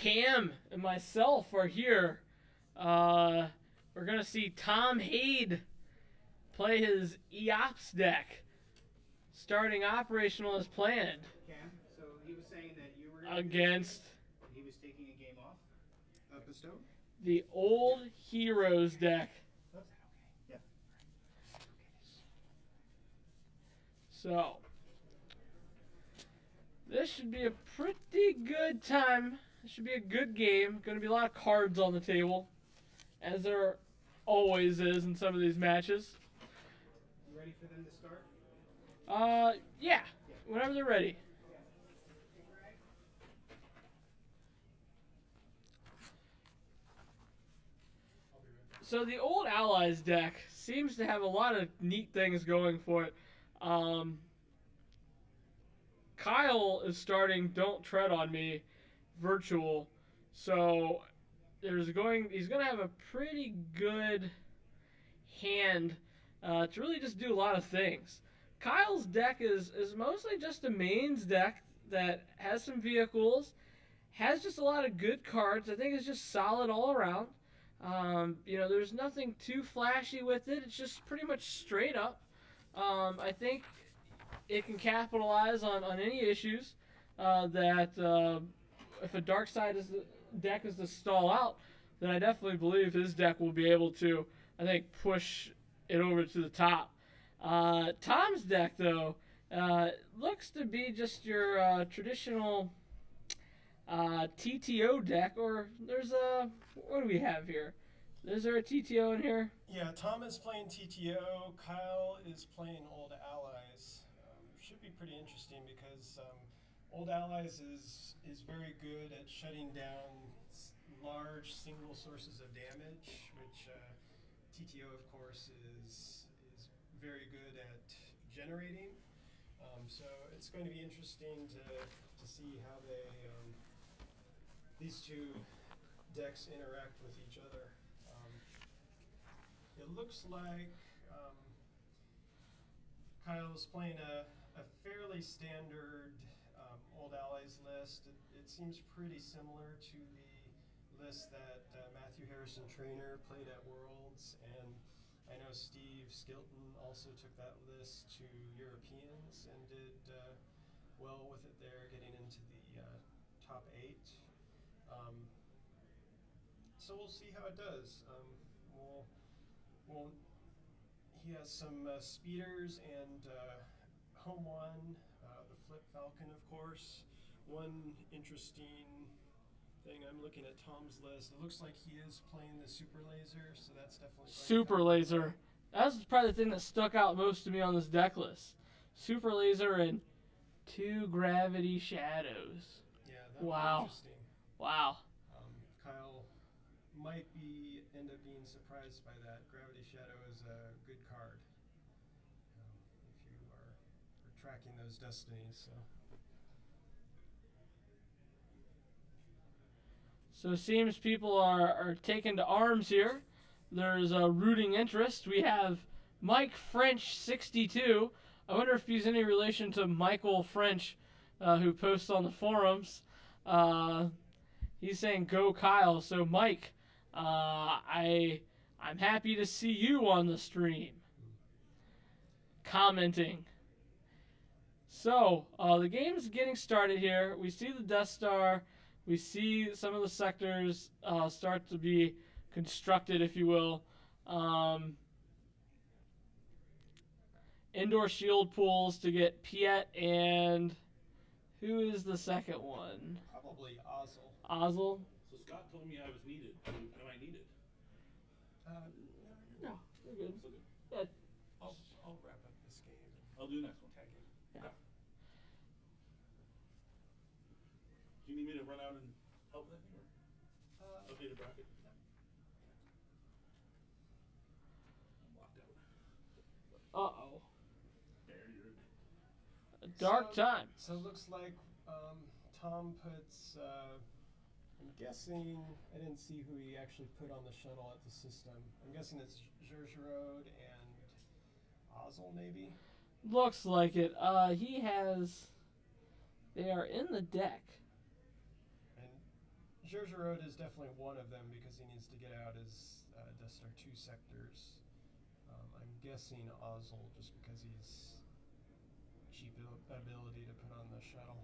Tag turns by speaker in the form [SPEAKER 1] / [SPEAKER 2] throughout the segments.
[SPEAKER 1] Cam and myself are here. We're gonna see Tom Hade play his EOPS deck, starting operational as planned
[SPEAKER 2] Cam, so he was saying that you were
[SPEAKER 1] against
[SPEAKER 2] he was taking a game off. Bestow?
[SPEAKER 1] the Old Heroes deck.
[SPEAKER 2] Oops. Yeah.
[SPEAKER 1] So this should be a pretty good time. This should be a good game. Going to be a lot of cards on the table, as there always is in some of these matches.
[SPEAKER 2] You ready for them to start?
[SPEAKER 1] Yeah. Whenever they're ready. So the Old Allies deck seems to have a lot of neat things going for it. Kyle is starting Don't Tread on Me virtual. So he's going to have a pretty good hand to really just do a lot of things. Kyle's deck is mostly just a mains deck that has some vehicles, has just a lot of good cards. I think it's just solid all around. There's nothing too flashy with it. It's just pretty much straight up. I think it can capitalize on any issues that if a dark side deck is to stall out, then I definitely believe his deck will be able to, I think, push it over to the top. Tom's deck, though, looks to be just your traditional TTO deck, or there's a, what do we have here? Is there a TTO in here?
[SPEAKER 3] Yeah, Tom is playing TTO. Kyle is playing Old Allies. Should be pretty interesting because Old Allies is very good at shutting down large single sources of damage, which TTO, of course, is very good at generating. So it's going to be interesting to see how these two decks interact with each other. It looks like Kyle's playing a fairly standard Old Allies list. It seems pretty similar to the list that Matthew Harrison Trainer played at Worlds, and I know Steve Skilton also took that list to Europeans and did well with it there, getting into the top 8. So we'll see how it does. He has some speeders and Home One, the Flip Falcon, of course. One interesting thing, I'm looking at Tom's list. It looks like he is playing the Super Laser, so that's definitely
[SPEAKER 1] Super Laser. That's probably the thing that stuck out most to me on this deck list. Super Laser and 2 Gravity Shadows.
[SPEAKER 3] Yeah, that would
[SPEAKER 1] wow.
[SPEAKER 3] be interesting.
[SPEAKER 1] Wow.
[SPEAKER 3] Kyle might end up being surprised by that. Gravity Shadow is a good card if you are tracking those destinies.
[SPEAKER 1] So it seems people are taking to arms here. There's a rooting interest. We have Mike French 62. I wonder if he's any relation to Michael French, who posts on the forums. He's saying go Kyle. So Mike, I'm happy to see you on the stream. Commenting. So the game's getting started here. We see the Death Star. We see some of the sectors start to be constructed, if you will. Indoor shield pools to get Piet and who is the second one?
[SPEAKER 3] Probably Ozzel.
[SPEAKER 1] Ozzel?
[SPEAKER 4] So Scott told me I was needed. Am I needed?
[SPEAKER 1] No, you're good.
[SPEAKER 4] So good.
[SPEAKER 1] Yeah.
[SPEAKER 3] I'll wrap up this game.
[SPEAKER 4] I'll do the next one.
[SPEAKER 3] Tag it.
[SPEAKER 1] Yeah.
[SPEAKER 4] Okay. Do you need me to run out and help with anything, or update the bracket? I'm locked out.
[SPEAKER 1] Uh-oh.
[SPEAKER 4] There, you're.
[SPEAKER 1] A dark time.
[SPEAKER 3] So it looks like Tom puts. I'm guessing I didn't see who he actually put on the shuttle at the system. I'm guessing it's Gergerode and Ozzel, maybe.
[SPEAKER 1] Looks like it. He has. They are in the deck.
[SPEAKER 3] And Gergerode is definitely one of them because he needs to get out his Death Star 2 sectors. I'm guessing Ozzel just because he's cheap ability to put on the shuttle.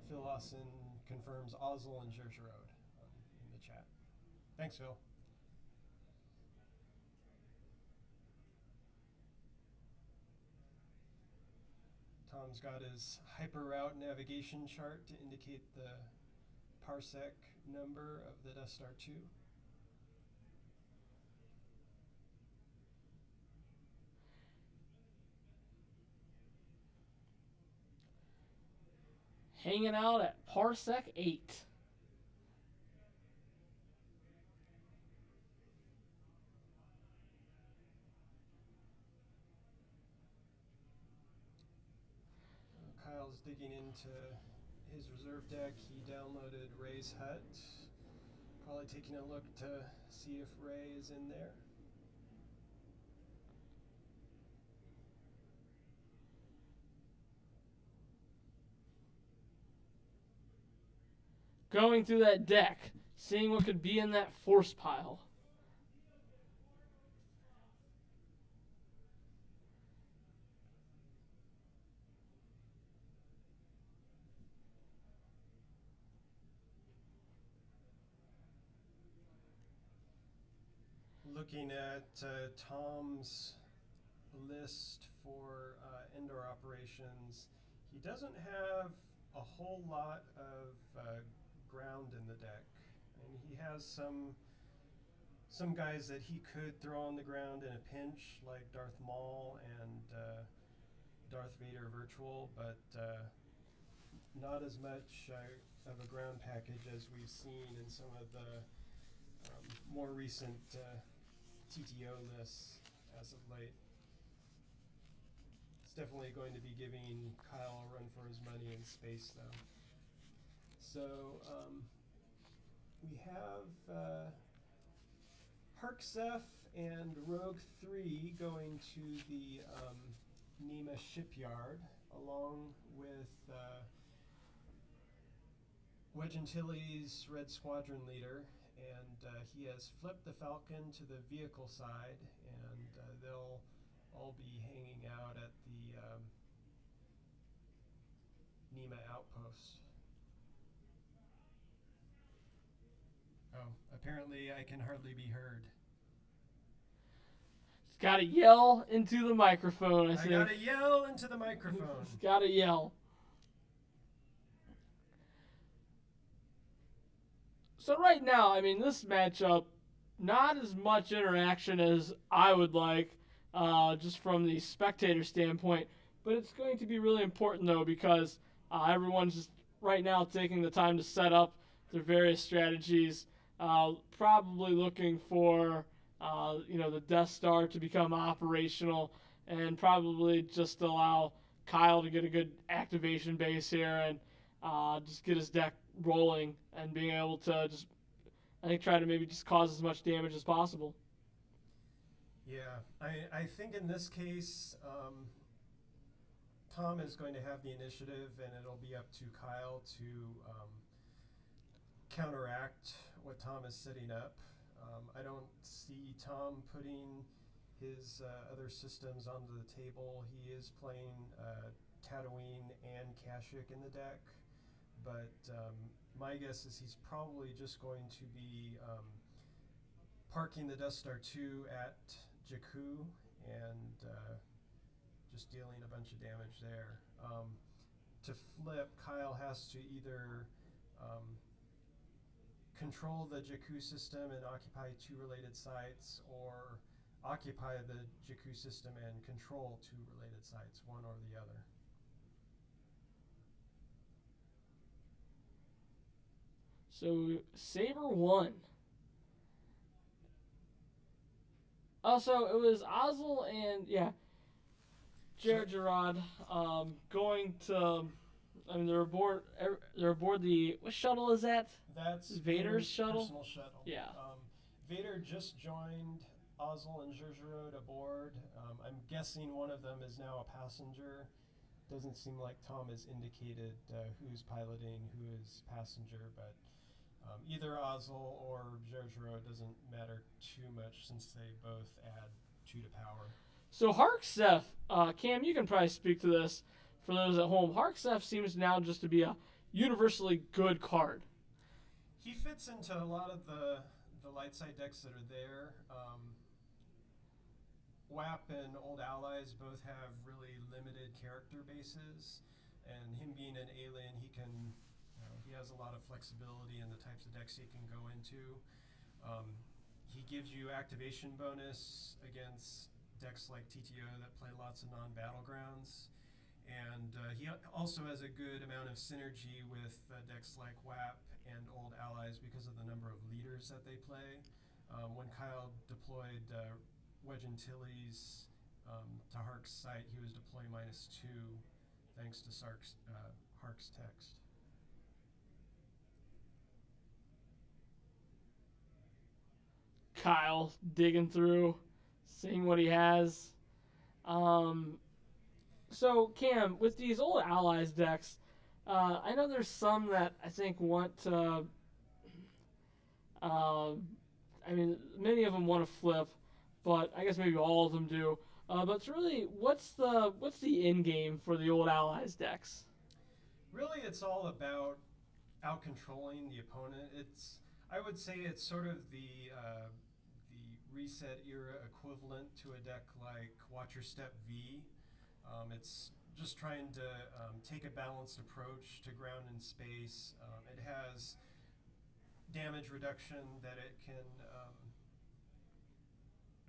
[SPEAKER 3] Phil Lawson confirms Ozzel and Gergerode in the chat. Thanks, Phil. Tom's got his hyper route navigation chart to indicate the parsec number of the Death Star 2.
[SPEAKER 1] Hanging out at parsec 8.
[SPEAKER 3] Kyle's digging into his reserve deck. He downloaded Ray's hut. Probably taking a look to see if Ray is in there.
[SPEAKER 1] Going through that deck, seeing what could be in that force pile.
[SPEAKER 3] Looking at Tom's list for indoor operations, he doesn't have a whole lot of ground in the deck, and he has some guys that he could throw on the ground in a pinch, like Darth Maul and Darth Vader Virtual, but not as much of a ground package as we've seen in some of the more recent TTO lists as of late. It's definitely going to be giving Kyle a run for his money in space, though. So we have Harksef and Rogue 3 going to the Nema shipyard, along with Wedge Antilles' Red Squadron leader, and he has flipped the Falcon to the vehicle side, and they'll all be hanging out at the Nema outpost. Oh, apparently I can hardly be heard.
[SPEAKER 1] He's got to yell into the microphone, I think.
[SPEAKER 3] I gotta yell into the microphone.
[SPEAKER 1] He's got to yell. So right now, I mean, this matchup, not as much interaction as I would like, just from the spectator standpoint. But it's going to be really important, though, because everyone's just right now taking the time to set up their various strategies, probably looking for, the Death Star to become operational, and probably just allow Kyle to get a good activation base here and just get his deck rolling and being able to just, I think, try to maybe just cause as much damage as possible.
[SPEAKER 3] Yeah, I think in this case, Tom is going to have the initiative, and it'll be up to Kyle to counteract what Tom is setting up. I don't see Tom putting his other systems onto the table. He is playing Tatooine and Kashyyyk in the deck, but my guess is he's probably just going to be parking the Death Star 2 at Jakku and just dealing a bunch of damage there. To flip, Kyle has to either control the Jakku system and occupy 2 related sites, or occupy the Jakku system and control 2 related sites, one or the other.
[SPEAKER 1] So, Saber won. Also, it was Ozzel and, Gerard going to, they're aboard the, what shuttle is that?
[SPEAKER 3] That's
[SPEAKER 1] Vader's shuttle?
[SPEAKER 3] Personal shuttle.
[SPEAKER 1] Yeah.
[SPEAKER 3] Vader just joined Ozzel and Gergerode aboard. I'm guessing one of them is now a passenger. doesn't seem like Tom has indicated who's piloting, who is passenger, but either Ozzel or Bergeron doesn't matter too much since they both add 2 to power.
[SPEAKER 1] So Harksef, Cam, you can probably speak to this for those at home. Harksef seems now just to be a universally good card.
[SPEAKER 3] He fits into a lot of the light side decks that are there. WAP and Old Allies both have really limited character bases, and him being an alien, he has a lot of flexibility in the types of decks he can go into. He gives you activation bonus against decks like TTO that play lots of non-battlegrounds, and he also has a good amount of synergy with decks like WAP and Old Allies because of the number of leaders that they play. When Kyle deployed Wedge Antilles to Hark's site, he was deploying -2 thanks to Hark's text.
[SPEAKER 1] Kyle digging through, seeing what he has. So Cam, with these Old Allies decks, I know there's some that I think want to. Many of them want to flip, but I guess maybe all of them do. But it's really, what's the end game for the Old Allies decks?
[SPEAKER 3] Really, it's all about out-controlling the opponent. I would say it's sort of the reset era equivalent to a deck like Watch Your Step V. It's just trying to take a balanced approach to ground and space. It has damage reduction that it can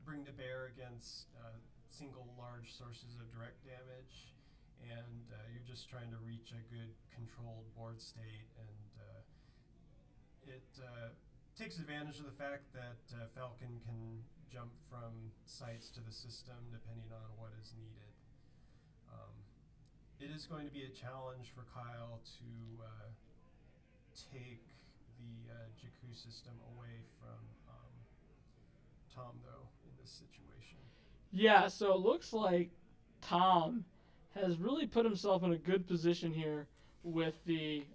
[SPEAKER 3] bring to bear against single large sources of direct damage, and you're just trying to reach a good controlled board state, and it takes advantage of the fact that Falcon can jump from sites to the system depending on what is needed. It is going to be a challenge for Kyle to take the Jakku system away from Tom, though, in this situation.
[SPEAKER 1] Yeah, so it looks like Tom has really put himself in a good position here with the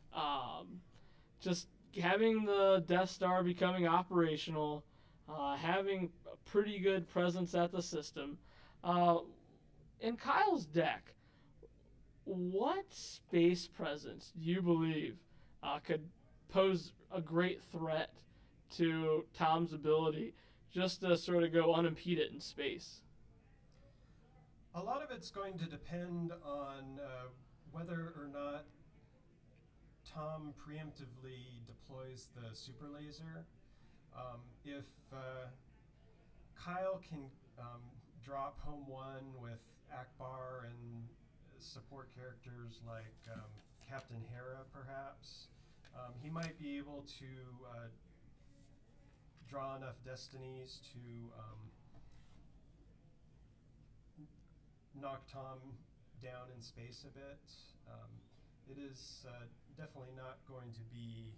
[SPEAKER 1] just having the Death Star becoming operational, having a pretty good presence at the system. In Kyle's deck, what space presence do you believe could pose a great threat to Tom's ability just to sort of go unimpeded in space?
[SPEAKER 3] A lot of it's going to depend on whether or not Tom preemptively deploys the super laser. If Kyle can drop home one with Akbar and support characters like Captain Hera, perhaps, he might be able to draw enough destinies to knock Tom down in space a bit. It is definitely not going to be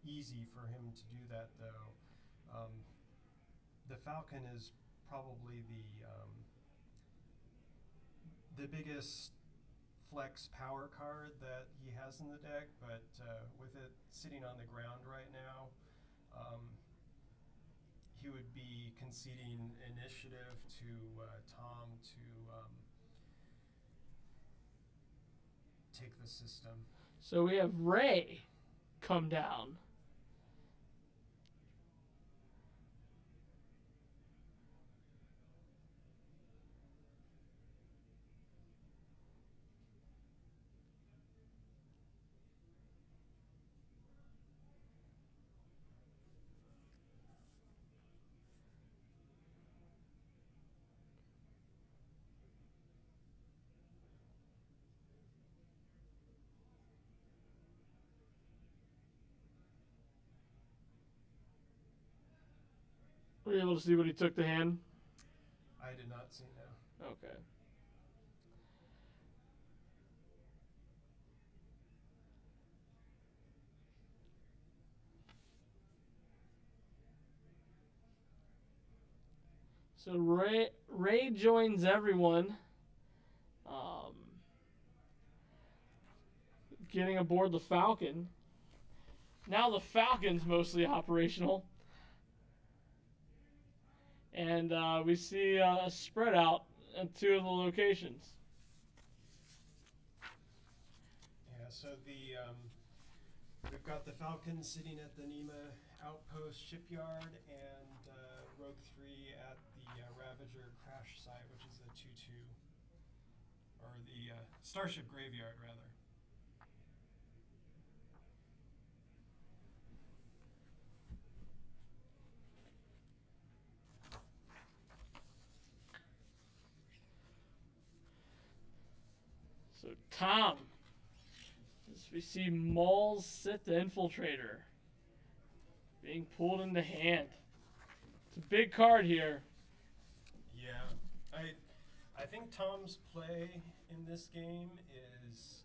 [SPEAKER 3] easy for him to do that, though. The Falcon is probably the biggest flex power card that he has in the deck, but with it sitting on the ground right now, he would be conceding initiative to Tom to take the system.
[SPEAKER 1] So we have Ray come down. Were you able to see what he took to hand?
[SPEAKER 3] I did not see no.
[SPEAKER 1] Okay. So Ray joins everyone. getting aboard the Falcon. Now the Falcon's mostly operational. And we see a spread out at 2 of the locations.
[SPEAKER 3] Yeah, so we've got the Falcon sitting at the Nema Outpost Shipyard and Rogue 3 at the Ravager crash site, which is the 2-2, or the Starship Graveyard, rather.
[SPEAKER 1] So Tom, as we see Maul's Sith Infiltrator being pulled into hand. It's a big card here.
[SPEAKER 3] Yeah, I think Tom's play in this game is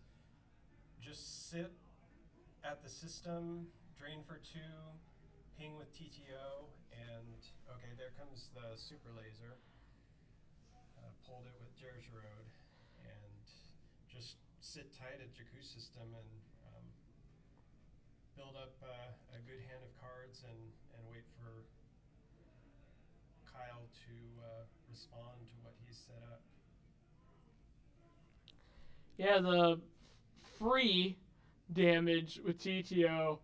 [SPEAKER 3] just sit at the system, drain for 2, ping with TTO, and okay, there comes the super laser. Pulled it with Road, and just sit tight at Jakku system and build up a good hand of cards and wait for Kyle to respond to what he's set up.
[SPEAKER 1] Yeah, the free damage with TTO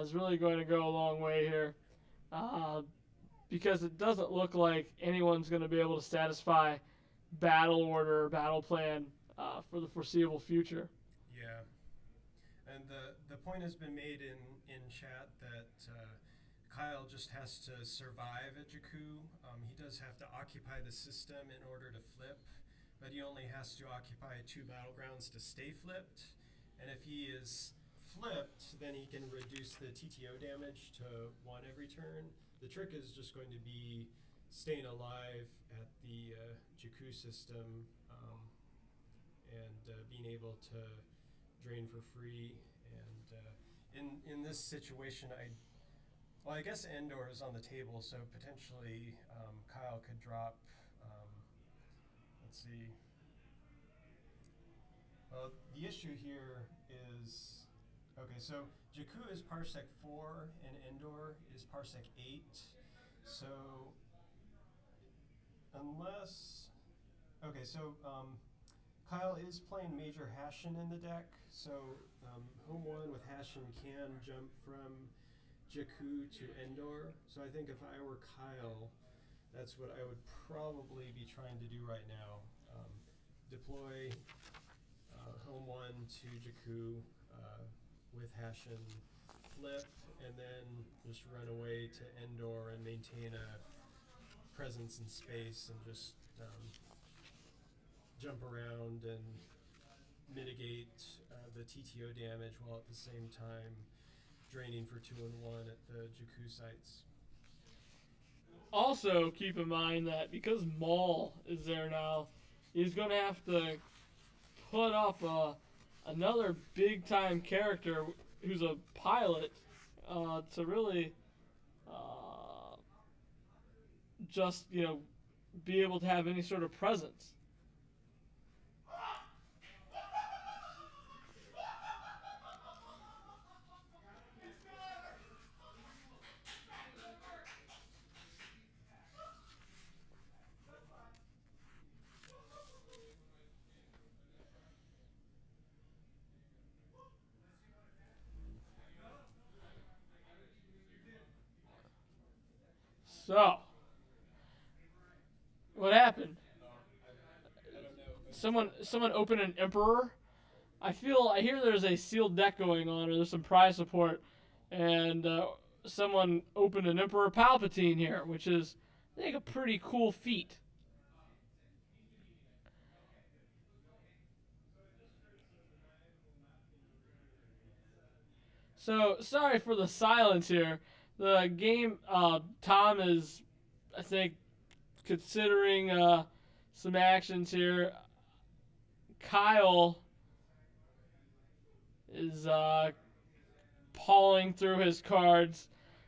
[SPEAKER 1] is really going to go a long way here. Because it doesn't look like anyone's going to be able to satisfy battle order, battle plan for the foreseeable future.
[SPEAKER 3] Yeah. And the point has been made in chat that Kyle just has to survive at Jakku. He does have to occupy the system in order to flip, but he only has to occupy 2 battlegrounds to stay flipped. And if he is flipped, then he can reduce the TTO damage to 1 every turn. The trick is just going to be staying alive at the Jakku system and being able to drain for free. And in this situation, I guess Endor is on the table, so potentially Kyle could drop. Let's see. Well, the issue here is okay. So Jakku is parsec 4 and Endor is parsec 8. So unless Kyle is playing Major Hashin in the deck, so home 1 with Hashin can jump from Jakku to Endor. So I think if I were Kyle, that's what I would probably be trying to do right now. Deploy home 1 to Jakku with Hashin, flip, and then just run away to Endor and maintain a presence in space and just jump around and mitigate the TTO damage while at the same time draining for 2 and 1 at the Jakku sites.
[SPEAKER 1] Also, keep in mind that because Maul is there now, he's going to have to put up another big-time character who's a pilot to really just, be able to have any sort of presence. So, what happened?
[SPEAKER 3] I don't know.
[SPEAKER 1] Someone opened an Emperor. I hear there's a sealed deck going on, or there's some prize support, and someone opened an Emperor Palpatine here, which is, I think, a pretty cool feat. So, sorry for the silence here. The game, Tom is, I think, considering some actions here. Kyle is pawing through his cards.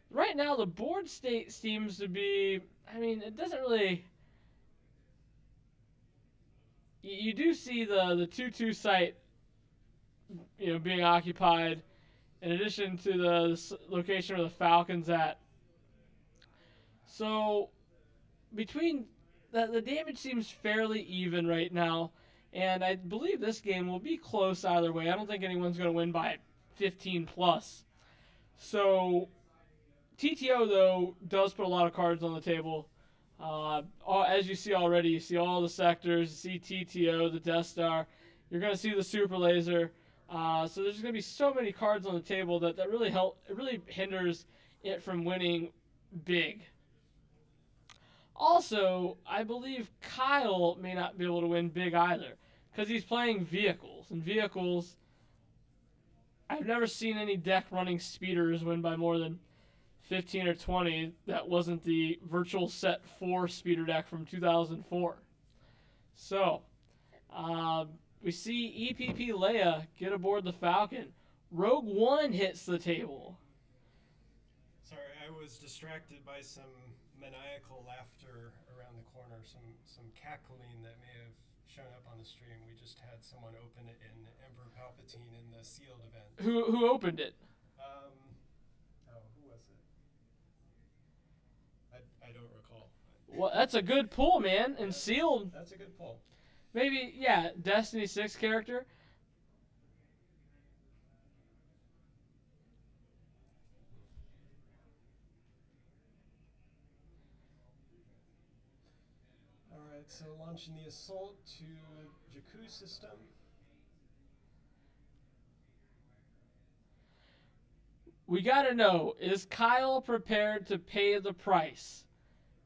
[SPEAKER 1] Right now, the board state seems to be, it doesn't really... You do see the 2-2 site being occupied. In addition to the location where the Falcons at. So between the damage seems fairly even right now, and I believe this game will be close either way. I don't think anyone's going to win by 15 plus. So TTO though does put a lot of cards on the table. As you see already, you see all the sectors. You see TTO, the Death Star. You're going to see the Super Laser. So there's going to be so many cards on the table that really help. It really hinders it from winning big. Also, I believe Kyle may not be able to win big either because he's playing vehicles. And vehicles, I've never seen any deck running speeders win by more than 15 or 20. That wasn't the Virtual Set 4 speeder deck from 2004. So, we see EPP Leia get aboard the Falcon. Rogue One hits the table.
[SPEAKER 3] Sorry, I was distracted by some maniacal laughter around the corner, some cackling that may have shown up on the stream. We just had someone open it in Emperor Palpatine in the sealed event.
[SPEAKER 1] Who opened it?
[SPEAKER 3] Who was it? I don't recall.
[SPEAKER 1] Well, that's a good pull, man. And sealed.
[SPEAKER 3] That's a good pull.
[SPEAKER 1] Maybe, yeah, Destiny 6 character.
[SPEAKER 3] Alright, so launching the assault to Jakku system.
[SPEAKER 1] We gotta know, is Kyle prepared to pay the price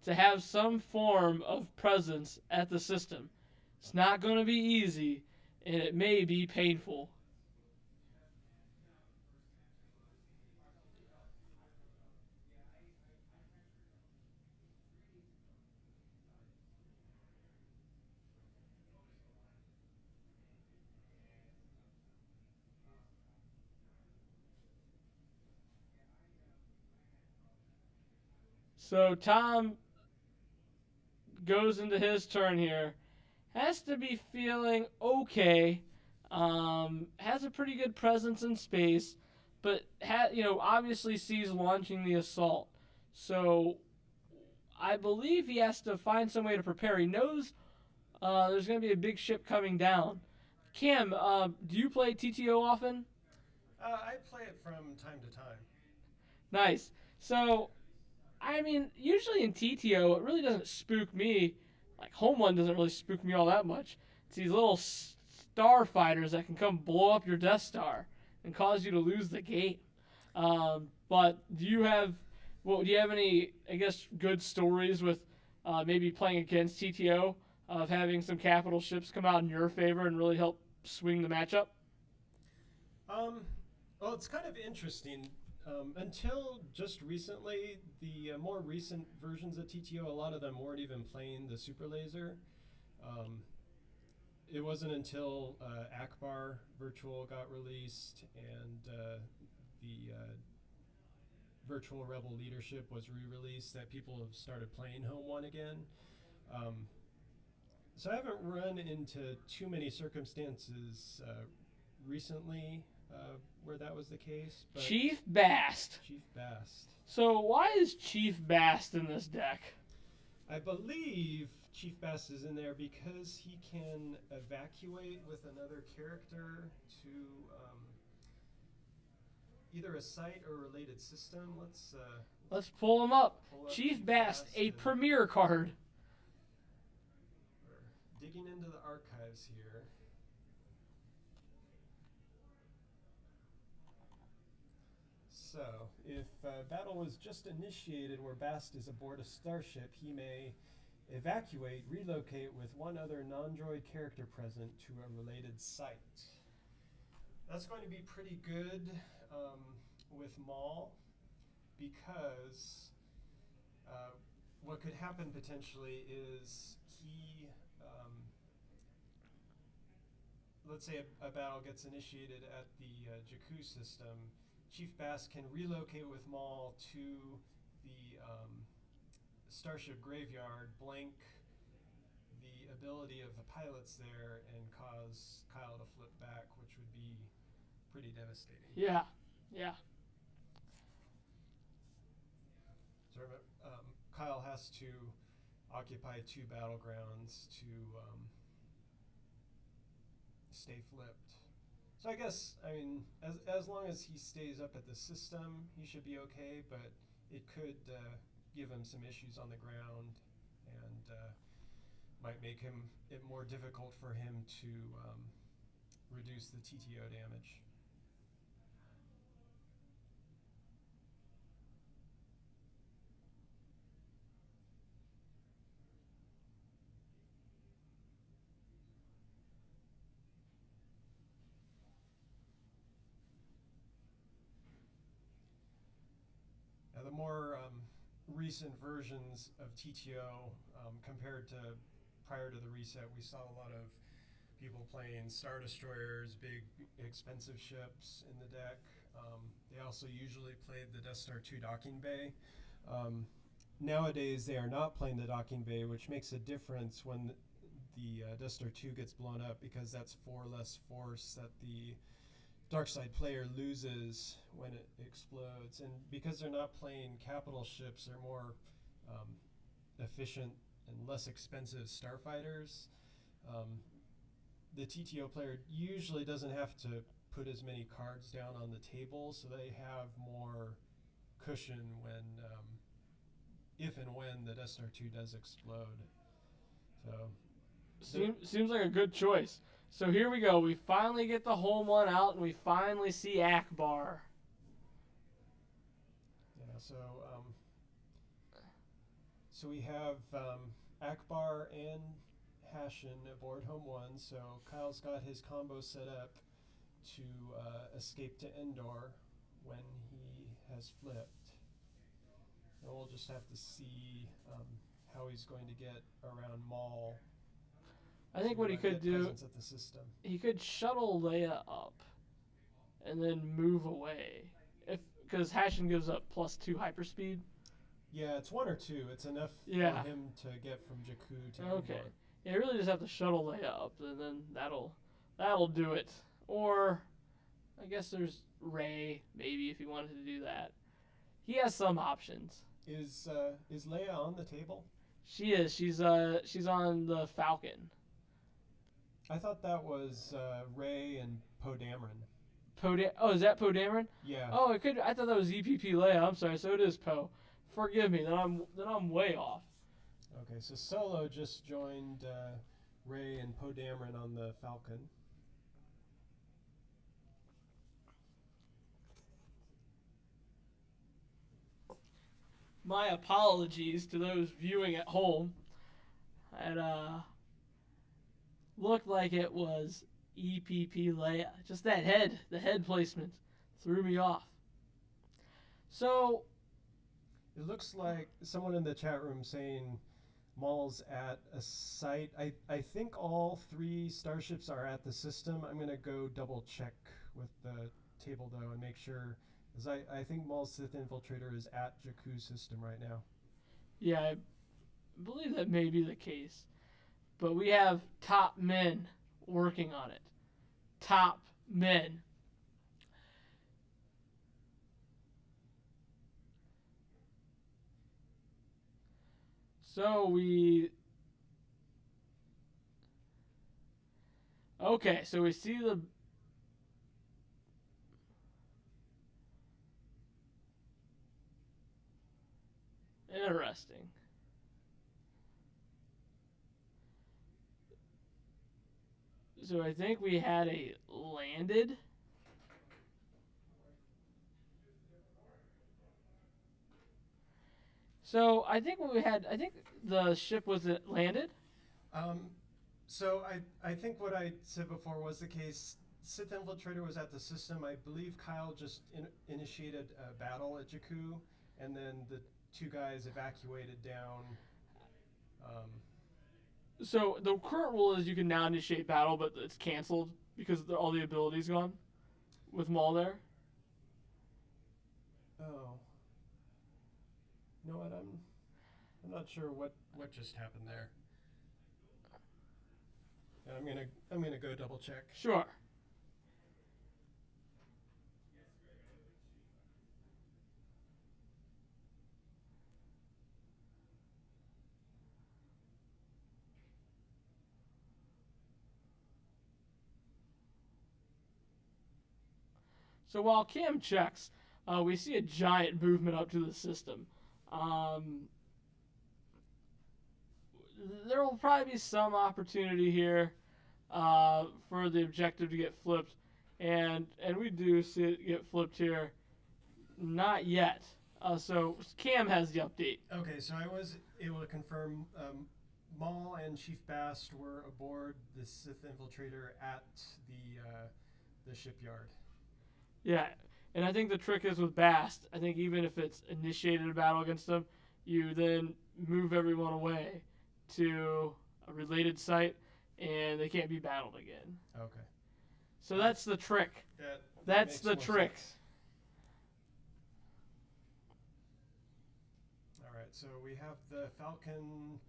[SPEAKER 1] to have some form of presence at the system? It's not going to be easy, and it may be painful. So Tom goes into his turn here. Has to be feeling okay. Has a pretty good presence in space, but obviously sees launching the assault. So I believe he has to find some way to prepare. He knows there's going to be a big ship coming down. Cam, do you play TTO often?
[SPEAKER 3] I play it from time to time.
[SPEAKER 1] Nice. So, I mean, usually in TTO, it really doesn't spook me. Like, Home One doesn't really spook me all that much. It's these little starfighters that can come blow up your Death Star and cause you to lose the game. But do you have any, I guess, good stories with maybe playing against TTO of having some capital ships come out in your favor and really help swing the matchup?
[SPEAKER 3] Well, it's kind of interesting. Until just recently, the more recent versions of TTO, a lot of them weren't even playing the Super Laser. It wasn't until Akbar Virtual got released and the Virtual Rebel Leadership was re-released that people have started playing Home One again. So I haven't run into too many circumstances recently where that was the case. But
[SPEAKER 1] Chief Bast.
[SPEAKER 3] Chief Bast.
[SPEAKER 1] So why is Chief Bast in this deck?
[SPEAKER 3] I believe Chief Bast is in there because he can evacuate with another character to either a site or related system.
[SPEAKER 1] Let's pull him up.
[SPEAKER 3] Pull up
[SPEAKER 1] Chief Bast, a
[SPEAKER 3] and
[SPEAKER 1] premier card.
[SPEAKER 3] we're digging into the archives here. So, if battle was just initiated where Bast is aboard a starship, he may evacuate, relocate with one other non-droid character present to a related site. That's going to be pretty good with Maul because what could happen potentially is he, let's say a battle gets initiated at the Jakku system. Chief Bast can relocate with Maul to the starship graveyard, blank the ability of the pilots there, and cause Kyle to flip back, which would be pretty devastating.
[SPEAKER 1] Yeah, yeah.
[SPEAKER 3] So Kyle has to occupy 2 battlegrounds to stay flipped. So I guess, I mean, as long as he stays up at the system, he should be okay, but it could give him some issues on the ground and might make it more difficult for him to reduce the TTO damage. Now, the more recent versions of TTO compared to prior to the reset, we saw a lot of people playing Star Destroyers, big expensive ships in the deck. They also usually played the Death Star 2 docking bay. Nowadays, they are not playing the docking bay, which makes a difference when the Death Star 2 gets blown up, because that's 4 less force that the dark side player loses when it explodes. And because they're not playing capital ships, they're more efficient and less expensive starfighters. The TTO player usually doesn't have to put as many cards down on the table, so they have more cushion when, if and when the Death Star 2 does explode. So
[SPEAKER 1] Seems like a good choice. So here we go. We finally get the home one out, and we finally see Akbar.
[SPEAKER 3] yeah, so we have Akbar and Hashin aboard home one. So Kyle's got his combo set up to escape to Endor when he has flipped. And we'll just have to see how he's going to get around Maul.
[SPEAKER 1] I think what he could do,
[SPEAKER 3] at the system.
[SPEAKER 1] he could shuttle Leia up and then move away. Because Hashin gives up +2 hyperspeed.
[SPEAKER 3] Yeah, it's 1 or 2. It's enough
[SPEAKER 1] Yeah.
[SPEAKER 3] for him to get from Jakku to
[SPEAKER 1] Okay.
[SPEAKER 3] Endor.
[SPEAKER 1] Yeah, you really just have to shuttle Leia up, and then that'll do it. Or I guess there's Rey, maybe, if he wanted to do that. He has some options.
[SPEAKER 3] Is Leia on the table?
[SPEAKER 1] She is. She's on the Falcon.
[SPEAKER 3] I thought that was Rey and Poe Dameron.
[SPEAKER 1] Oh, is that Poe Dameron?
[SPEAKER 3] Yeah.
[SPEAKER 1] Oh, it could. I thought that was EPP Leia. I'm sorry. So it is Poe. Forgive me. Then I'm way off.
[SPEAKER 3] Okay, so Solo just joined Rey and Poe Dameron on the Falcon.
[SPEAKER 1] My apologies to those viewing at home. It looked like it was EPP Leia. Just the head placement threw me off. So
[SPEAKER 3] It looks like someone in the chat room saying Maul's at a site. I think all 3 starships are at the system. I'm going to go double check with the table though and make sure, because I think Maul's Sith Infiltrator is at Jakku's system right now.
[SPEAKER 1] yeah, I believe that may be the case. But we have top men working on it. Top men. So okay, so we see the interesting. So I think we had a landed. So I think the ship was landed.
[SPEAKER 3] So I think what I said before was the case. Sith Infiltrator was at the system. I believe Kyle just initiated a battle at Jakku, and then the 2 guys evacuated down.
[SPEAKER 1] So the current rule is you can now initiate battle, but it's canceled because all the abilities gone with Maul there.
[SPEAKER 3] Oh. You know what? I'm not sure what just happened there. I'm gonna go double check.
[SPEAKER 1] Sure. So while Cam checks, we see a giant movement up to the system. Um, there will probably be some opportunity here for the objective to get flipped, and we do see it get flipped here. Not yet. So Cam has the update.
[SPEAKER 3] Okay, so I was able to confirm Maul and Chief Bast were aboard the Sith Infiltrator at the shipyard.
[SPEAKER 1] Yeah, and I think the trick is with Bast. I think even if it's initiated a battle against them, you then move everyone away to a related site, and they can't be battled again.
[SPEAKER 3] Okay.
[SPEAKER 1] So that's the trick. That's
[SPEAKER 3] makes
[SPEAKER 1] the
[SPEAKER 3] more
[SPEAKER 1] trick.
[SPEAKER 3] sense. All right, so we have the Falcon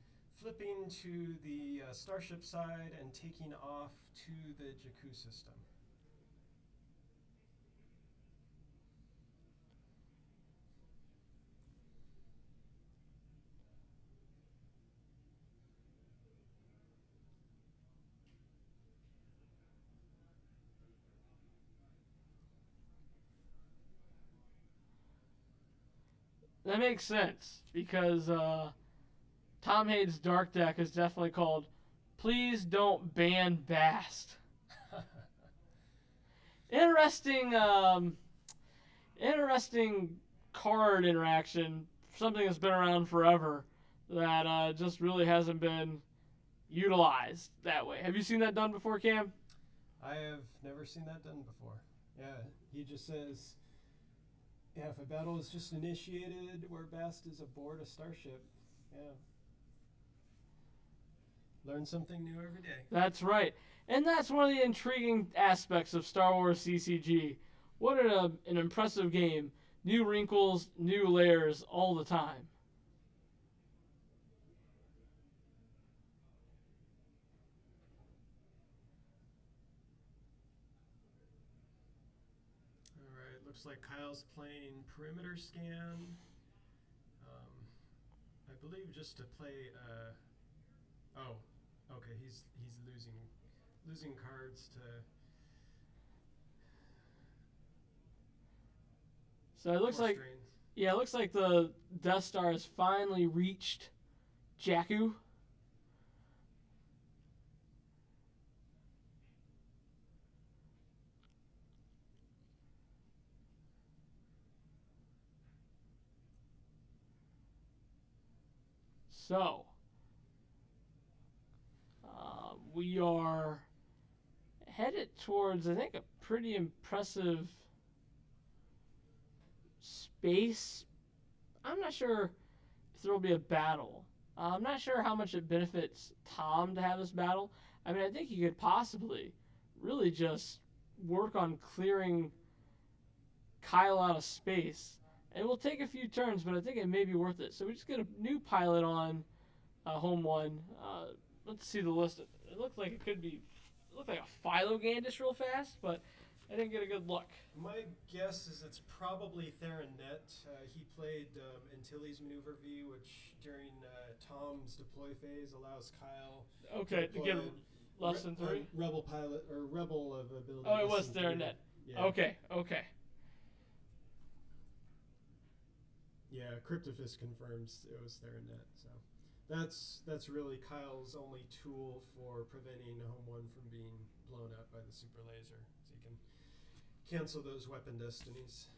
[SPEAKER 3] flipping to the Starship side and taking off to the Jakku system.
[SPEAKER 1] That makes sense because Tom Hayden's Dark Deck is definitely called "Please Don't Ban Bast." Interesting, interesting card interaction. Something that's been around forever that just really hasn't been utilized that way. Have you seen that done before, Cam?
[SPEAKER 3] I have never seen that done before. Yeah, he just says, yeah, if a battle is just initiated where Bast is aboard a starship, yeah. Learn something new every day.
[SPEAKER 1] That's right. And that's one of the intriguing aspects of Star Wars CCG. What an impressive game. New wrinkles, new layers all the time.
[SPEAKER 3] All right, looks like Kyle's playing perimeter scan. I believe just to play. Oh, okay. He's losing cards to.
[SPEAKER 1] So it looks like it looks like the Death Star has finally reached Jakku. So, we are headed towards, I think, a pretty impressive space. I'm not sure if there will be a battle. I'm not sure how much it benefits Tom to have this battle. I mean, I think he could possibly really just work on clearing Kyle out of space. It will take a few turns, but I think it may be worth it. So we just get a new pilot on home one. Let's see the list. It looked like it could be. It looked like a Philo Gandish real fast, but I didn't get a good look.
[SPEAKER 3] My guess is it's probably Theron Net. He played Antilles Maneuver V, which during Tom's deploy phase allows Kyle
[SPEAKER 1] Okay, to get less than 3.
[SPEAKER 3] Rebel pilot or Rebel of ability.
[SPEAKER 1] Oh, it was Theron Net.
[SPEAKER 3] Yeah.
[SPEAKER 1] Okay.
[SPEAKER 3] Yeah, Cryptophist confirms it was Theron Net. So that's really Kyle's only tool for preventing Home One from being blown up by the super laser. So you can cancel those weapon destinies.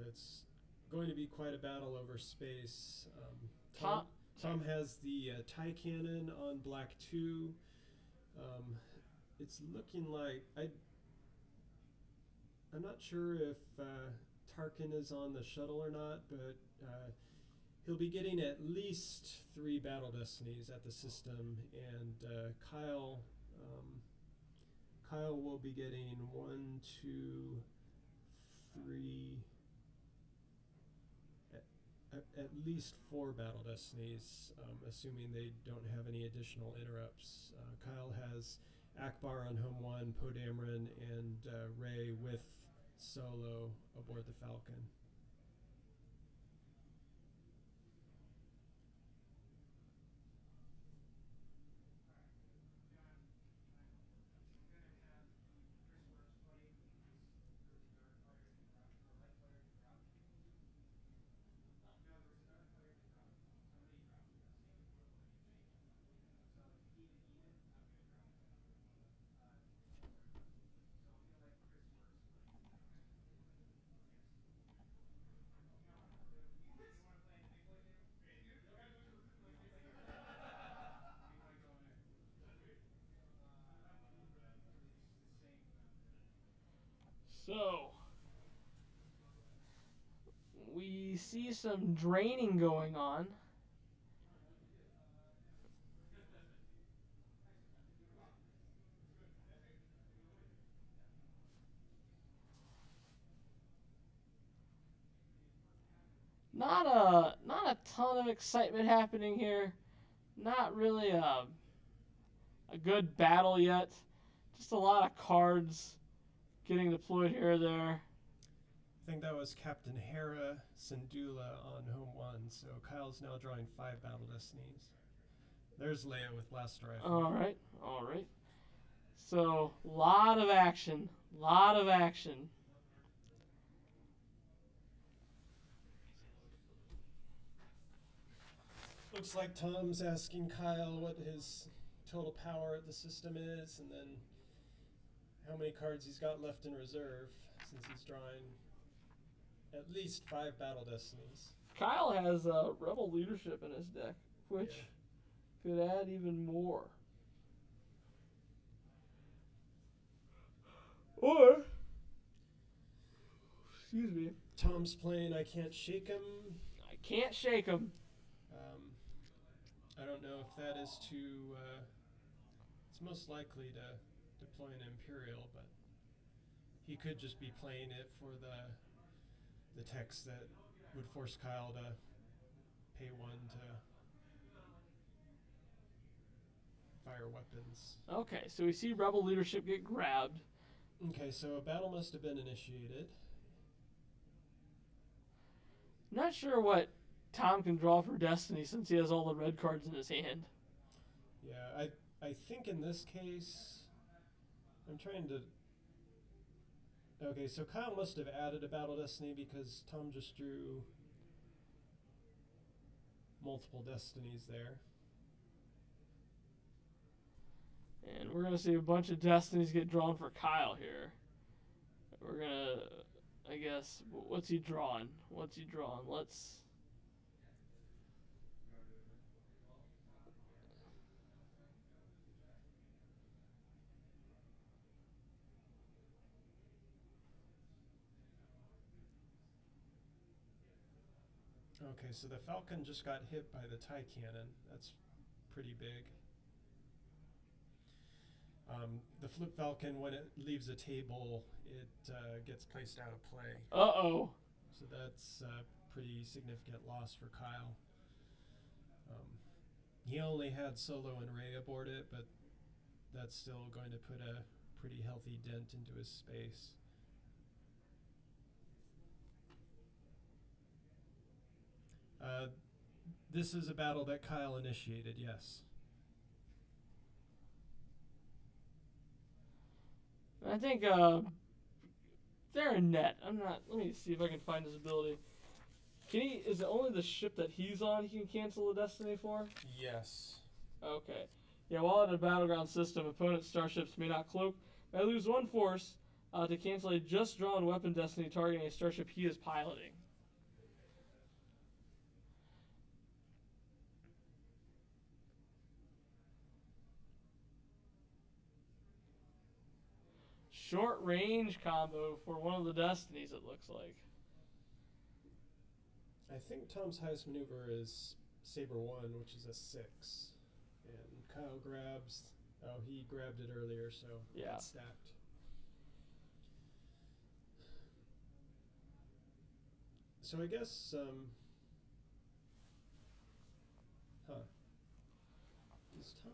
[SPEAKER 3] It's going to be quite a battle over space. Tom has the TIE cannon on Black 2. It's looking like I'm not sure if Tarkin is on the shuttle or not, but he'll be getting at least 3 battle destinies at the system, and Kyle will be getting 1, 2, 3. At least 4 battle destinies, assuming they don't have any additional interrupts. Kyle has Akbar on Home 1, Poe Dameron, and Rey with Solo aboard the Falcon.
[SPEAKER 1] So, we see some draining going on. Not a ton of excitement happening here. Not really a good battle yet. Just a lot of cards getting deployed here or there.
[SPEAKER 3] I think that was Captain Hera Syndulla on home one, so Kyle's now drawing 5 Battle Destinies. There's Leia with Blaster Rifle.
[SPEAKER 1] All right. So, lot of action.
[SPEAKER 3] Looks like Tom's asking Kyle what his total power at the system is, and then how many cards he's got left in reserve, since he's drawing at least 5 Battle Destinies.
[SPEAKER 1] Kyle has Rebel Leadership in his deck, which could add even more. Or, excuse me,
[SPEAKER 3] Tom's playing I Can't Shake Him.
[SPEAKER 1] I can't shake him.
[SPEAKER 3] I don't know if that is to, it's most likely to deploy an Imperial, but he could just be playing it for the text that would force Kyle to pay 1 to fire weapons.
[SPEAKER 1] Okay, so we see Rebel Leadership get grabbed.
[SPEAKER 3] Okay, so a battle must have been initiated.
[SPEAKER 1] Not sure what Tom can draw for Destiny since he has all the red cards in his hand.
[SPEAKER 3] Yeah, I think in this case, I'm trying to... Okay, so Kyle must have added a Battle Destiny because Tom just drew multiple Destinies there.
[SPEAKER 1] And we're going to see a bunch of Destinies get drawn for Kyle here. We're going to, I guess, what's he drawing? Let's...
[SPEAKER 3] Okay, so the Falcon just got hit by the TIE cannon. That's pretty big. The Flip Falcon, when it leaves a table, it gets placed out of play.
[SPEAKER 1] Uh-oh.
[SPEAKER 3] So that's a pretty significant loss for Kyle. He only had Solo and Rey aboard it, but that's still going to put a pretty healthy dent into his space. This is a battle that Kyle initiated, yes.
[SPEAKER 1] I think they're in net. Let me see if I can find his ability. Is it only the ship that he's on he can cancel a Destiny for?
[SPEAKER 3] Yes.
[SPEAKER 1] Okay. Yeah, while in a battleground system, opponent starships may not cloak. May lose 1 force to cancel a just drawn weapon Destiny targeting a starship he is piloting. Short range combo for one of the Destinies, it looks like.
[SPEAKER 3] I think Tom's highest maneuver is Saber 1, which is a 6. And Kyle grabs... Oh, he grabbed it earlier, so
[SPEAKER 1] yeah.
[SPEAKER 3] It's stacked. So I guess... Is Tom...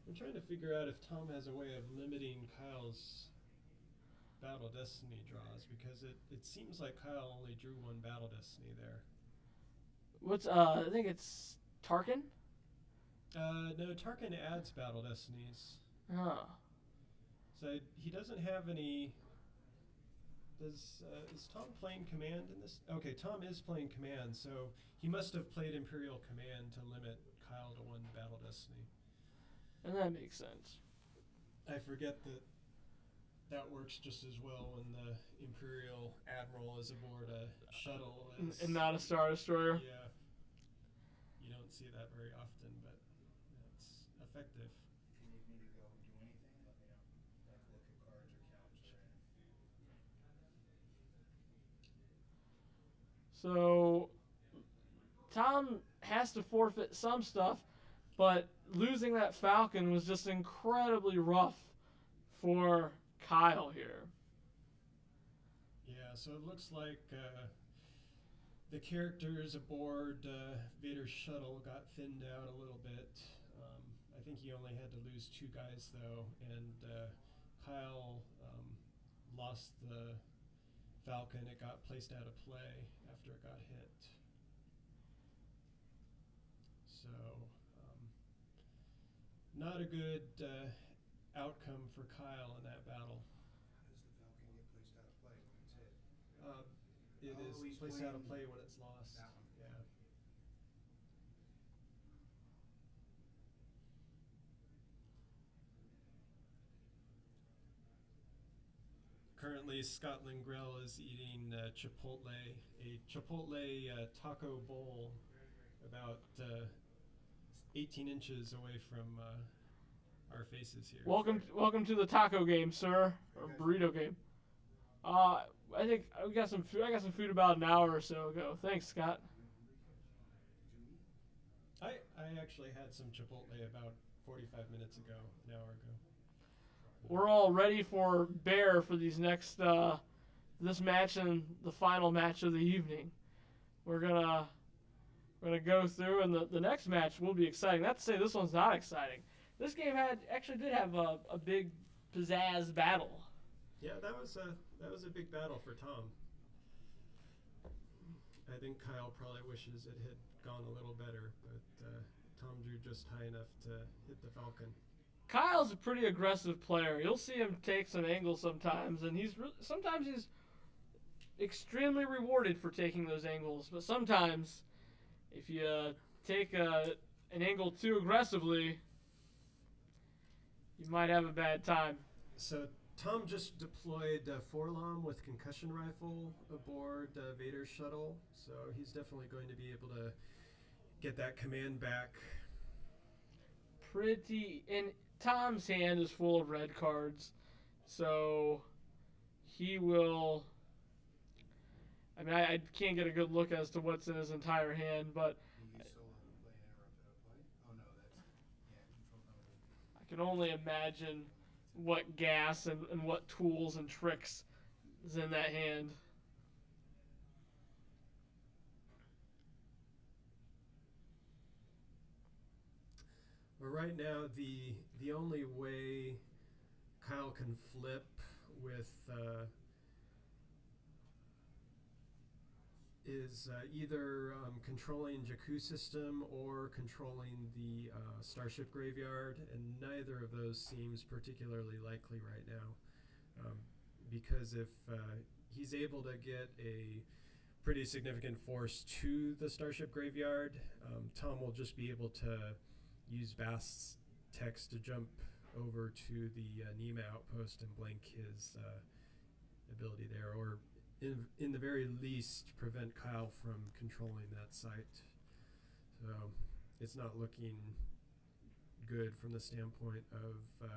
[SPEAKER 3] I'm trying to figure out if Tom has a way of limiting Kyle's Battle Destiny draws, because it seems like Kyle only drew 1 Battle Destiny there.
[SPEAKER 1] I think it's Tarkin?
[SPEAKER 3] No, Tarkin adds Battle Destinies.
[SPEAKER 1] Huh.
[SPEAKER 3] So he doesn't have any... is Tom playing Command in this? Okay, Tom is playing Command, so he must have played Imperial Command to limit Kyle to 1 Battle Destiny.
[SPEAKER 1] And that makes sense.
[SPEAKER 3] I forget that works just as well when the Imperial Admiral is aboard a shuttle.
[SPEAKER 1] And not a Star Destroyer?
[SPEAKER 3] Yeah. You don't see that very often, but it's effective.
[SPEAKER 2] If you need me to go do anything, let me know. I can look at cards or challenge or anything.
[SPEAKER 1] So Tom has to forfeit some stuff, but losing that Falcon was just incredibly rough for Kyle here.
[SPEAKER 3] Yeah, so it looks like the characters aboard Vader's shuttle got thinned out a little bit. I think he only had to lose 2 guys though, and Kyle lost the Falcon. It got placed out of play after it got hit. So, not a good outcome for Kyle in that battle.
[SPEAKER 2] How does the Falcon get placed out of play when it's hit?
[SPEAKER 3] It
[SPEAKER 2] Oh,
[SPEAKER 3] is
[SPEAKER 2] he's
[SPEAKER 3] placed out of
[SPEAKER 2] playing
[SPEAKER 3] play when it's lost.
[SPEAKER 2] that one.
[SPEAKER 3] Yeah. Currently, Scotland Grill is eating Chipotle, a Chipotle taco bowl about 18 inches away from our faces here.
[SPEAKER 1] Welcome to the taco game, sir, or burrito game. I think we got some food. I got some food about an hour or so ago. Thanks, Scott.
[SPEAKER 3] I actually had some Chipotle about 45 minutes ago, an hour ago.
[SPEAKER 1] We're all ready for Bear for these next this match and the final match of the evening. We're gonna go through, and the next match will be exciting. Not to say this one's not exciting. This game did have a big pizzazz battle.
[SPEAKER 3] Yeah, that was a big battle for Tom. I think Kyle probably wishes it had gone a little better, but Tom drew just high enough to hit the Falcon.
[SPEAKER 1] Kyle's a pretty aggressive player. You'll see him take some angles sometimes, and sometimes he's extremely rewarded for taking those angles. But sometimes, if you take an angle too aggressively, you might have a bad time.
[SPEAKER 3] So Tom just deployed Forlom with concussion rifle aboard Vader's shuttle, so he's definitely going to be able to get that command back.
[SPEAKER 1] And Tom's hand is full of red cards, so he will. I mean, I can't get a good look as to what's in his entire hand, but
[SPEAKER 2] You still have a play interrupt out of play? Oh no, that's control.
[SPEAKER 1] I can only imagine what gas and what tools and tricks is in that hand.
[SPEAKER 3] But right now, the only way Kyle can flip with is either controlling Jakku system or controlling the Starship Graveyard, and neither of those seems particularly likely right now. Because if he's able to get a pretty significant force to the Starship Graveyard, Tom will just be able to use Bast's text to jump over to the Nima outpost and blank his ability there, or in the very least prevent Kyle from controlling that site. So it's not looking good from the standpoint of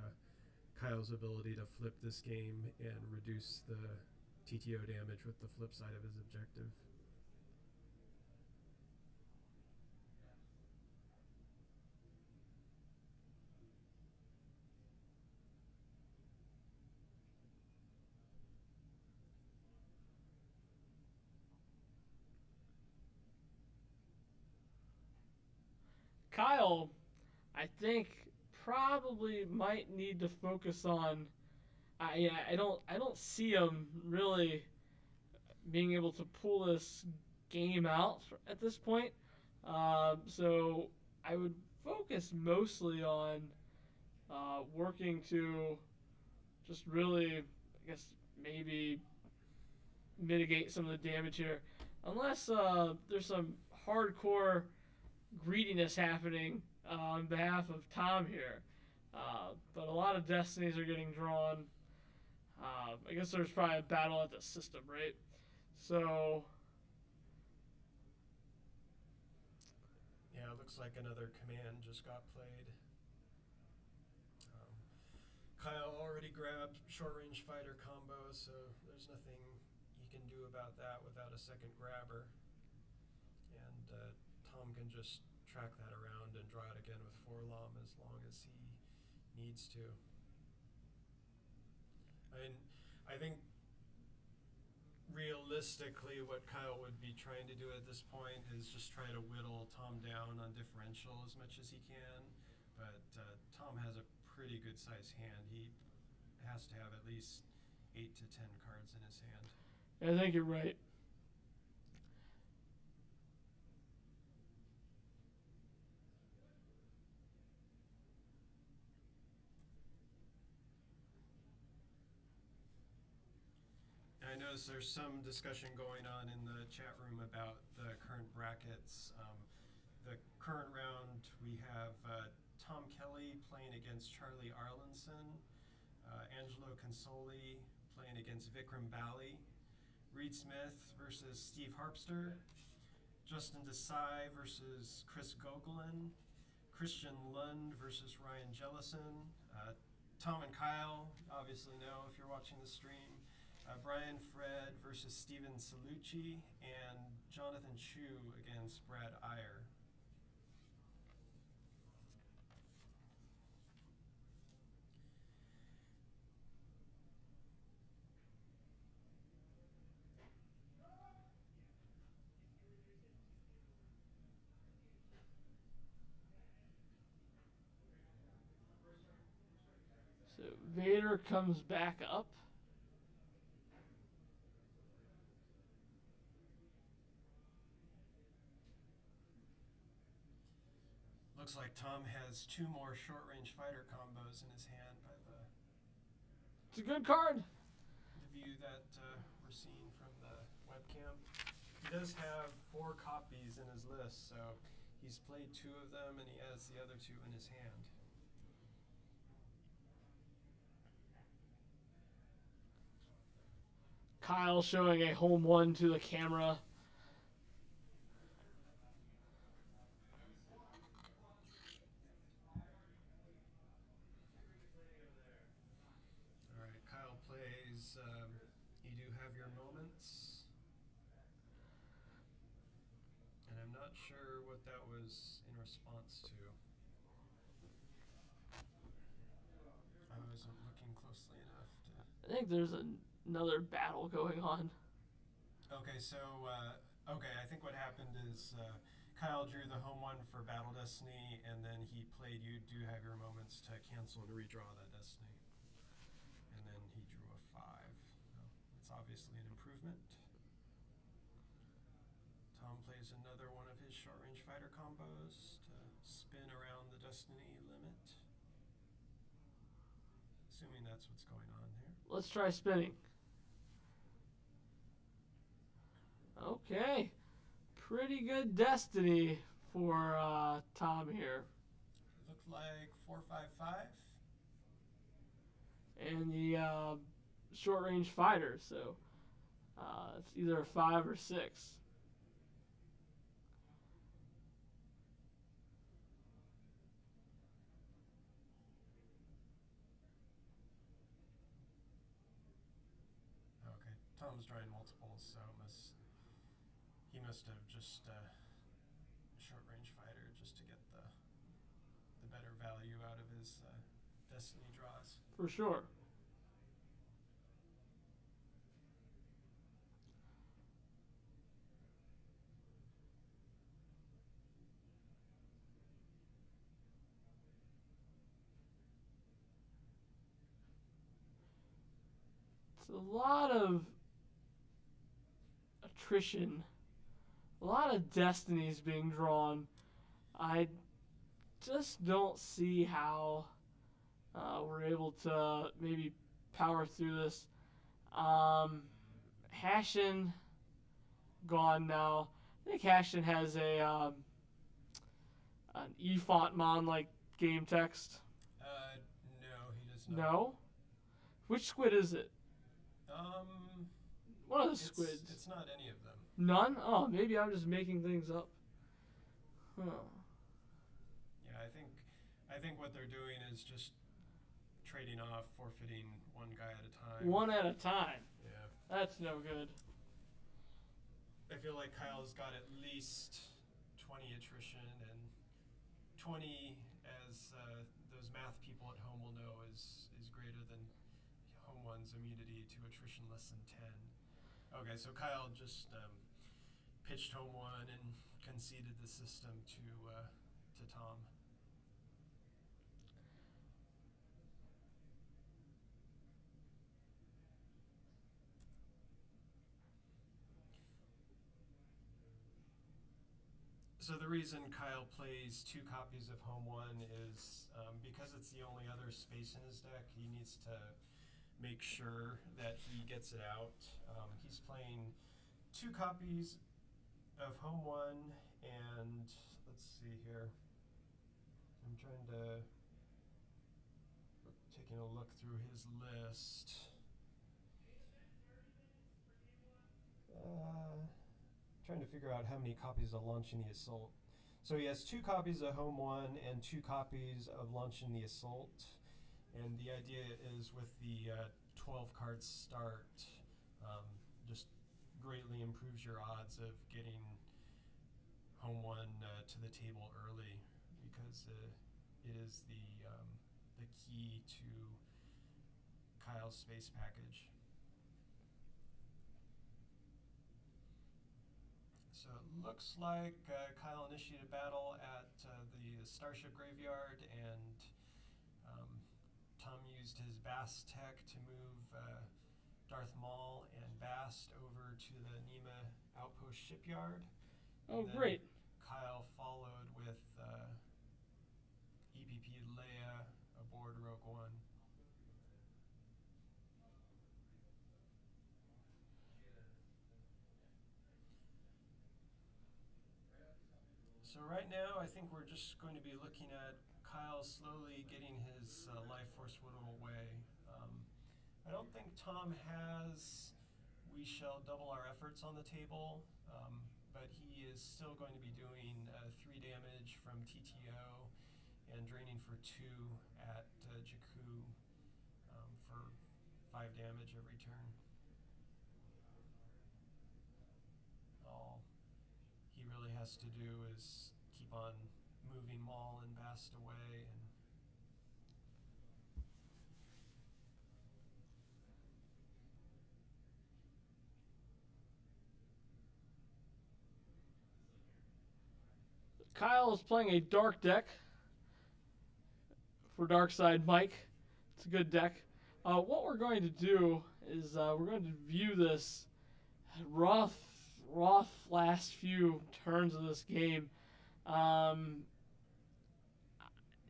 [SPEAKER 3] Kyle's ability to flip this game and reduce the TTO damage with the flip side of his objective.
[SPEAKER 1] Kyle, I think, probably might need to focus on. I don't see him really being able to pull this game out at this point. So I would focus mostly on working to just really, I guess, maybe mitigate some of the damage here. Unless there's some hardcore greediness happening on behalf of Tom here. But a lot of destinies are getting drawn. I guess there's probably a battle at the system, right? So
[SPEAKER 3] yeah, it looks like another command just got played. Kyle already grabbed short-range fighter combo, so there's nothing he can do about that without a second grabber. and Tom can just track that around and draw it again with Forlom as long as he needs to. I think realistically what Kyle would be trying to do at this point is just try to whittle Tom down on differential as much as he can, but Tom has a pretty good sized hand. He has to have at least 8 to 10 cards in his hand.
[SPEAKER 1] I think you're right.
[SPEAKER 3] I notice there's some discussion going on in the chat room about the current brackets. The current round, we have Tom Kelly playing against Charlie Arlinson, Angelo Consoli playing against Vikram Bali, Reed Smith versus Steve Harpster, Justin Desai versus Chris Gogolin, Christian Lund versus Ryan Jellison, Tom and Kyle obviously know if you're watching the stream, Brian Fred versus Steven Salucci, and Jonathan Chu against Brad Iyer.
[SPEAKER 1] So Vader comes back up.
[SPEAKER 3] Looks like Tom has 2 more short-range fighter combos in his hand by the
[SPEAKER 1] It's a good card.
[SPEAKER 3] view that we're seeing from the webcam. He does have 4 copies in his list, so he's played 2 of them and he has the other 2 in his hand.
[SPEAKER 1] Kyle showing a home one to the camera.
[SPEAKER 3] All right, Kyle plays You Do Have Your Moments. And I'm not sure what that was in response to. I wasn't looking closely enough to...
[SPEAKER 1] I think there's another battle going on.
[SPEAKER 3] Okay, so, I think what happened is Kyle drew the home one for Battle Destiny, and then he played You Do Have Your Moments to cancel and redraw that Destiny. And then he drew a 5. It's obviously an improvement. Tom plays another one of his short-range fighter combos to spin around the Destiny limit. Assuming that's what's going on here.
[SPEAKER 1] Let's try spinning. Okay. Pretty good Destiny for Tom here.
[SPEAKER 3] Looked like 4-5-5.
[SPEAKER 1] And the short range fighter, so it's either a 5 or 6.
[SPEAKER 3] Okay, Tom's drawing multiples, so he must have just short range fighter just to get the better value out of his Destiny draws.
[SPEAKER 1] For sure. It's a lot of attrition. A lot of Destinies being drawn. I just don't see how we're able to maybe power through this. Hashin gone now. I think Hashin has an E-font mon like game text.
[SPEAKER 3] No, he does not.
[SPEAKER 1] No? Which squid is it? One of the squids.
[SPEAKER 3] It's not any of them.
[SPEAKER 1] None? Oh, maybe I'm just making things up. Huh.
[SPEAKER 3] Yeah, I think what they're doing is just trading off, forfeiting one guy at a time.
[SPEAKER 1] One at a time.
[SPEAKER 3] Yeah.
[SPEAKER 1] That's no good.
[SPEAKER 3] I feel like Kyle's got at least 20 attrition, and 20, as those math people at home will know, is greater than home one's immunity to attrition less than 10. Okay, so Kyle just pitched home one and conceded the system to Tom. So the reason Kyle plays 2 copies of home one is because it's the only other space in his deck. He needs to make sure that he gets it out. He's playing 2 copies of home one, and let's see here. I'm taking a look through his list. Trying to figure out how many copies of Launch in the Assault. So he has 2 copies of home one and 2 copies of Launch in the Assault. And the idea is with the 12 card start, just greatly improves your odds of getting home one to the table early, because it is the key to Kyle's space package. So it looks like Kyle initiated battle at the Starship Graveyard, and Tom used his Bast tech to move Darth Maul and Bast over to the Nema Outpost Shipyard.
[SPEAKER 1] Oh, great.
[SPEAKER 3] Kyle followed with EPP Leia aboard Rogue One. So right now, I think we're just going to be looking at Kyle slowly getting his life force whittled away. I don't think Tom has "We shall double our efforts" on the table, but he is still going to be doing 3 damage from TTO and draining for 2 at Jakku for 5 damage every turn. All he really has to do is keep on moving Maul and Bast away, and
[SPEAKER 1] Kyle is playing a dark deck for Darkside Mike. It's a good deck. What we're going to do is we're going to view this rough last few turns of this game.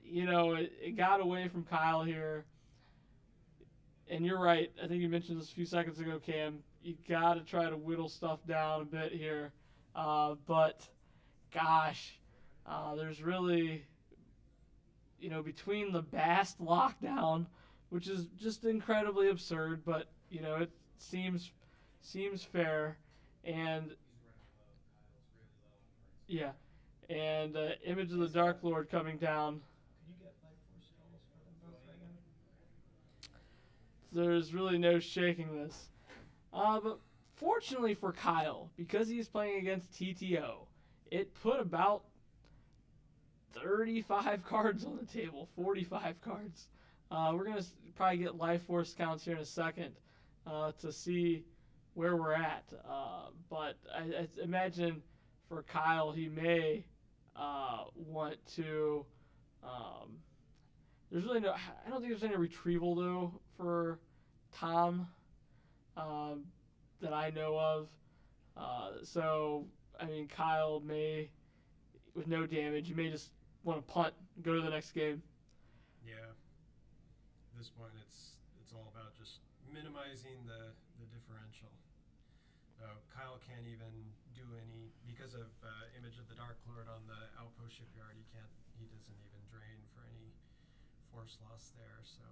[SPEAKER 1] It got away from Kyle here. And you're right. I think you mentioned this a few seconds ago, Cam. You got to try to whittle stuff down a bit here. But, gosh, there's really, between the Bast lockdown, which is just incredibly absurd, but, it seems fair. And, yeah. And Image of the Dark Lord coming down.
[SPEAKER 3] could you get life force calls for them both right now?
[SPEAKER 1] There's really no shaking this. But fortunately for Kyle, because he's playing against TTO, it put about 35 cards on the table, 45 cards. We're going to probably get life force counts here in a second to see where we're at. But I imagine for Kyle, he may want to... I don't think there's any retrieval, though, for Tom that I know of. Kyle may, with no damage, you may just want to punt and go to the next game.
[SPEAKER 3] Yeah. At this point, it's all about just minimizing the differential. Kyle can't even do any, because of Image of the Dark Lord on the Outpost Shipyard. He doesn't even drain for any force loss there. So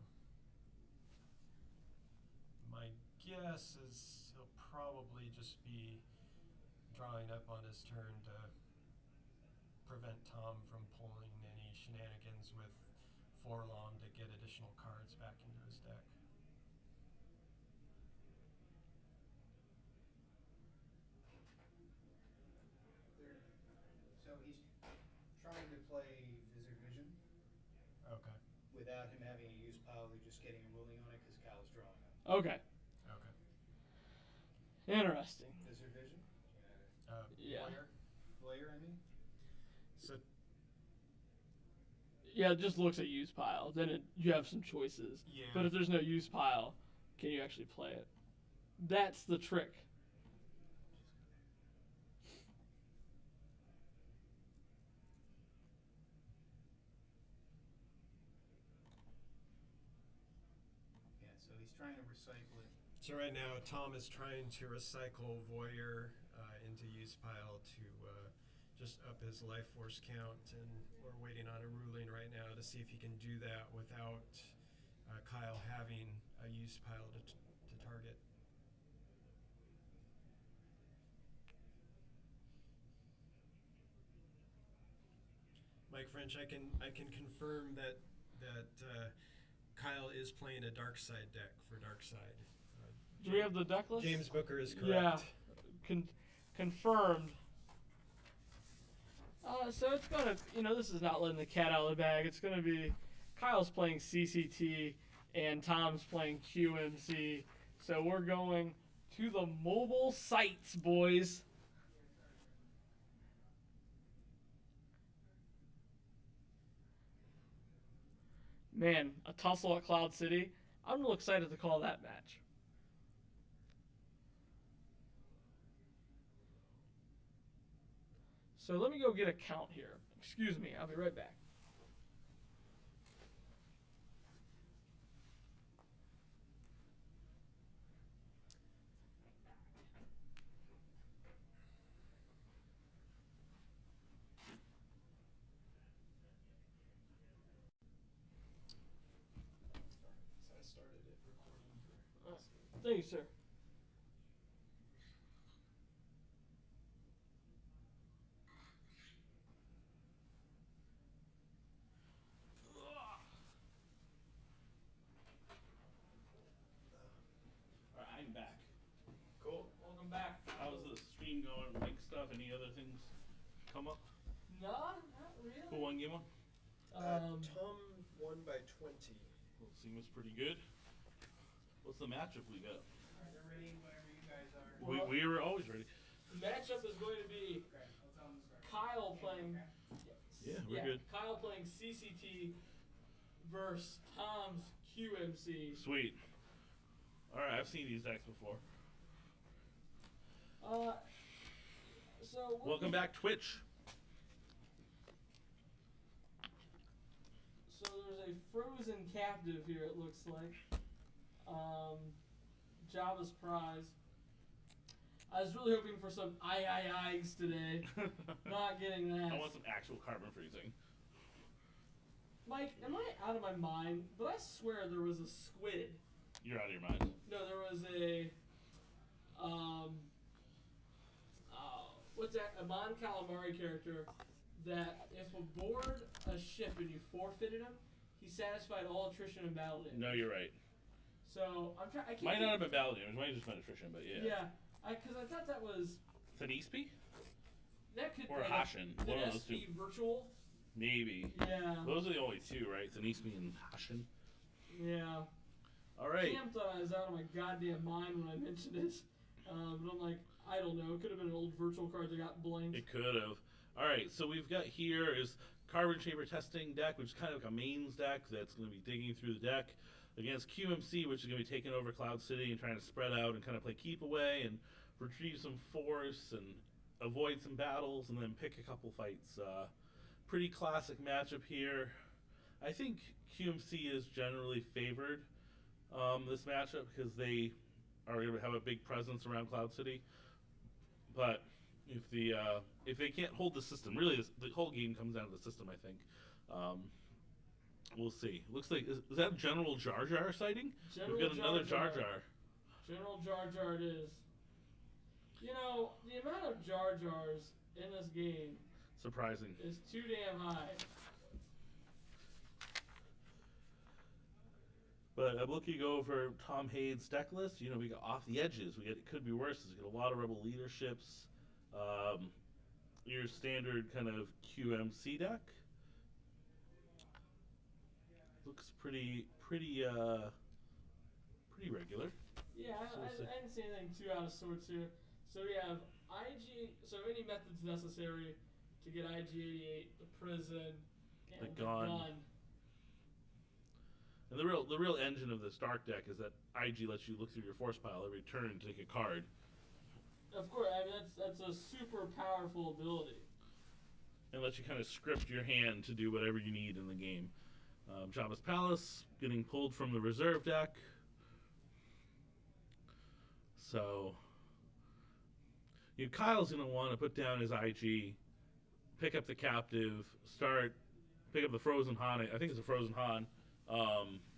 [SPEAKER 3] my guess is he'll probably just be drawing up on his turn to prevent Tom from pulling any shenanigans with Forlom to get additional cards back into his deck.
[SPEAKER 2] without him having a use pile, they're just getting a ruling on it because Kyle's drawing them.
[SPEAKER 1] Okay.
[SPEAKER 3] Okay.
[SPEAKER 1] Interesting.
[SPEAKER 2] Lizard vision?
[SPEAKER 1] Yeah.
[SPEAKER 2] Lawyer, I mean?
[SPEAKER 3] So
[SPEAKER 1] Yeah, it just looks at use pile. Then you have some choices.
[SPEAKER 3] yeah.
[SPEAKER 1] But if there's no use pile, can you actually play it? That's the trick.
[SPEAKER 2] Yeah, so he's trying to recycle it.
[SPEAKER 3] So right now, Tom is trying to recycle Voyeur into use pile to just up his life force count, and we're waiting on a ruling right now to see if he can do that without Kyle having a use pile to target. Mike French, I can confirm that Kyle is playing a dark side deck for dark side.
[SPEAKER 1] Do we have the deck list?
[SPEAKER 3] James Booker is correct.
[SPEAKER 1] Yeah. Confirmed. So it's gonna, this is not letting the cat out of the bag. It's gonna be Kyle's playing CCT and Tom's playing QMC. So we're going to the mobile sites, boys. Man, a tussle at Cloud City. I'm a little excited to call that match. So let me go get a count here. Excuse me, I'll be right back.
[SPEAKER 3] So I started it recording for.
[SPEAKER 1] Thank you, sir.
[SPEAKER 4] Alright, I'm back.
[SPEAKER 3] Cool.
[SPEAKER 1] Welcome back.
[SPEAKER 4] How's the stream going? Link stuff? Any other things come up?
[SPEAKER 1] No, not really.
[SPEAKER 4] Who won game one?
[SPEAKER 3] Tom won by 20.
[SPEAKER 4] Well, seems pretty good. What's the matchup we got?
[SPEAKER 2] Alright, they're ready whenever you guys are.
[SPEAKER 1] Well-
[SPEAKER 4] We were always ready.
[SPEAKER 1] The matchup is going to be
[SPEAKER 2] Okay, I'll tell them to start.
[SPEAKER 1] Kyle playing.
[SPEAKER 4] Yeah, we're good.
[SPEAKER 1] Kyle playing CCT versus Tom's QMC.
[SPEAKER 4] Sweet. Alright, I've seen these decks before.
[SPEAKER 1] So
[SPEAKER 4] Welcome back, Twitch.
[SPEAKER 1] So there's a frozen captive here. It looks like. Java's prize. I was really hoping for some I-I-I's today. Not getting that.
[SPEAKER 4] I want some actual carbon freezing.
[SPEAKER 1] Mike, am I out of my mind? But I swear there was a squid.
[SPEAKER 4] You're out of your mind.
[SPEAKER 1] No, there was a what's that? A Mon Calamari character that if aboard a ship and you forfeited him, he satisfied all attrition and battle damage.
[SPEAKER 4] No, you're right.
[SPEAKER 1] So I'm trying. I can't.
[SPEAKER 4] Might
[SPEAKER 1] think-
[SPEAKER 4] not have been battle damage. Might have just been attrition, but yeah.
[SPEAKER 1] Yeah, because I thought that was
[SPEAKER 4] Tanispi?
[SPEAKER 1] that could
[SPEAKER 4] Or
[SPEAKER 1] like
[SPEAKER 4] Hashin,
[SPEAKER 1] an
[SPEAKER 4] one of those
[SPEAKER 1] SP
[SPEAKER 4] two.
[SPEAKER 1] virtual.
[SPEAKER 4] Maybe.
[SPEAKER 1] Yeah.
[SPEAKER 4] Those are the only two, right? Tanispi and Hashin.
[SPEAKER 1] Yeah.
[SPEAKER 4] Alright.
[SPEAKER 1] Cam thought I was out of my goddamn mind when I mentioned it. But I'm like, I don't know. It could have been an old virtual card that got blanked.
[SPEAKER 4] It could have. Alright, so we've got here is Carbon Chamber Testing deck, which is kind of like a mains deck that's going to be digging through the deck, against QMC, which is going to be taking over Cloud City and trying to spread out and kind of play keep away and retrieve some force and avoid some battles and then pick a couple fights. Pretty classic matchup here. I think QMC is generally favored this matchup because they are going to have a big presence around Cloud City. But if they can't hold the system, really the whole game comes down to the system, I think. We'll see. Looks like is that General Jar Jar sighting?
[SPEAKER 1] General
[SPEAKER 4] We've got another
[SPEAKER 1] Jar
[SPEAKER 4] Jar
[SPEAKER 1] Jar.
[SPEAKER 4] Jar.
[SPEAKER 1] General Jar Jar it is. You know, the amount of Jar Jars in this game
[SPEAKER 4] Surprising.
[SPEAKER 1] is too damn high.
[SPEAKER 4] But looking over Tom Hayden's deck list, we got Off the Edges. We got It Could Be Worse. We got a lot of Rebel Leaderships. Your standard kind of QMC deck. looks pretty regular.
[SPEAKER 1] Yeah,
[SPEAKER 4] So we'll see.
[SPEAKER 1] I didn't see anything too out of sorts here. So we have IG. So any methods necessary to get IG-88, the prison, and
[SPEAKER 4] The gun. And the real engine of this dark deck is that IG lets you look through your force pile every turn to take a card.
[SPEAKER 1] Of course, I mean that's a super powerful ability.
[SPEAKER 4] And lets you kind of script your hand to do whatever you need in the game. Jabba's Palace getting pulled from the reserve deck. So, Kyle's going to want to put down his IG, pick up the captive, pick up the frozen Han. I think it's a frozen Han,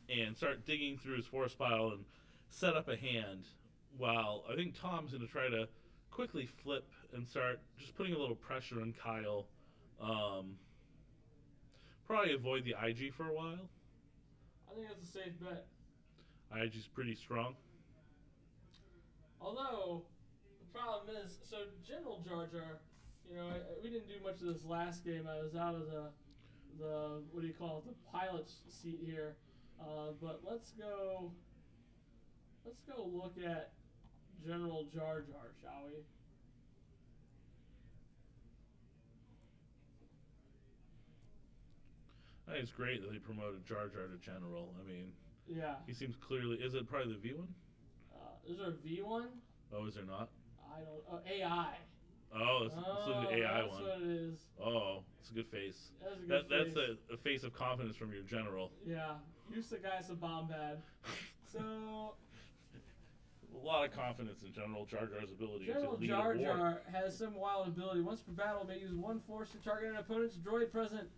[SPEAKER 4] and start digging through his force pile and set up a hand. While I think Tom's going to try to quickly flip and start just putting a little pressure on Kyle. Probably avoid the IG for a while.
[SPEAKER 1] I think that's a safe bet.
[SPEAKER 4] IG's pretty strong.
[SPEAKER 1] Although, the problem is, so General Jar Jar, we didn't do much of this last game. I was out of the what do you call it, the pilot's seat here. But let's go look at General Jar Jar, shall we?
[SPEAKER 4] I think it's great that they promoted Jar Jar to General. I mean,
[SPEAKER 1] yeah.
[SPEAKER 4] he seems clearly. Is it probably the V1?
[SPEAKER 1] Is there a V1?
[SPEAKER 4] Oh, is there not?
[SPEAKER 1] I don't. AI.
[SPEAKER 4] Oh, let's look at the AI
[SPEAKER 1] that's
[SPEAKER 4] one.
[SPEAKER 1] That's what it is.
[SPEAKER 4] Oh, it's a good face.
[SPEAKER 1] That's a good face.
[SPEAKER 4] That's a face of confidence from your general.
[SPEAKER 1] Yeah, use the guys a bomb pad. So.
[SPEAKER 4] A lot of confidence in General Jar Jar's ability
[SPEAKER 1] General
[SPEAKER 4] to lead
[SPEAKER 1] Jar
[SPEAKER 4] a war.
[SPEAKER 1] Jar has some wild ability. Once per battle, may use one force to target an opponent's droid present.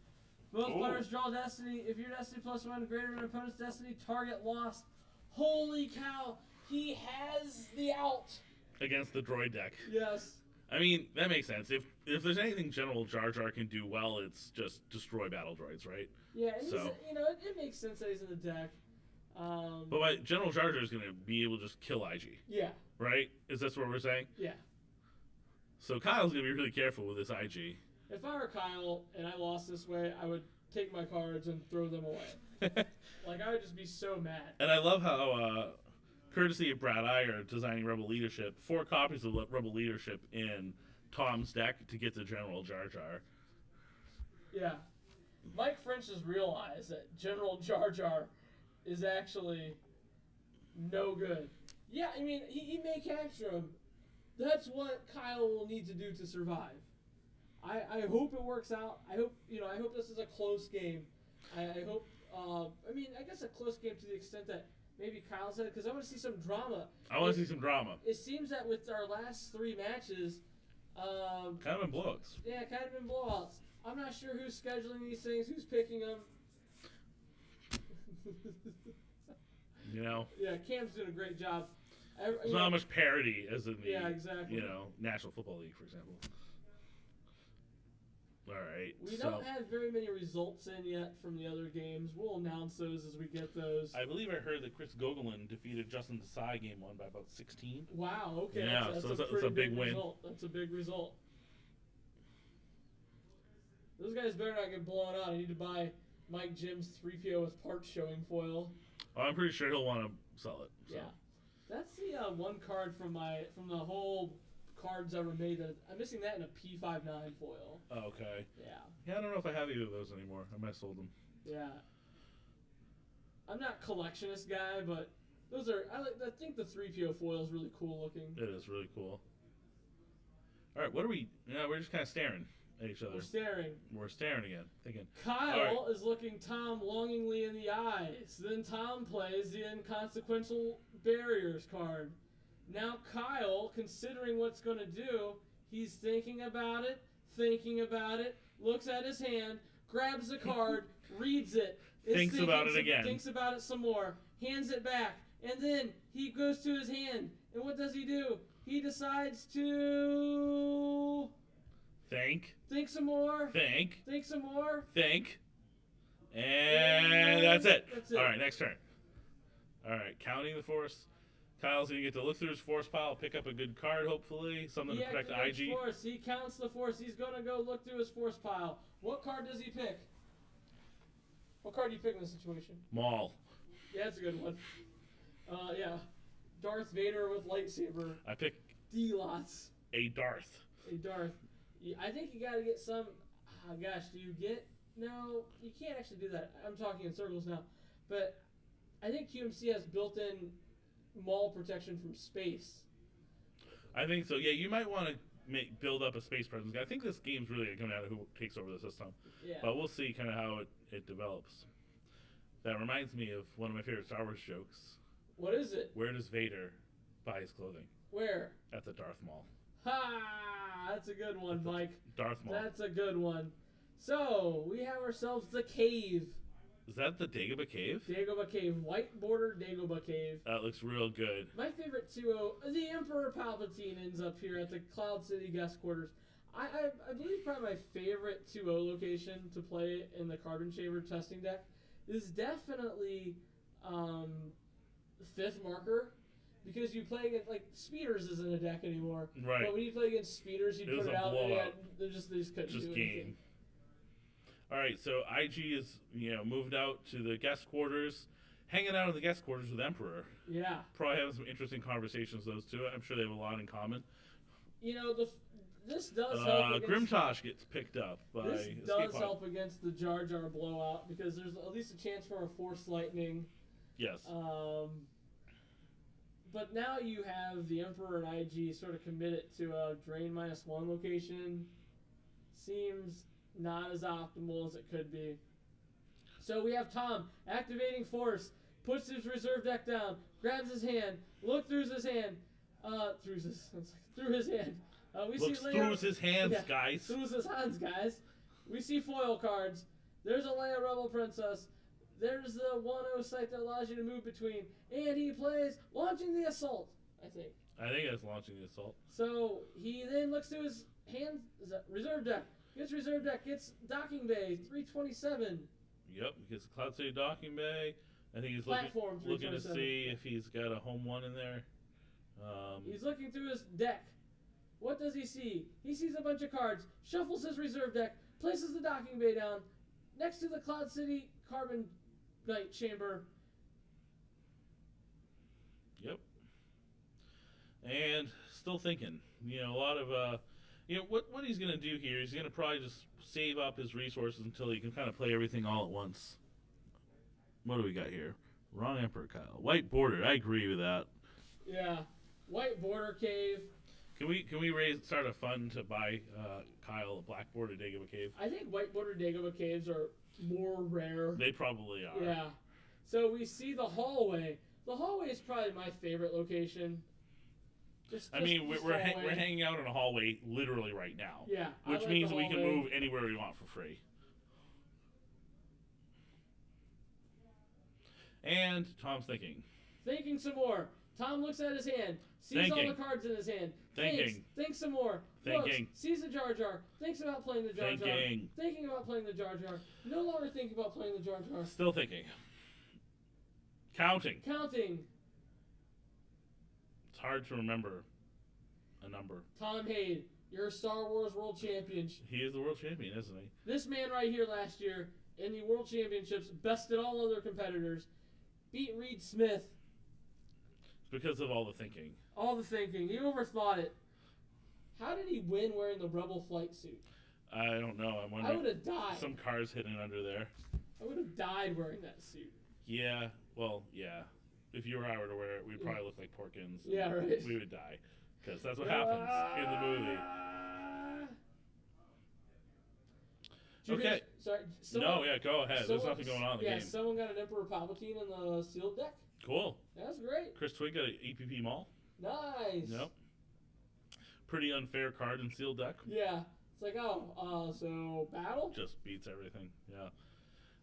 [SPEAKER 1] Both players draw destiny. If your destiny +1 greater than an opponent's destiny, target lost. Holy cow! He has the out.
[SPEAKER 4] Against the droid deck.
[SPEAKER 1] Yes.
[SPEAKER 4] I mean, that makes sense. If there's anything General Jar Jar can do well, it's just destroy battle droids, right?
[SPEAKER 1] Yeah, and
[SPEAKER 4] so.
[SPEAKER 1] it makes sense that he's in the deck.
[SPEAKER 4] But General Jar Jar is going to be able to just kill IG.
[SPEAKER 1] Yeah.
[SPEAKER 4] Right? Is that what we're saying?
[SPEAKER 1] Yeah.
[SPEAKER 4] So Kyle's going to be really careful with this IG.
[SPEAKER 1] If I were Kyle and I lost this way, I would take my cards and throw them away. Like, I would just be so mad.
[SPEAKER 4] And I love how, courtesy of Brad Iyer designing Rebel Leadership, 4 copies of Rebel Leadership in Tom's deck to get to General Jar Jar.
[SPEAKER 1] Yeah. Mike French has realized that General Jar Jar is actually no good. Yeah, I mean, he may capture him. That's what Kyle will need to do to survive. I hope it works out. I hope this is a close game. I hope, I guess a close game to the extent that maybe Kyle said, because I want to see some drama.
[SPEAKER 4] I want to see some drama.
[SPEAKER 1] It seems that with our last 3 matches,
[SPEAKER 4] kind of in blowouts.
[SPEAKER 1] Yeah, kind of in blowouts. I'm not sure who's scheduling these things, who's picking them. Yeah, Cam's doing a great job.
[SPEAKER 4] There's not much parity as in the
[SPEAKER 1] exactly.
[SPEAKER 4] National Football League, for example. All right.
[SPEAKER 1] We don't have very many results in yet from the other games. We'll announce those as we get those.
[SPEAKER 4] I believe I heard that Chris Gogolin defeated Justin Desai game 1 by about 16.
[SPEAKER 1] Wow, okay.
[SPEAKER 4] Yeah,
[SPEAKER 1] that's
[SPEAKER 4] a big win.
[SPEAKER 1] Result. That's a big result. Those guys better not get blown out. I need to buy Mike Jim's 3PO with parts showing foil.
[SPEAKER 4] Oh, I'm pretty sure he'll want to sell it. So.
[SPEAKER 1] Yeah. That's the one card from the whole cards ever made. That I'm missing that in a P59 foil.
[SPEAKER 4] Oh, okay.
[SPEAKER 1] Yeah.
[SPEAKER 4] Yeah, I don't know if I have either of those anymore. I might have sold them.
[SPEAKER 1] Yeah. I'm not a collectionist guy, but those are. I think the 3PO foil is really cool looking.
[SPEAKER 4] It is really cool. All right, what are we? Yeah, we're just kind of staring at each other. We're staring again, thinking.
[SPEAKER 1] Kyle is looking Tom longingly in the eyes. Then Tom plays the inconsequential barriers card. Now Kyle, considering what's going to do, he's thinking about it, looks at his hand, grabs the card, reads it,
[SPEAKER 4] thinks about it again.
[SPEAKER 1] Thinks about it some more, hands it back, and then he goes to his hand. And what does he do? He decides to... Think some more. Think some more.
[SPEAKER 4] And that's it.
[SPEAKER 1] That's it.
[SPEAKER 4] All right, next turn. All right, counting the force. Kyle's going to get to look through his force pile, pick up a good card, hopefully. Something to protect IG.
[SPEAKER 1] Force. He counts the force. He's going to go look through his force pile. What card does he pick? What card do you pick in this situation?
[SPEAKER 4] Maul.
[SPEAKER 1] Yeah, that's a good one. Yeah. Darth Vader with lightsaber.
[SPEAKER 4] I pick
[SPEAKER 1] D-Lots.
[SPEAKER 4] a Darth.
[SPEAKER 1] A Darth. I think you gotta get some... Oh, gosh, do you get... No, you can't actually do that. I'm talking in circles now. But I think QMC has built-in Maul protection from space.
[SPEAKER 4] I think so. Yeah, you might want to build up a space presence. I think this game's really going to come down to who takes over the system.
[SPEAKER 1] Yeah.
[SPEAKER 4] But we'll see kind of how it develops. That reminds me of one of my favorite Star Wars jokes.
[SPEAKER 1] What is it?
[SPEAKER 4] Where does Vader buy his clothing?
[SPEAKER 1] Where?
[SPEAKER 4] At the Darth Mall.
[SPEAKER 1] Ha! That's a good one, Mike.
[SPEAKER 4] Darth Mall.
[SPEAKER 1] That's a good one. So, we have ourselves the cave.
[SPEAKER 4] Is that the Dagobah Cave?
[SPEAKER 1] Dagobah Cave. White border Dagobah Cave.
[SPEAKER 4] That looks real good.
[SPEAKER 1] My favorite 2-0, the Emperor Palpatine ends up here at the Cloud City guest quarters. I believe probably my favorite 2-0 location to play in the Carbon Chamber testing deck is definitely the 5th marker. Because you play against, like, Speeders isn't a deck anymore.
[SPEAKER 4] Right.
[SPEAKER 1] But when you play against Speeders, you put
[SPEAKER 4] was
[SPEAKER 1] it
[SPEAKER 4] a
[SPEAKER 1] out
[SPEAKER 4] blowout.
[SPEAKER 1] and they just couldn't
[SPEAKER 4] Just
[SPEAKER 1] do
[SPEAKER 4] game.
[SPEAKER 1] anything.
[SPEAKER 4] All right, so IG is moved out to the guest quarters, hanging out in the guest quarters with Emperor.
[SPEAKER 1] Yeah.
[SPEAKER 4] Probably having some interesting conversations. Those two, I'm sure they have a lot in common.
[SPEAKER 1] This does help.
[SPEAKER 4] Grimtosh gets picked up by
[SPEAKER 1] This
[SPEAKER 4] Escape
[SPEAKER 1] does
[SPEAKER 4] Pod.
[SPEAKER 1] help against the Jar Jar blowout because there's at least a chance for a Force Lightning.
[SPEAKER 4] Yes.
[SPEAKER 1] But now you have the Emperor and IG sort of committed to a drain -1 location. Seems not as optimal as it could be. So we have Tom activating Force, puts his reserve deck down, grabs his hand, through his hand. We
[SPEAKER 4] Looks
[SPEAKER 1] see
[SPEAKER 4] through his hands,
[SPEAKER 1] Yeah,
[SPEAKER 4] guys.
[SPEAKER 1] through his hands, guys. We see foil cards. There's a Leia Rebel Princess. There's the 1-0 site that allows you to move between. And he plays Launching the Assault, I think.
[SPEAKER 4] I think that's launching the assault.
[SPEAKER 1] So he then looks to his hand, reserve deck. Gets reserve deck, gets Docking Bay, 327.
[SPEAKER 4] Yep, gets the Cloud City Docking Bay. I think he's
[SPEAKER 1] Platform
[SPEAKER 4] looking to
[SPEAKER 1] 327.
[SPEAKER 4] see if he's got a home one in there.
[SPEAKER 1] He's looking through his deck. What does he see? He sees a bunch of cards, shuffles his reserve deck, places the Docking Bay down next to the Cloud City Carbon Night Chamber.
[SPEAKER 4] Yep. And still thinking. A lot of what he's gonna do here is he's gonna probably just save up his resources until he can kind of play everything all at once. What do we got here? Wrong Emperor, Kyle. White border. I agree with that.
[SPEAKER 1] Yeah. White border cave.
[SPEAKER 4] Can we start a fund to buy Kyle a black border Dagobah Cave?
[SPEAKER 1] I think white border Dagobah caves are more rare.
[SPEAKER 4] They probably are.
[SPEAKER 1] Yeah. So we see the hallway. The hallway is probably my favorite location.
[SPEAKER 4] I mean, we're hanging out in a hallway literally right now.
[SPEAKER 1] Yeah.
[SPEAKER 4] Which means we can move anywhere we want for free. And Tom's thinking.
[SPEAKER 1] Thinking some more. Tom looks at his hand. Sees all the cards in his hand. Thinks some more.
[SPEAKER 4] Thinking.
[SPEAKER 1] Looks, sees the Jar Jar. Thinks about playing the Jar Jar. Thinking about playing the Jar Jar. No longer thinking about playing the Jar Jar.
[SPEAKER 4] Still thinking. Counting. It's hard to remember a number.
[SPEAKER 1] Tom Hayde, you're a Star Wars World Champion.
[SPEAKER 4] He is the world champion, isn't he?
[SPEAKER 1] This man right here last year in the World Championships bested all other competitors. Beat Reed Smith.
[SPEAKER 4] It's because of all the thinking.
[SPEAKER 1] All the thinking. He overthought it. How did he win wearing the Rebel flight suit?
[SPEAKER 4] I don't know. I'm wondering.
[SPEAKER 1] I would have died.
[SPEAKER 4] Some cars hidden under there.
[SPEAKER 1] I would have died wearing that suit.
[SPEAKER 4] Yeah. Well, yeah. If you or I were to wear it, we'd probably look like Porkins.
[SPEAKER 1] Yeah, right.
[SPEAKER 4] We would die. Because that's what happens in the movie. Okay.
[SPEAKER 1] Sorry.
[SPEAKER 4] Go ahead. There's nothing going on in the game.
[SPEAKER 1] Someone got an Emperor Palpatine in the sealed deck.
[SPEAKER 4] Cool.
[SPEAKER 1] That's great.
[SPEAKER 4] Chris Twig got an EPP Mall.
[SPEAKER 1] Nice.
[SPEAKER 4] Yep. Pretty unfair card in sealed deck.
[SPEAKER 1] Yeah. It's like, so battle?
[SPEAKER 4] Just beats everything. Yeah.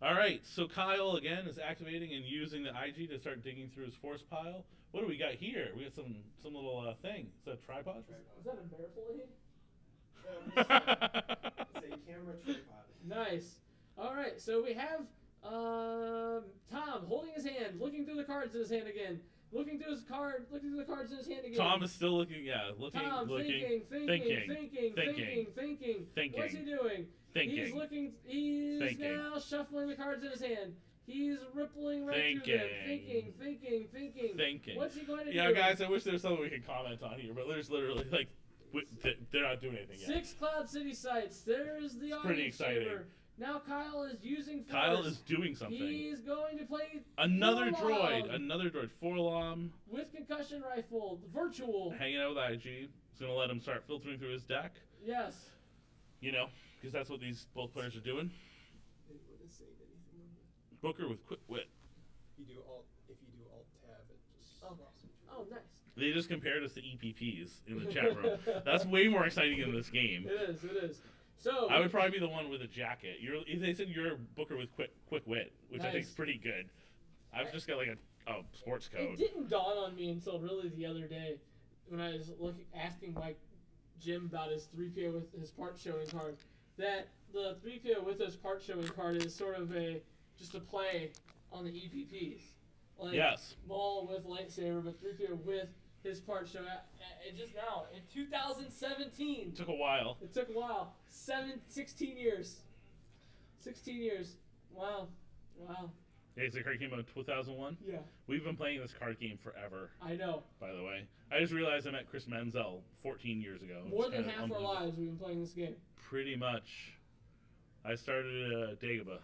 [SPEAKER 4] All right. So Kyle, again, is activating and using the IG to start digging through his force pile. What do we got here? We got some little thing. Is that a tripod?
[SPEAKER 1] Is that a bear blade?
[SPEAKER 3] It's a camera tripod.
[SPEAKER 1] Nice. All right, so we have Tom holding his hand, looking through the cards in his hand again, looking through his card, looking through the cards in his hand again.
[SPEAKER 4] Tom is still looking.
[SPEAKER 1] Tom
[SPEAKER 4] thinking.
[SPEAKER 1] Thinking. What's he doing?
[SPEAKER 4] Thinking.
[SPEAKER 1] He's looking. He's
[SPEAKER 4] Thinking.
[SPEAKER 1] now shuffling the cards in his hand. He's rippling right through them. Thinking. What's he going to do?
[SPEAKER 4] Yeah, guys, I wish there was something we could comment on here, but there's literally like they're not doing anything yet.
[SPEAKER 1] 6 Cloud City sites. There's the audience
[SPEAKER 4] pretty exciting.
[SPEAKER 1] chamber. Now Kyle is using force.
[SPEAKER 4] Kyle is doing something.
[SPEAKER 1] He's going to play
[SPEAKER 4] Another
[SPEAKER 1] Forlom
[SPEAKER 4] droid, Forlom.
[SPEAKER 1] with concussion rifle, virtual.
[SPEAKER 4] Hanging out with IG. It's going to let him start filtering through his deck.
[SPEAKER 1] Yes.
[SPEAKER 4] You know, because that's what these both players are doing.
[SPEAKER 3] Anyone is saying anything on that?
[SPEAKER 4] Booker with quick wit.
[SPEAKER 3] If you do alt tab, it just swaps into
[SPEAKER 1] Oh, nice.
[SPEAKER 4] They just compared us to EPPs in the chat room. That's way more exciting than this game.
[SPEAKER 1] It is. So
[SPEAKER 4] I would probably be the one with a jacket. They said you're Booker with quick wit, which I think is
[SPEAKER 1] Nice.
[SPEAKER 4] pretty good. I've just got like a sports
[SPEAKER 1] it
[SPEAKER 4] code.
[SPEAKER 1] didn't dawn on me until really the other day when I was asking Mike Jim about his 3PO with his part showing card that the 3PO with his part showing card is sort of just a play on the EPPs. Like
[SPEAKER 4] Yes.
[SPEAKER 1] Maul with lightsaber, but 3PO with his part show. It just now in 2017.
[SPEAKER 4] Took a while.
[SPEAKER 1] It took a while. 16 years. 16 years. Wow.
[SPEAKER 4] Yeah, it's a card game of 2001.
[SPEAKER 1] Yeah,
[SPEAKER 4] We've been playing this card game forever,
[SPEAKER 1] I know.
[SPEAKER 4] by the way. I just realized I met Chris Menzel 14 years ago.
[SPEAKER 1] More
[SPEAKER 4] It's
[SPEAKER 1] than
[SPEAKER 4] kinda
[SPEAKER 1] half our
[SPEAKER 4] unbelievable.
[SPEAKER 1] lives we've been playing this game.
[SPEAKER 4] Pretty much. I started at Dagobah,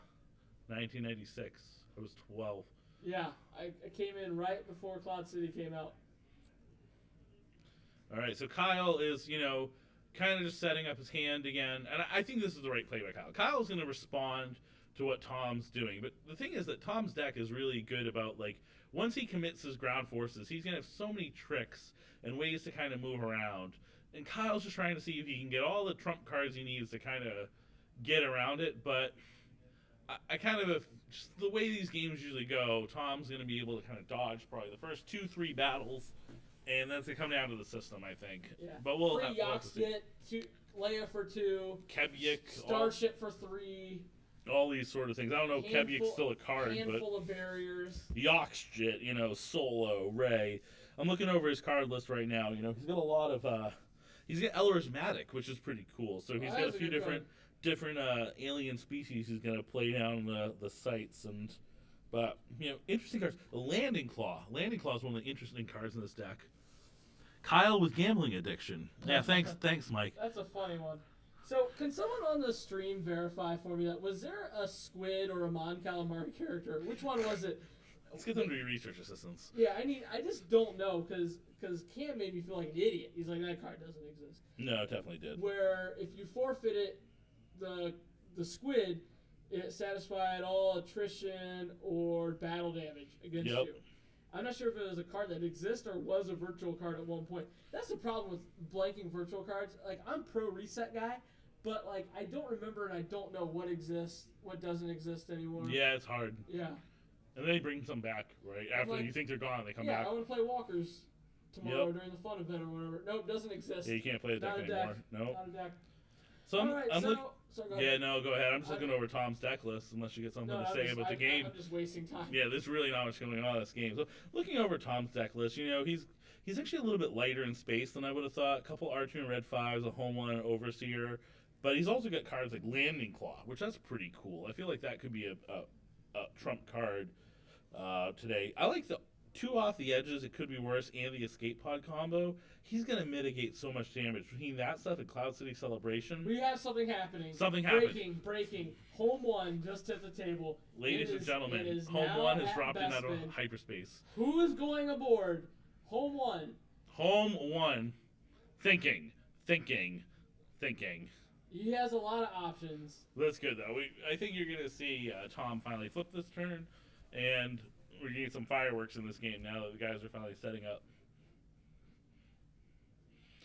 [SPEAKER 4] 1996. I was 12.
[SPEAKER 1] Yeah, I came in right before Cloud City came out.
[SPEAKER 4] All right, so Kyle is, kind of just setting up his hand again. And I think this is the right play by Kyle. Kyle's going to respond to what Tom's doing. But the thing is that Tom's deck is really good about, once he commits his ground forces, he's going to have so many tricks and ways to kind of move around. And Kyle's just trying to see if he can get all the trump cards he needs to kind of get around it. But I kind of, just the way these games usually go, Tom's going to be able to kind of dodge probably the first 2-3 battles. And then it's going to come down to the system, I think.
[SPEAKER 1] Yeah.
[SPEAKER 4] But we'll
[SPEAKER 1] Free
[SPEAKER 4] have to see.
[SPEAKER 1] Yoxkit, Leia for 2,
[SPEAKER 4] Kebyik,
[SPEAKER 1] Starship for 3,
[SPEAKER 4] all these sort of things. I don't know if Kebyik's still a card, but
[SPEAKER 1] handful of barriers.
[SPEAKER 4] Yoxkit, Solo, Ray. I'm looking over his card list right now. He's got a lot of. He's got Eller's Matic, which is pretty cool. So he's
[SPEAKER 1] that
[SPEAKER 4] got
[SPEAKER 1] is
[SPEAKER 4] a
[SPEAKER 1] a
[SPEAKER 4] few
[SPEAKER 1] good
[SPEAKER 4] different alien species he's going to play down the sites and. But interesting cards. The Landing Claw. Landing Claw is one of the interesting cards in this deck. Kyle with gambling addiction. Yeah, thanks, Mike.
[SPEAKER 1] That's a funny one. So, can someone on the stream verify for me that was there a Squid or a Mon Calamari character? Which one was it?
[SPEAKER 4] Let's get them to be research assistants.
[SPEAKER 1] Yeah, I just don't know because Cam made me feel like an idiot. He's like, that card doesn't exist.
[SPEAKER 4] No, it definitely did.
[SPEAKER 1] Where if you forfeit it, the Squid, it satisfied all attrition or battle damage against
[SPEAKER 4] Yep.
[SPEAKER 1] you. I'm not sure if it was a card that exists or was a virtual card at one point. That's the problem with blanking virtual cards. I'm pro reset guy, but I don't remember and I don't know what exists, what doesn't exist anymore.
[SPEAKER 4] Yeah, it's hard.
[SPEAKER 1] Yeah.
[SPEAKER 4] And they bring some back, right? After you think they're gone, they come back.
[SPEAKER 1] I want to play Walkers tomorrow during the fun event or whatever. Nope, doesn't exist.
[SPEAKER 4] Yeah, you can't play the deck
[SPEAKER 1] Not a
[SPEAKER 4] anymore.
[SPEAKER 1] deck.
[SPEAKER 4] No.
[SPEAKER 1] Not a deck.
[SPEAKER 4] So
[SPEAKER 1] All right,
[SPEAKER 4] I'm
[SPEAKER 1] so
[SPEAKER 4] looking.
[SPEAKER 1] go ahead.
[SPEAKER 4] Yeah, no, go ahead. I'm just looking over Tom's deck list, unless you get something to say about the game.
[SPEAKER 1] I'm just wasting time.
[SPEAKER 4] Yeah, there's really not much going on in this game. So looking over Tom's deck list, he's actually a little bit lighter in space than I would have thought. A couple R2 and Red 5s, a Home One, an Overseer. But he's also got cards like Landing Claw, which that's pretty cool. I feel like that could be a trump card today. I like the 2 off the edges, it could be worse, and the Escape Pod combo. He's going to mitigate so much damage. Between that stuff and Cloud City Celebration,
[SPEAKER 1] We have something happening.
[SPEAKER 4] Something happened.
[SPEAKER 1] Breaking. Home One just hit the table.
[SPEAKER 4] ladies
[SPEAKER 1] It
[SPEAKER 4] and
[SPEAKER 1] is
[SPEAKER 4] gentlemen,
[SPEAKER 1] now
[SPEAKER 4] Home One has
[SPEAKER 1] at
[SPEAKER 4] dropped in out of
[SPEAKER 1] Bespin.
[SPEAKER 4] hyperspace.
[SPEAKER 1] Who is going aboard? Home One.
[SPEAKER 4] Home One, thinking.
[SPEAKER 1] He has a lot of options.
[SPEAKER 4] That's good though. I think you're gonna see Tom finally flip this turn, and we're gonna get some fireworks in this game now that the guys are finally setting up.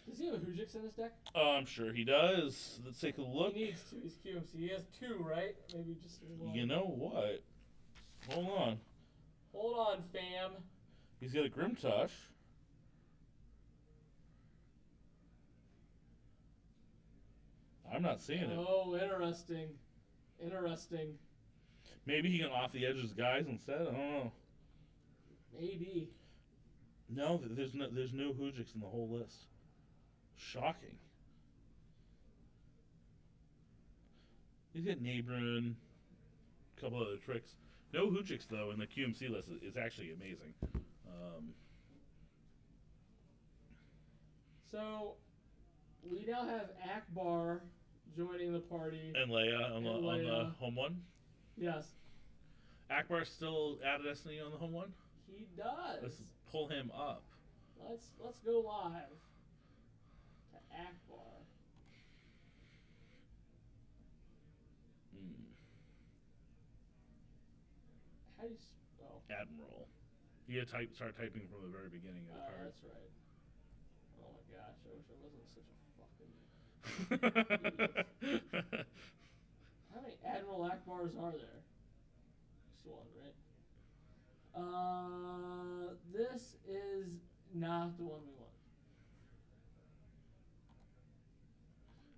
[SPEAKER 1] Does he have a Hujix in his deck?
[SPEAKER 4] I'm sure he does. Let's take a look.
[SPEAKER 1] He needs to. He's QMC. He has 2, right? Maybe just 1.
[SPEAKER 4] You know what? Hold on.
[SPEAKER 1] Hold on, fam.
[SPEAKER 4] He's got a Grimtush. I'm not seeing it.
[SPEAKER 1] Oh, interesting.
[SPEAKER 4] Maybe he can off the edges guys instead. I don't know.
[SPEAKER 1] Maybe.
[SPEAKER 4] No, there's no Hujix in the whole list. Shocking. He's got Nabron, a couple other tricks. No Hujix though in the QMC list is actually amazing.
[SPEAKER 1] So we now have Akbar joining the party.
[SPEAKER 4] And Leia on
[SPEAKER 1] Leia.
[SPEAKER 4] the home one.
[SPEAKER 1] Yes.
[SPEAKER 4] Akbar's still out of Destiny on the home one.
[SPEAKER 1] He does.
[SPEAKER 4] Let's pull him up.
[SPEAKER 1] Let's go live to Akbar. How do you spell?
[SPEAKER 4] Admiral. You gotta start typing from the very beginning of the card.
[SPEAKER 1] That's right. Oh my gosh, I wish I wasn't such a fucking idiot. How many Admiral Akbars are there? Just one, right? This is not the one we want.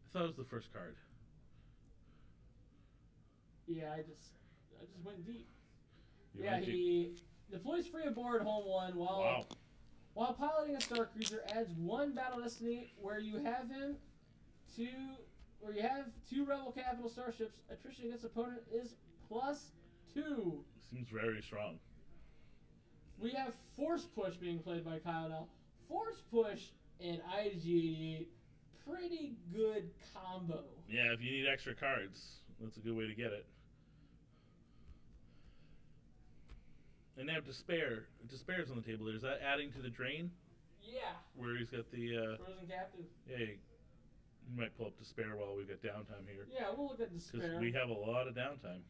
[SPEAKER 4] I thought it was the first card.
[SPEAKER 1] Yeah, I just went deep.
[SPEAKER 4] You
[SPEAKER 1] yeah,
[SPEAKER 4] went
[SPEAKER 1] he deploys free aboard home one while piloting a Star Cruiser, adds one Battle Destiny where you have two Rebel capital starships. Attrition against opponent is +2.
[SPEAKER 4] Seems very strong.
[SPEAKER 1] We have Force Push being played by Kyle now. Force Push and IG-88, pretty good combo.
[SPEAKER 4] Yeah, if you need extra cards, that's a good way to get it. And now Despair's on the table there. Is that adding to the drain?
[SPEAKER 1] Yeah.
[SPEAKER 4] Where he's got the
[SPEAKER 1] Frozen Captive.
[SPEAKER 4] Yeah, you might pull up Despair while we've got downtime here.
[SPEAKER 1] Yeah, we'll look at Despair.
[SPEAKER 4] Because we have a lot of downtime.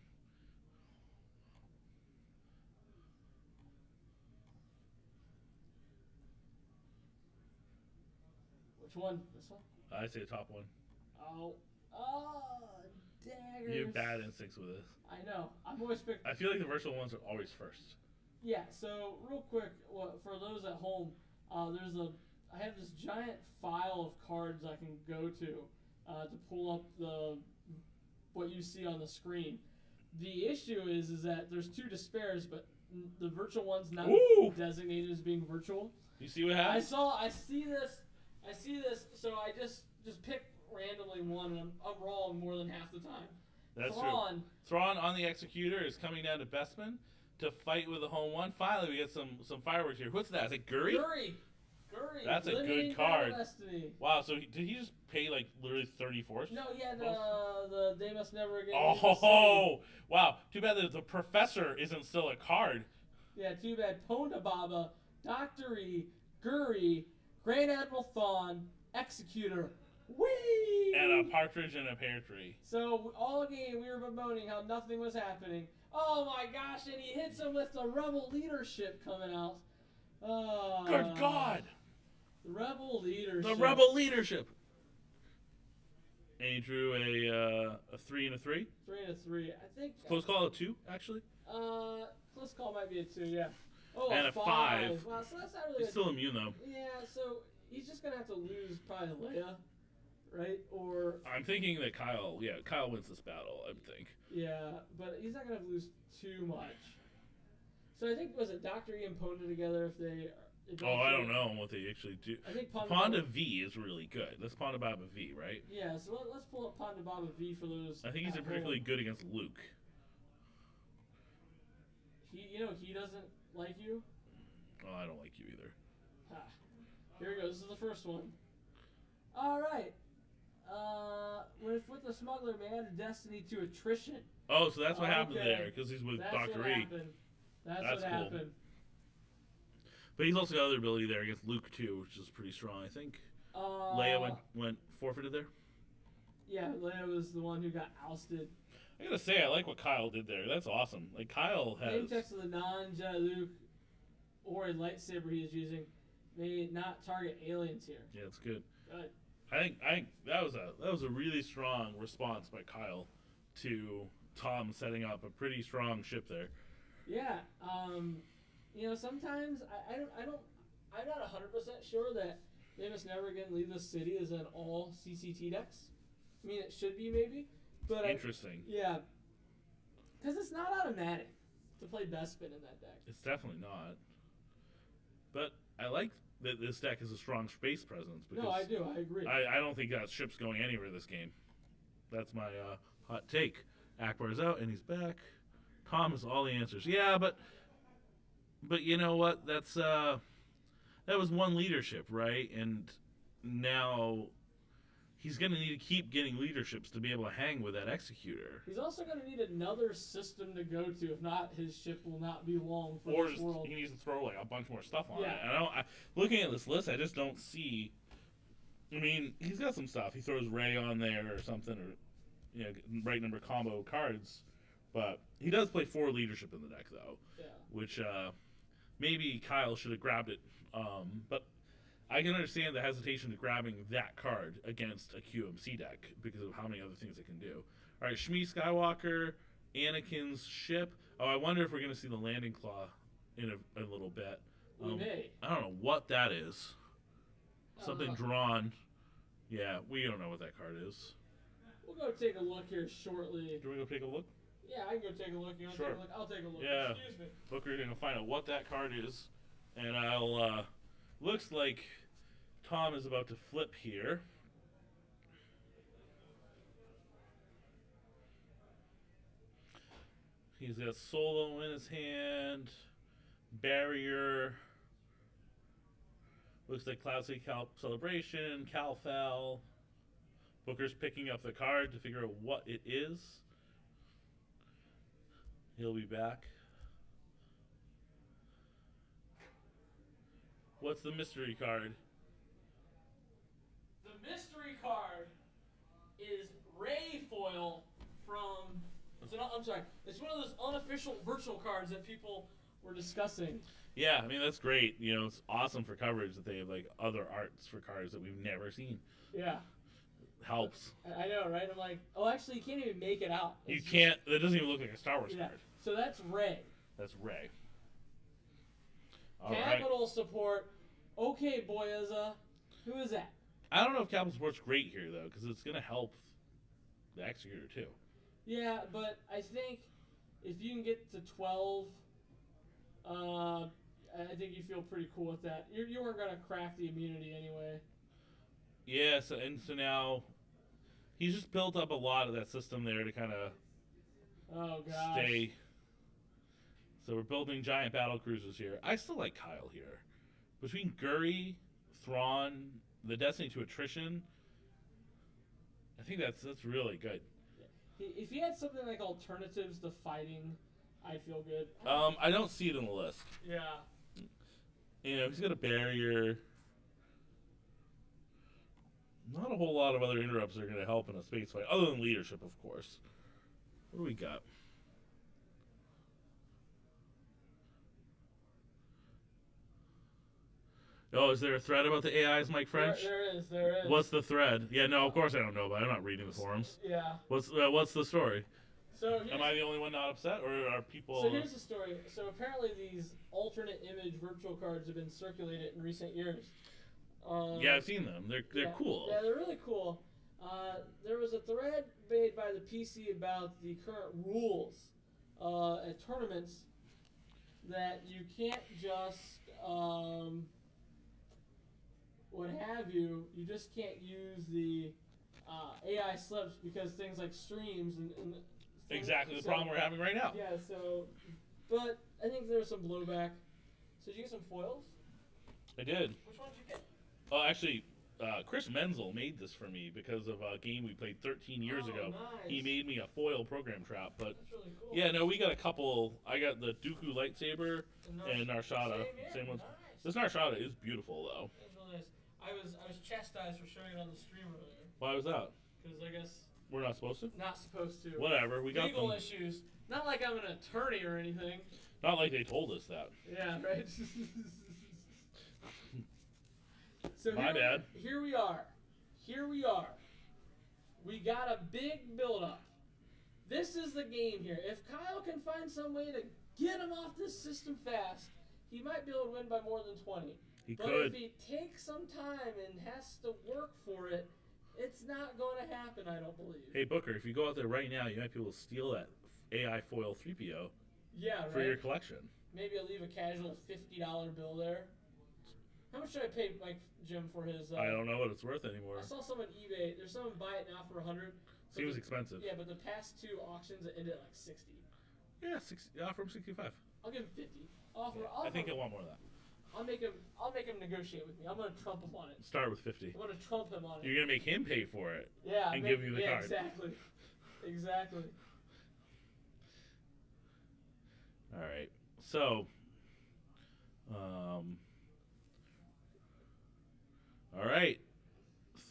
[SPEAKER 1] Which one? This one?
[SPEAKER 4] I say the top one.
[SPEAKER 1] Oh, daggers.
[SPEAKER 4] You have bad instincts with this.
[SPEAKER 1] I know. I'm always picked.
[SPEAKER 4] I feel like the virtual ones are always first.
[SPEAKER 1] Yeah. So real quick, for those at home, I have this giant file of cards I can go to pull up what you see on the screen. The issue is that there's two Despairs, but the virtual one's not designated as being virtual.
[SPEAKER 4] You see what happens?
[SPEAKER 1] I see this. So I just pick randomly one, and I'm wrong more than half the time.
[SPEAKER 4] That's
[SPEAKER 1] Thrawn.
[SPEAKER 4] true. Thrawn on the Executor is coming down to Bestman to fight with the home one. Finally, we get some fireworks here. What's that? Is it Guri?
[SPEAKER 1] Guri.
[SPEAKER 4] That's a
[SPEAKER 1] Limiting
[SPEAKER 4] good card.
[SPEAKER 1] Destiny.
[SPEAKER 4] Wow, so did he just pay like literally 30 force?
[SPEAKER 1] No, yeah, the They Must Never Again.
[SPEAKER 4] Oh, wow. Too bad that the Professor isn't still a card.
[SPEAKER 1] Yeah, too bad. Ponda Baba, Doctory, Guri, Grand Admiral Thrawn, Executor. Whee!
[SPEAKER 4] And a partridge and a pear tree.
[SPEAKER 1] So all game we were bemoaning how nothing was happening. Oh my gosh, and he hits him with the Rebel Leadership coming out.
[SPEAKER 4] Good God!
[SPEAKER 1] The Rebel Leadership.
[SPEAKER 4] The Rebel Leadership! And he drew a 3 and a 3?
[SPEAKER 1] 3 and a 3. I think.
[SPEAKER 4] Close call, a 2, actually?
[SPEAKER 1] Close call might be a 2, yeah. Oh,
[SPEAKER 4] and a 5.
[SPEAKER 1] Wow, so that's not really
[SPEAKER 4] He's still immune, though.
[SPEAKER 1] Yeah, so he's just going to have to lose probably Leia, right? Or...
[SPEAKER 4] I'm thinking that Kyle wins this battle, I think.
[SPEAKER 1] Yeah, but he's not going to lose too much. So I think, was it Dr. E and Ponda together if they...
[SPEAKER 4] I don't know what they actually do.
[SPEAKER 1] I think
[SPEAKER 4] Ponda V is really good. That's Ponda Baba V, right?
[SPEAKER 1] Yeah, so let's pull up Ponda Baba V for those.
[SPEAKER 4] I think he's particularly good against Luke.
[SPEAKER 1] He doesn't like you?
[SPEAKER 4] Oh, I don't like you either.
[SPEAKER 1] Here we go. This is the first one. All right. With the smuggler, man, added Destiny to attrition.
[SPEAKER 4] Oh, so that's what happened there, because he's with
[SPEAKER 1] That's
[SPEAKER 4] Dr.
[SPEAKER 1] what
[SPEAKER 4] E.
[SPEAKER 1] Happened. That's what
[SPEAKER 4] cool.
[SPEAKER 1] happened.
[SPEAKER 4] But he's also got other ability there against Luke too, which is pretty strong. I think Leia went forfeited there.
[SPEAKER 1] Yeah, Leia was the one who got ousted.
[SPEAKER 4] I gotta say, I like what Kyle did there. That's awesome. Like Kyle has.
[SPEAKER 1] Name text of the non-Jedi Luke or a lightsaber he is using may not target aliens here.
[SPEAKER 4] Yeah, it's good.
[SPEAKER 1] Good.
[SPEAKER 4] I think that was a really strong response by Kyle to Tom setting up a pretty strong ship there.
[SPEAKER 1] Yeah. Sometimes I'm not 100% sure that They Must Never Again Leave the City is an all CCT decks. I mean, it should be maybe, but
[SPEAKER 4] Interesting.
[SPEAKER 1] Yeah, because it's not automatic to play Bespin in that deck.
[SPEAKER 4] It's definitely not. But I like that this deck has a strong space presence. Because
[SPEAKER 1] No, I do. I agree.
[SPEAKER 4] I don't think that ship's going anywhere this game. That's my hot take. Akbar's out and he's back. Tom has all the answers. Yeah, but you know what? That was one leadership, right? And now he's going to need to keep getting leaderships to be able to hang with that executor.
[SPEAKER 1] He's also going to need another system to go to. If not, his ship will not be long for
[SPEAKER 4] Or
[SPEAKER 1] this world.
[SPEAKER 4] he needs to throw like a bunch more stuff on
[SPEAKER 1] Yeah.
[SPEAKER 4] it. And looking at this list, I just don't see. I mean, he's got some stuff. He throws Ray on there or something, or right number combo cards. But he does play 4 leadership in the deck, though,
[SPEAKER 1] Yeah.
[SPEAKER 4] which maybe Kyle should have grabbed it. But I can understand the hesitation to grabbing that card against a QMC deck because of how many other things it can do. All right, Shmi Skywalker, Anakin's ship. Oh, I wonder if we're going to see the landing claw in a little bit.
[SPEAKER 1] We may.
[SPEAKER 4] I don't know what that is. Something
[SPEAKER 1] know.
[SPEAKER 4] drawn. Yeah, we don't know what that card is.
[SPEAKER 1] We'll go take a look here shortly.
[SPEAKER 4] Do we go take a look?
[SPEAKER 1] Yeah, I can go take a look. You want to
[SPEAKER 4] Sure.
[SPEAKER 1] take a look? I'll take a look.
[SPEAKER 4] Yeah.
[SPEAKER 1] Excuse me.
[SPEAKER 4] Booker's going to find out what that card is. And I'll, looks like Tom is about to flip here. He's got Solo in his hand. Barrier. Looks like Cloud City Celebration. Calfel. Booker's picking up the card to figure out what it is. He'll be back. What's the mystery card?
[SPEAKER 1] The mystery card is Ray Foil from. I'm sorry. It's one of those unofficial virtual cards that people were discussing.
[SPEAKER 4] Yeah, I mean that's great. It's awesome for coverage that they have like other arts for cards that we've never seen.
[SPEAKER 1] Yeah.
[SPEAKER 4] Helps.
[SPEAKER 1] I know, right? I'm like, oh, actually, you can't even make it out.
[SPEAKER 4] You can't. That doesn't even look like a Star Wars
[SPEAKER 1] Yeah.
[SPEAKER 4] card.
[SPEAKER 1] So that's Ray.
[SPEAKER 4] That's Ray. All right.
[SPEAKER 1] Capital support. Okay, Boyaza. Who is that?
[SPEAKER 4] I don't know if Capital Support's great here though, because it's gonna help the Executor too.
[SPEAKER 1] Yeah, but I think if you can get to 12, I think you feel pretty cool with that. You weren't gonna crack the immunity anyway.
[SPEAKER 4] Yeah. So now he's just built up a lot of that system there to kind of
[SPEAKER 1] Oh gosh.
[SPEAKER 4] stay. So we're building giant battle cruisers here. I still like Kyle here. Between Guri, Thrawn, the Destiny to Attrition, I think that's really good.
[SPEAKER 1] If he had something like alternatives to fighting, I'd feel good.
[SPEAKER 4] I don't see it on the list.
[SPEAKER 1] Yeah.
[SPEAKER 4] He's got a barrier. Not a whole lot of other interrupts that are going to help in a space fight, other than leadership, of course. What do we got? Oh, is there a thread about the AIs, Mike French?
[SPEAKER 1] There is.
[SPEAKER 4] What's the thread? Yeah, no, of course I don't know about it. I'm not reading the forums.
[SPEAKER 1] Yeah.
[SPEAKER 4] What's the story?
[SPEAKER 1] So
[SPEAKER 4] Am I the only one not upset, or are people...
[SPEAKER 1] So here's the story. So apparently these alternate image virtual cards have been circulated in recent years.
[SPEAKER 4] Yeah, I've seen them. They're cool.
[SPEAKER 1] Yeah, they're really cool. There was a thread made by the PC about the current rules at tournaments that you can't just what have you. You just can't use the AI slips because things like streams and
[SPEAKER 4] Exactly the problem we're having right now.
[SPEAKER 1] Yeah. So, but I think there was some blowback. So did you get some foils?
[SPEAKER 4] I did.
[SPEAKER 1] Which one did you get?
[SPEAKER 4] Oh, actually, Chris Menzel made this for me because of a game we played 13 years ago.
[SPEAKER 1] Nice.
[SPEAKER 4] He made me a foil program trap, but
[SPEAKER 1] That's really cool.
[SPEAKER 4] yeah, no, we got a couple. I got the Dooku lightsaber and Narshada. Same ones.
[SPEAKER 1] Nice.
[SPEAKER 4] This Narshada is beautiful though.
[SPEAKER 1] That's really nice. I was chastised for showing it on the stream earlier
[SPEAKER 4] Why was that?
[SPEAKER 1] because I guess
[SPEAKER 4] We're not supposed to.
[SPEAKER 1] not supposed to.
[SPEAKER 4] Whatever. We got
[SPEAKER 1] Legal
[SPEAKER 4] them.
[SPEAKER 1] issues. Not like I'm an attorney or anything.
[SPEAKER 4] Not like they told us that.
[SPEAKER 1] Yeah, right. So
[SPEAKER 4] My bad.
[SPEAKER 1] Here we are. We got a big build-up. This is the game here. If Kyle can find some way to get him off this system fast, he might be able to win by more than 20.
[SPEAKER 4] He
[SPEAKER 1] But
[SPEAKER 4] could.
[SPEAKER 1] if he takes some time and has to work for it, it's not going to happen, I don't believe.
[SPEAKER 4] Hey Booker, if you go out there right now, you might be able to steal that AI foil 3PO
[SPEAKER 1] Yeah,
[SPEAKER 4] for
[SPEAKER 1] right.
[SPEAKER 4] your collection.
[SPEAKER 1] Maybe I'll leave a casual $50 bill there. How much should I pay Mike Jim for his?
[SPEAKER 4] I don't know what it's worth anymore.
[SPEAKER 1] I saw some on eBay. There's someone buy it now for 100.
[SPEAKER 4] Seems expensive.
[SPEAKER 1] Yeah, but the past 2 auctions it ended at like 60.
[SPEAKER 4] Yeah, offer him 65.
[SPEAKER 1] I'll give him 50.
[SPEAKER 4] I think he'll want more than that.
[SPEAKER 1] I'll make him negotiate with me. I'm gonna trump him on it.
[SPEAKER 4] Start with 50.
[SPEAKER 1] I'm gonna trump him on it.
[SPEAKER 4] You're gonna make him pay for it.
[SPEAKER 1] Yeah.
[SPEAKER 4] And give you the card.
[SPEAKER 1] Exactly. Exactly.
[SPEAKER 4] All right. So, all right.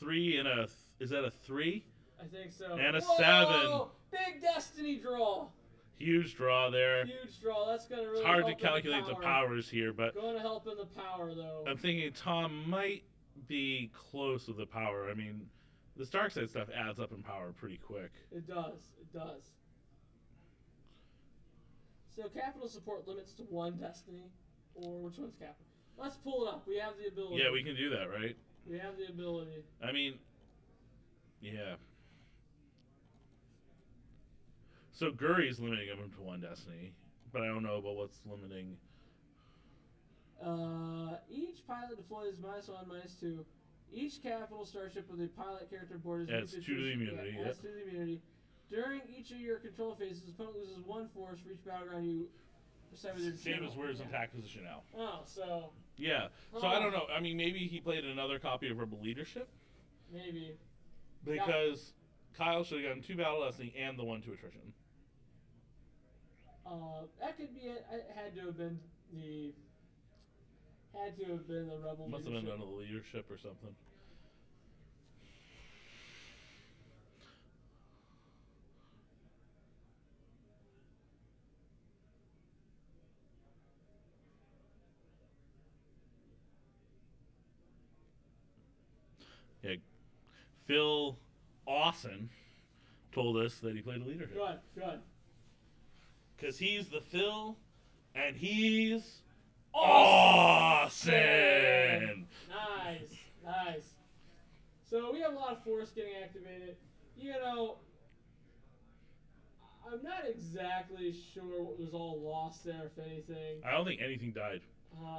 [SPEAKER 4] 3 and a. Is that a 3?
[SPEAKER 1] I think so.
[SPEAKER 4] And a
[SPEAKER 1] Whoa!
[SPEAKER 4] 7.
[SPEAKER 1] Big destiny draw.
[SPEAKER 4] Huge draw there.
[SPEAKER 1] Huge draw. That's gonna really.
[SPEAKER 4] It's hard to
[SPEAKER 1] help in
[SPEAKER 4] calculate the powers here, but
[SPEAKER 1] going to help in the power though.
[SPEAKER 4] I'm thinking Tom might be close with the power. I mean, this dark side stuff adds up in power pretty quick.
[SPEAKER 1] It does. It does. So capital support limits to 1 destiny, or which one's capital? Let's pull it up. We have the ability.
[SPEAKER 4] Yeah, we can do that, right?
[SPEAKER 1] We have the ability.
[SPEAKER 4] I mean, yeah. So Guri's limiting him to 1 destiny, but I don't know about what's limiting.
[SPEAKER 1] Each pilot deploys -1, -2. Each capital starship with a pilot character aboard is
[SPEAKER 4] Adds 2 to the immunity.
[SPEAKER 1] Adds 2 to the immunity. During each of your control phases, opponent loses 1 force for each battleground you decide with your
[SPEAKER 4] Same
[SPEAKER 1] channel.
[SPEAKER 4] as where his attack position now.
[SPEAKER 1] Oh, so
[SPEAKER 4] Yeah. So I don't know. I mean, maybe he played another copy of Rebel Leadership
[SPEAKER 1] maybe.
[SPEAKER 4] because Kyle should have gotten 2 battle destiny and the 1 to attrition.
[SPEAKER 1] That could be it. It had to have been the rebel.
[SPEAKER 4] Must have
[SPEAKER 1] leadership.
[SPEAKER 4] been under the leadership or something. Yeah, Phil Austin told us that he played a leadership.
[SPEAKER 1] Good.
[SPEAKER 4] Because he's the Phil, and he's awesome.
[SPEAKER 1] Nice. So we have a lot of force getting activated. You know, I'm not exactly sure what was all lost there, if anything.
[SPEAKER 4] I don't think anything died.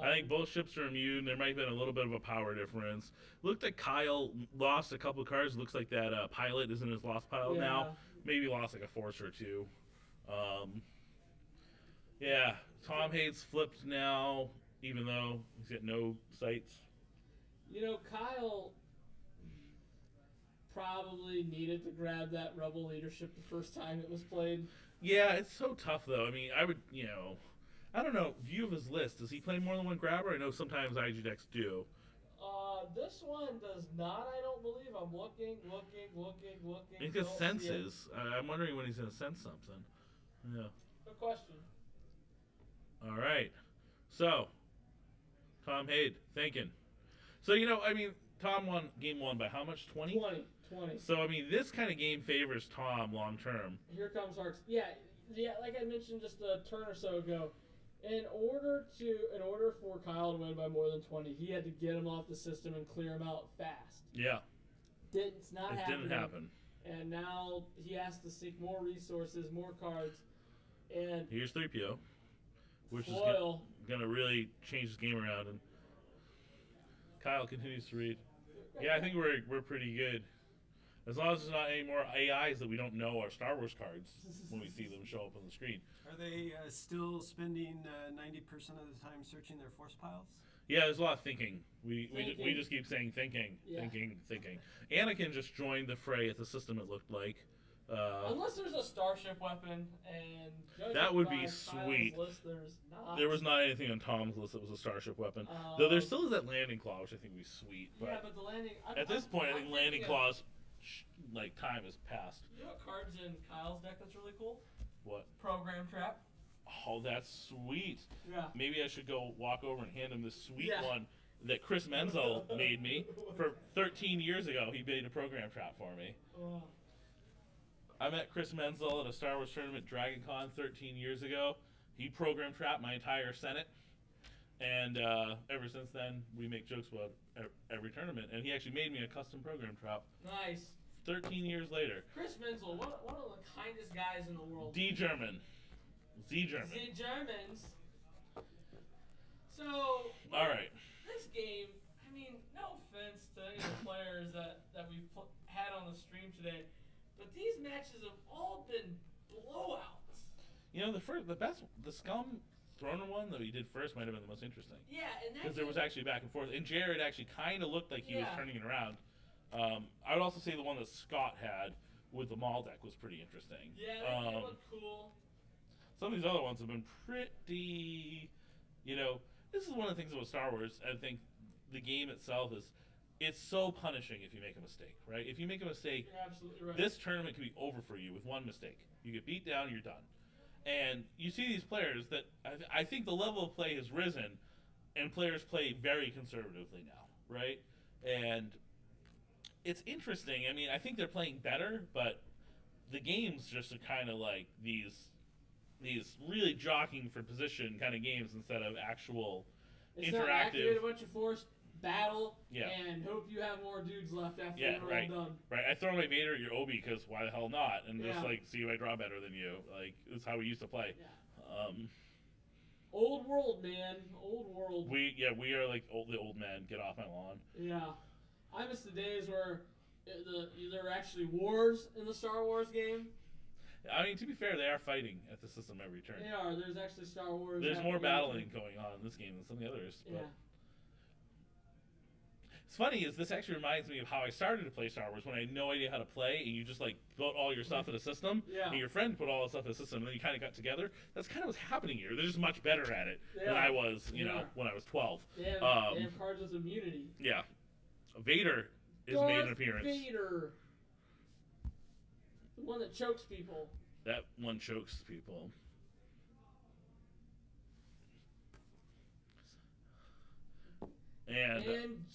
[SPEAKER 4] I think both ships are immune. There might have been a little bit of a power difference. Looked like Kyle lost a couple of cards. Looks like that pilot is in his lost pile now. Maybe lost like a force or 2. Yeah, Tom Hayes flipped now, even though he's got no sights.
[SPEAKER 1] You know, Kyle probably needed to grab that rebel leadership the first time it was played.
[SPEAKER 4] Yeah, it's so tough though. I mean, I don't know. View of his list. Does he play more than 1 grabber? I know sometimes IG decks do.
[SPEAKER 1] This one does not, I don't believe. I'm looking.
[SPEAKER 4] He's got senses. I'm wondering when he's going to sense something. Yeah.
[SPEAKER 1] Good question.
[SPEAKER 4] All right. So, Tom Hayes thinking. So, I mean, Tom won game 1 by how much? 20?
[SPEAKER 1] 20.
[SPEAKER 4] So, I mean, this kind of game favors Tom long term.
[SPEAKER 1] Here comes Harks. Yeah, like I mentioned just a turn or so ago, in order for Kyle to win by more than 20, he had to get him off the system and clear him out fast.
[SPEAKER 4] Yeah.
[SPEAKER 1] It's not happening.
[SPEAKER 4] Didn't happen.
[SPEAKER 1] And now he has to seek more resources, more cards, and
[SPEAKER 4] here's 3PO, which is going to really change his game around. And Kyle continues to read. Yeah, I think we're pretty good. As long as there's not any more AIs that we don't know are Star Wars cards when we see them show up on the screen.
[SPEAKER 3] Are they still spending 90% of the time searching their force piles?
[SPEAKER 4] Yeah, there's a lot of thinking. We just keep saying thinking. Anakin just joined the fray at the system, it looked like.
[SPEAKER 1] Unless there's a starship weapon, and
[SPEAKER 4] that would be
[SPEAKER 1] Kyle's
[SPEAKER 4] sweet.
[SPEAKER 1] list, there's not.
[SPEAKER 4] There was not anything on Tom's list that was a starship weapon. Though there still is that landing claw, which I think would be sweet. But
[SPEAKER 1] yeah, but the landing...
[SPEAKER 4] At this point, I think landing claws, time has passed.
[SPEAKER 1] You know what card's in Kyle's deck that's really cool?
[SPEAKER 4] What?
[SPEAKER 1] Program Trap.
[SPEAKER 4] Oh, that's sweet.
[SPEAKER 1] Yeah.
[SPEAKER 4] Maybe I should go walk over and hand him this sweet one that Chris Menzel made me for 13 years ago. He made a program trap for me.
[SPEAKER 1] Oh.
[SPEAKER 4] I met Chris Menzel at a Star Wars tournament, Dragon Con, 13 years ago. He program trapped my entire Senate. And ever since then, we make jokes about every tournament. And he actually made me a custom program trap.
[SPEAKER 1] Nice.
[SPEAKER 4] 13 years later.
[SPEAKER 1] Chris Menzel, one of the kindest guys in the world.
[SPEAKER 4] Z German.
[SPEAKER 1] Z Germans. So,
[SPEAKER 4] All right.
[SPEAKER 1] this game, I mean, no offense to any of the players that we've had on the stream today, but these matches have all been blowouts.
[SPEAKER 4] You know, the Scum Throner one that we did first might have been the most interesting.
[SPEAKER 1] Yeah, and that
[SPEAKER 4] Because there was actually back and forth. And Jared actually kind of looked like he was
[SPEAKER 1] Yeah.
[SPEAKER 4] turning it around. I would also say the one that Scott had with the Maul deck was pretty interesting.
[SPEAKER 1] Yeah, that game looked cool.
[SPEAKER 4] Some of these other ones have been pretty, you know, this is one of the things about Star Wars. I think the game itself it's so punishing if you make a mistake, right? If you make a mistake,
[SPEAKER 1] You're absolutely right.
[SPEAKER 4] this tournament can be over for you with one mistake. You get beat down, you're done. And you see these players that I think the level of play has risen, and players play very conservatively now, right? And it's interesting. I mean, I think they're playing better, but the games just are kind of like these really jockeying for position kind of games instead of actual
[SPEAKER 1] It's not
[SPEAKER 4] interactive.
[SPEAKER 1] activate a bunch of force, battle,
[SPEAKER 4] Yeah.
[SPEAKER 1] and hope you have more dudes left after
[SPEAKER 4] Yeah,
[SPEAKER 1] you're
[SPEAKER 4] right.
[SPEAKER 1] all done.
[SPEAKER 4] Right, I throw my Vader at your Obi because why the hell not? And just
[SPEAKER 1] Yeah.
[SPEAKER 4] like see if I draw better than you. Like it's how we used to play.
[SPEAKER 1] Yeah. Old world, man. Old world.
[SPEAKER 4] We are like the old men. Get off my lawn.
[SPEAKER 1] Yeah. I miss the days where there were actually wars in the Star Wars game.
[SPEAKER 4] I mean, to be fair, they are fighting at the system every turn.
[SPEAKER 1] They are. There's actually Star Wars.
[SPEAKER 4] There's more
[SPEAKER 1] happening.
[SPEAKER 4] battling going on in this game than some of the others. But
[SPEAKER 1] Yeah.
[SPEAKER 4] it's funny is this actually reminds me of how I started to play Star Wars when I had no idea how to play, and you just like put all your stuff in a system,
[SPEAKER 1] Yeah.
[SPEAKER 4] and your friend put all the stuff in a system, and then you kind of got together. That's kind of what's happening here. They're just much better at it
[SPEAKER 1] They
[SPEAKER 4] than
[SPEAKER 1] are.
[SPEAKER 4] I was,
[SPEAKER 1] They are.
[SPEAKER 4] when I was 12.
[SPEAKER 1] They have cards with immunity.
[SPEAKER 4] Yeah, Vader is
[SPEAKER 1] Darth
[SPEAKER 4] made an appearance.
[SPEAKER 1] Vader. The one that chokes people.
[SPEAKER 4] That one chokes people. And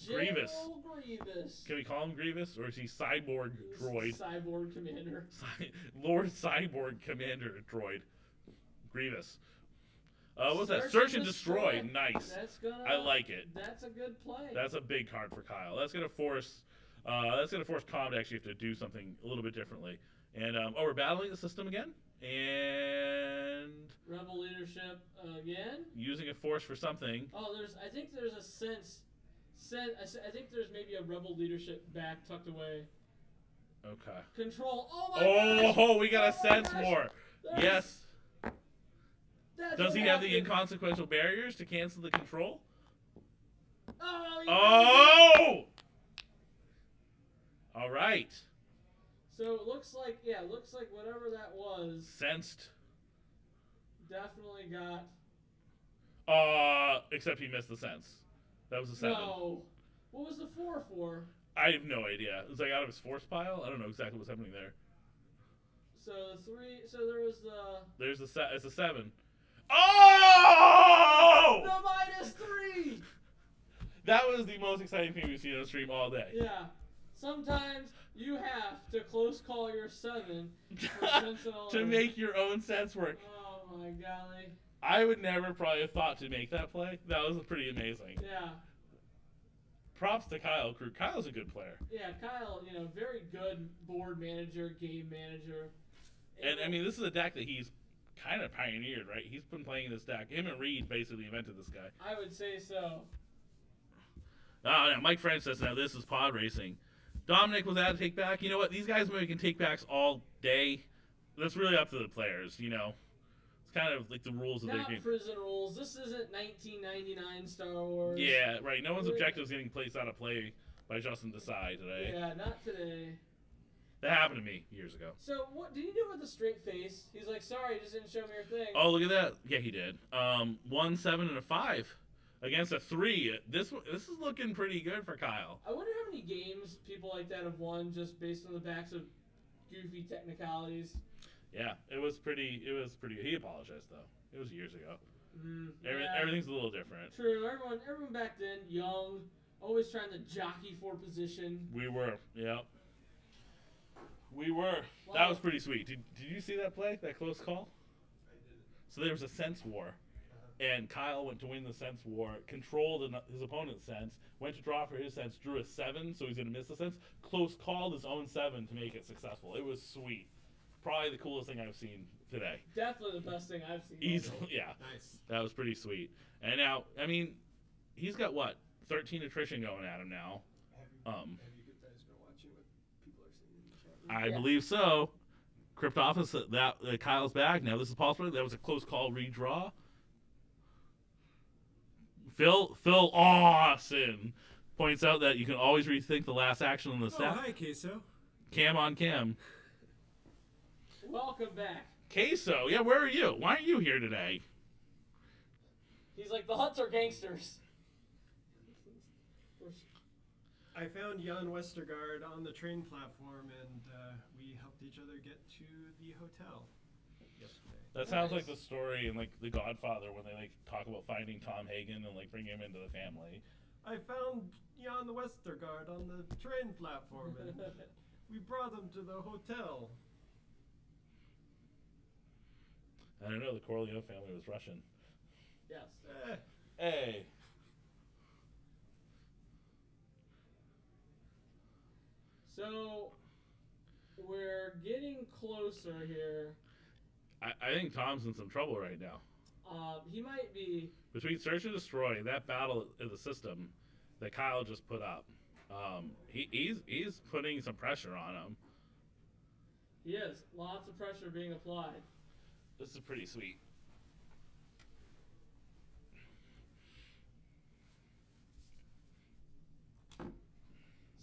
[SPEAKER 4] Grievous.
[SPEAKER 1] General Grievous.
[SPEAKER 4] Can we call him Grievous, or is he Cyborg
[SPEAKER 1] He's
[SPEAKER 4] Droid?
[SPEAKER 1] Cyborg Commander.
[SPEAKER 4] Lord Cyborg Commander Droid. Grievous. What's that? Search and Destroy. Nice. I like it.
[SPEAKER 1] That's a good play.
[SPEAKER 4] That's a big card for Kyle. That's gonna force Comm to actually have to do something a little bit differently. And we're battling the system again, and
[SPEAKER 1] Rebel leadership again.
[SPEAKER 4] using a force for something.
[SPEAKER 1] Oh, I think there's a sense. I think there's maybe a rebel leadership back tucked away.
[SPEAKER 4] Okay.
[SPEAKER 1] Control. Oh my gosh!
[SPEAKER 4] Oh, we got a
[SPEAKER 1] Oh my
[SPEAKER 4] sense
[SPEAKER 1] gosh!
[SPEAKER 4] more.
[SPEAKER 1] That's-
[SPEAKER 4] Yes.
[SPEAKER 1] that's
[SPEAKER 4] Does
[SPEAKER 1] what
[SPEAKER 4] he have the
[SPEAKER 1] happened.
[SPEAKER 4] inconsequential barriers to cancel the control?
[SPEAKER 1] Oh!
[SPEAKER 4] Oh! All right.
[SPEAKER 1] So it looks like whatever that was
[SPEAKER 4] Sensed.
[SPEAKER 1] definitely got.
[SPEAKER 4] Except he missed the sense. That was a 7.
[SPEAKER 1] No. What was the 4 for?
[SPEAKER 4] I have no idea. It was like out of his force pile. I don't know exactly what's happening there.
[SPEAKER 1] So the 3. So there was the.
[SPEAKER 4] There's it's a 7. Oh!
[SPEAKER 1] The -3.
[SPEAKER 4] That was the most exciting thing we've seen on stream all day.
[SPEAKER 1] Yeah. Sometimes you have to close call your 7 for Sentinel.
[SPEAKER 4] To make your own sense work.
[SPEAKER 1] Oh my golly.
[SPEAKER 4] I would never probably have thought to make that play. That was pretty amazing.
[SPEAKER 1] Yeah.
[SPEAKER 4] Props to Kyle. Kyle's a good player.
[SPEAKER 1] Yeah, Kyle, very good board manager, game manager.
[SPEAKER 4] And I mean, this is a deck that he's kind of pioneered, right? He's been playing this deck. Him and Reed basically invented this guy.
[SPEAKER 1] I would say so.
[SPEAKER 4] Oh, yeah, Mike French says now this is pod racing. Dominic was at a take back. You know what? These guys are making take backs all day. That's really up to the players, It's kind of like the rules of their
[SPEAKER 1] Not
[SPEAKER 4] game.
[SPEAKER 1] prison rules. This isn't 1999 Star Wars.
[SPEAKER 4] Yeah, right. No one's objective is getting placed out of play by Justin Desai today.
[SPEAKER 1] Yeah, not today.
[SPEAKER 4] That happened to me years ago.
[SPEAKER 1] So what did he do with a straight face? He's like, sorry, you just didn't show me your thing.
[SPEAKER 4] Oh, look at that. Yeah, he did. 1, 7, and a 5 against a 3. This is looking pretty good for Kyle.
[SPEAKER 1] I wonder how many games people like that have won just based on the backs of goofy technicalities.
[SPEAKER 4] Yeah, it was pretty good. He apologized though. It was years ago.
[SPEAKER 1] Yeah.
[SPEAKER 4] Everything's a little different.
[SPEAKER 1] True. Everyone back then, young, always trying to jockey for position.
[SPEAKER 4] We were. Yep. We were.
[SPEAKER 1] Wow.
[SPEAKER 4] That was pretty sweet. Did you see that play? That close call?
[SPEAKER 2] I did it.
[SPEAKER 4] So there was a sense war. And Kyle went to win the sense war, controlled his opponent's sense, went to draw for his sense, drew a 7, so he's going to miss the sense, close called his own 7 to make it successful. It was sweet. probably the coolest thing I've seen today.
[SPEAKER 1] Definitely the best thing I've seen.
[SPEAKER 4] Easily, yeah.
[SPEAKER 3] Nice.
[SPEAKER 4] That was pretty sweet. And now, I mean, he's got what, 13 attrition going at him now.
[SPEAKER 3] Have you guys been watching what people are saying in the chat room?
[SPEAKER 4] I
[SPEAKER 1] Yeah.
[SPEAKER 4] believe so. Crypt Office, that Kyle's back. Now this is possible. That was a close call redraw. Phil Austin points out that you can always rethink the last action on the
[SPEAKER 3] Oh,
[SPEAKER 4] set.
[SPEAKER 3] hi, Queso.
[SPEAKER 4] Cam on cam.
[SPEAKER 1] Welcome back.
[SPEAKER 4] Queso, yeah, where are you? Why aren't you here today?
[SPEAKER 1] He's like, the Huts are gangsters.
[SPEAKER 3] I found Jan Westergaard on the train platform, and we helped each other get to the hotel yesterday.
[SPEAKER 4] That sounds like
[SPEAKER 1] Nice.
[SPEAKER 4] the story in like The Godfather when they like talk about finding Tom Hagen and like bring him into the family.
[SPEAKER 3] I found Jan Westergaard on the train platform, and we brought him to the hotel.
[SPEAKER 4] I don't know, the Corleone family was Russian.
[SPEAKER 1] Yes.
[SPEAKER 4] Hey.
[SPEAKER 1] So, we're getting closer here.
[SPEAKER 4] I think Tom's in some trouble right now.
[SPEAKER 1] He might be.
[SPEAKER 4] Between Search and Destroy and that battle in the system that Kyle just put up, he's putting some pressure on him.
[SPEAKER 1] He is. Lots of pressure being applied.
[SPEAKER 4] This is pretty sweet.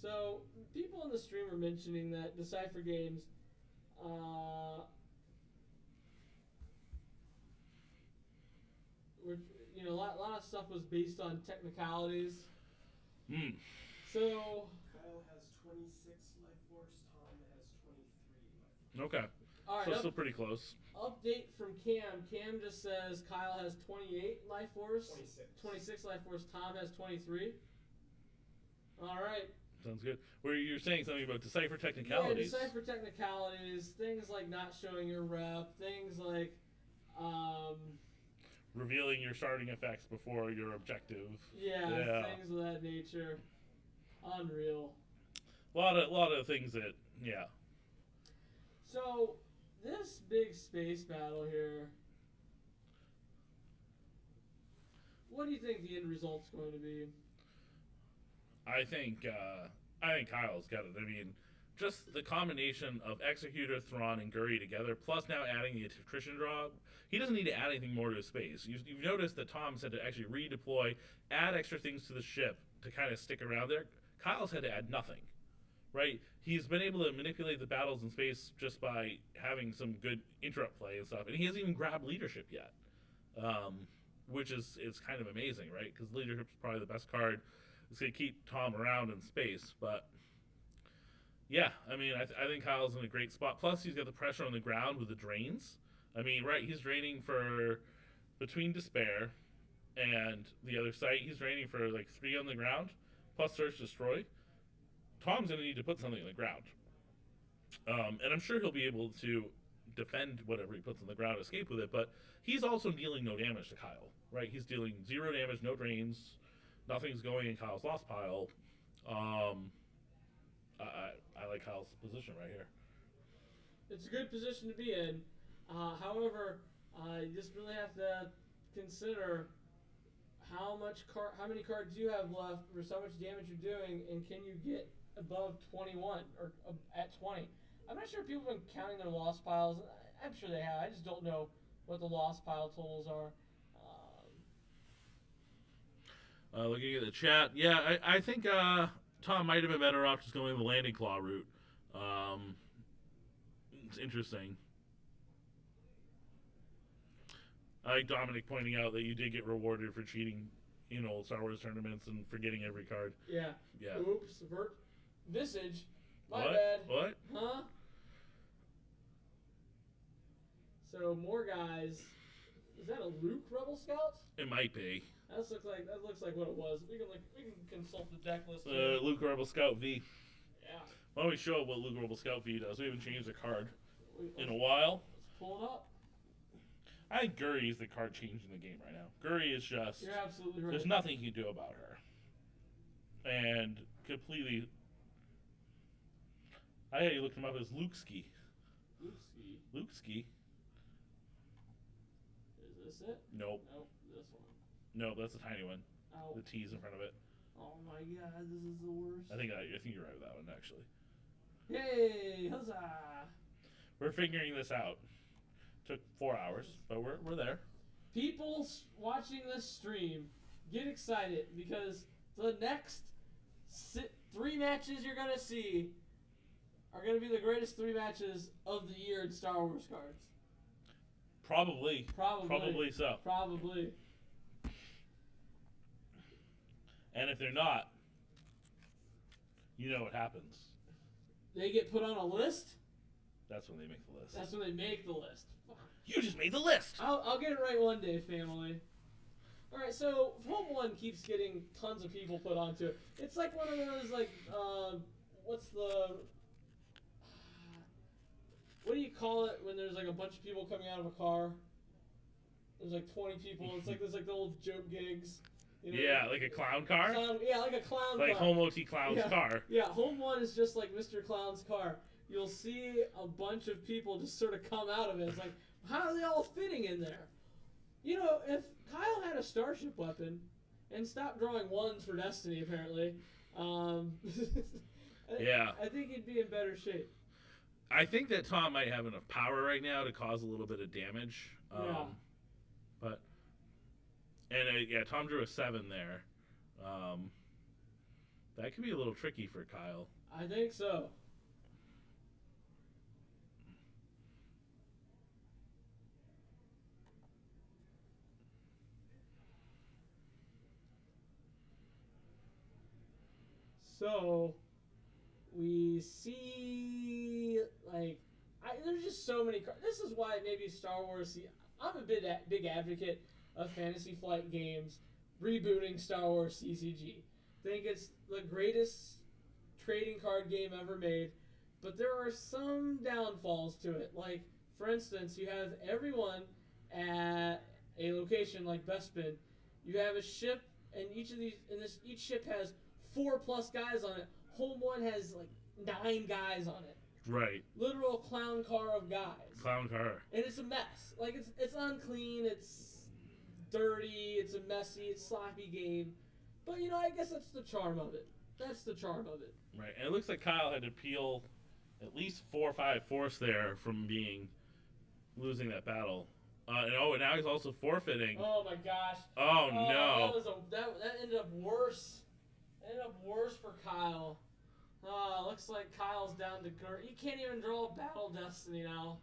[SPEAKER 1] So, people in the stream are mentioning that Decipher Games, a lot of stuff was based on technicalities.
[SPEAKER 4] Hmm.
[SPEAKER 1] So,
[SPEAKER 3] Kyle has 26 life force, Tom has 23 life force.
[SPEAKER 4] Okay.
[SPEAKER 1] all right,
[SPEAKER 4] So still pretty close.
[SPEAKER 1] update from Cam. Cam just says Kyle has 28 life force. 26 life force. Tom has 23. All right.
[SPEAKER 4] Sounds good. Where you're saying something about Decipher
[SPEAKER 1] Yeah,
[SPEAKER 4] technicalities.
[SPEAKER 1] decipher technicalities, things like not showing your rep, things like,
[SPEAKER 4] Revealing your starting effects before your objective.
[SPEAKER 1] yeah, things of that nature. Unreal.
[SPEAKER 4] A lot of things that, yeah.
[SPEAKER 1] So, this big space battle here, what do you think the end result's going to be?
[SPEAKER 4] I think Kyle's got it. I mean, just the combination of Executor, Thrawn, and Guri together, plus now adding the attrition draw. He doesn't need to add anything more to his space. You've noticed that Tom's had to actually redeploy, add extra things to the ship to kind of stick around there. Kyle's had to add nothing, right? He's been able to manipulate the battles in space just by having some good interrupt play and stuff. And he hasn't even grabbed leadership yet, which is kind of amazing, right? Because leadership's probably the best card. It's going to keep Tom around in space, but yeah, I mean, I think Kyle's in a great spot. Plus, he's got the pressure on the ground with the drains. I mean, right, he's draining for between Despair and the other site. He's draining for like 3 on the ground, plus Search Destroy. Tom's going to need to put something on the ground. And I'm sure he'll be able to defend whatever he puts on the ground, escape with it, but he's also dealing no damage to Kyle, right? He's dealing 0 damage, no drains. Nothing's going in Kyle's lost pile. I like Kyle's position right here.
[SPEAKER 1] It's a good position to be in. However, you just really have to consider how many cards you have left versus how much damage you're doing, and can you get above 21 or at 20. I'm not sure if people have been counting their lost piles. I'm sure they have. I just don't know what the lost pile totals are.
[SPEAKER 4] Looking at the chat, yeah, I think Tom might have been better off just going the landing claw route. It's interesting. I like Dominic pointing out that you did get rewarded for cheating in old Star Wars tournaments and forgetting every card.
[SPEAKER 1] Yeah.
[SPEAKER 4] Yeah.
[SPEAKER 1] Oops. Visage. My
[SPEAKER 4] What?
[SPEAKER 1] bad.
[SPEAKER 4] What?
[SPEAKER 1] Huh? So more guys. Is that a Luke Rebel Scout?
[SPEAKER 4] It might be.
[SPEAKER 1] That looks like what it was. We can consult the deck list.
[SPEAKER 4] Luke Rebel Scout V.
[SPEAKER 1] Yeah.
[SPEAKER 4] Why don't we show what Luke Rebel Scout V does? We haven't changed the card in a
[SPEAKER 1] Let's
[SPEAKER 4] while.
[SPEAKER 1] pull it up.
[SPEAKER 4] I think Guri is the card changing the game right now. Guri is just...
[SPEAKER 1] You're absolutely right.
[SPEAKER 4] There's nothing you can do about her. And completely... I looked him up as Luke Ski. Lukeski.
[SPEAKER 1] Is this it?
[SPEAKER 4] Nope.
[SPEAKER 1] Nope, this one.
[SPEAKER 4] Nope, that's a tiny one.
[SPEAKER 1] Oh.
[SPEAKER 4] The T's in front of it.
[SPEAKER 1] Oh my god, this is the worst.
[SPEAKER 4] I think you're right with that one, actually.
[SPEAKER 1] Yay! Huzzah!
[SPEAKER 4] We're figuring this out. Took 4 hours, but we're there.
[SPEAKER 1] People watching this stream, get excited because the next 3 matches you're gonna see are gonna be the greatest 3 matches of the year in Star Wars cards.
[SPEAKER 4] Probably so.
[SPEAKER 1] Probably.
[SPEAKER 4] And if they're not, you know what happens.
[SPEAKER 1] They get put on a list.
[SPEAKER 4] That's when they make the list.
[SPEAKER 1] That's when they make the list.
[SPEAKER 4] You just made the list.
[SPEAKER 1] I'll get it right one day, family. All right, so Home 1 keeps getting tons of people put onto it. It's like one of those, like, what do you call it when there's like a bunch of people coming out of a car? There's like 20 people. It's like the old joke gigs. You know,
[SPEAKER 4] Yeah, like a clown car?
[SPEAKER 1] like a clown
[SPEAKER 4] Like
[SPEAKER 1] car.
[SPEAKER 4] Home OT Clown's car.
[SPEAKER 1] Yeah, Home 1 is just like Mr. Clown's car. You'll see a bunch of people just sort of come out of it. It's like, how are they all fitting in there? You know, if Kyle had a starship weapon and stopped drawing 1s for Destiny, apparently,
[SPEAKER 4] Yeah.
[SPEAKER 1] I think he'd be in better shape.
[SPEAKER 4] I think that Tom might have enough power right now to cause a little bit of damage. But Tom drew a 7 there. That could be a little tricky for Kyle.
[SPEAKER 1] I think so. So, we see, like, there's just so many cards. This is why maybe Star Wars, I'm a big advocate of Fantasy Flight Games rebooting Star Wars CCG. I think it's the greatest trading card game ever made, but there are some downfalls to it. Like, for instance, you have everyone at a location like Bespin. You have a ship, and each ship has 4+ guys on it. Home 1 has like 9 guys on it.
[SPEAKER 4] Right.
[SPEAKER 1] Literal clown car of guys.
[SPEAKER 4] Clown car.
[SPEAKER 1] And it's a mess. Like it's unclean, it's dirty, it's a messy, it's sloppy game. But you know, I guess that's the charm of it. That's the charm of it.
[SPEAKER 4] Right. And it looks like Kyle had to peel at least 4 or 5 force there from losing that battle. And now he's also forfeiting.
[SPEAKER 1] Oh my gosh.
[SPEAKER 4] Oh no.
[SPEAKER 1] That ended up worse. Ended up worse for Kyle. Looks like Kyle's down to Gert. He can't even draw a Battle Destiny now.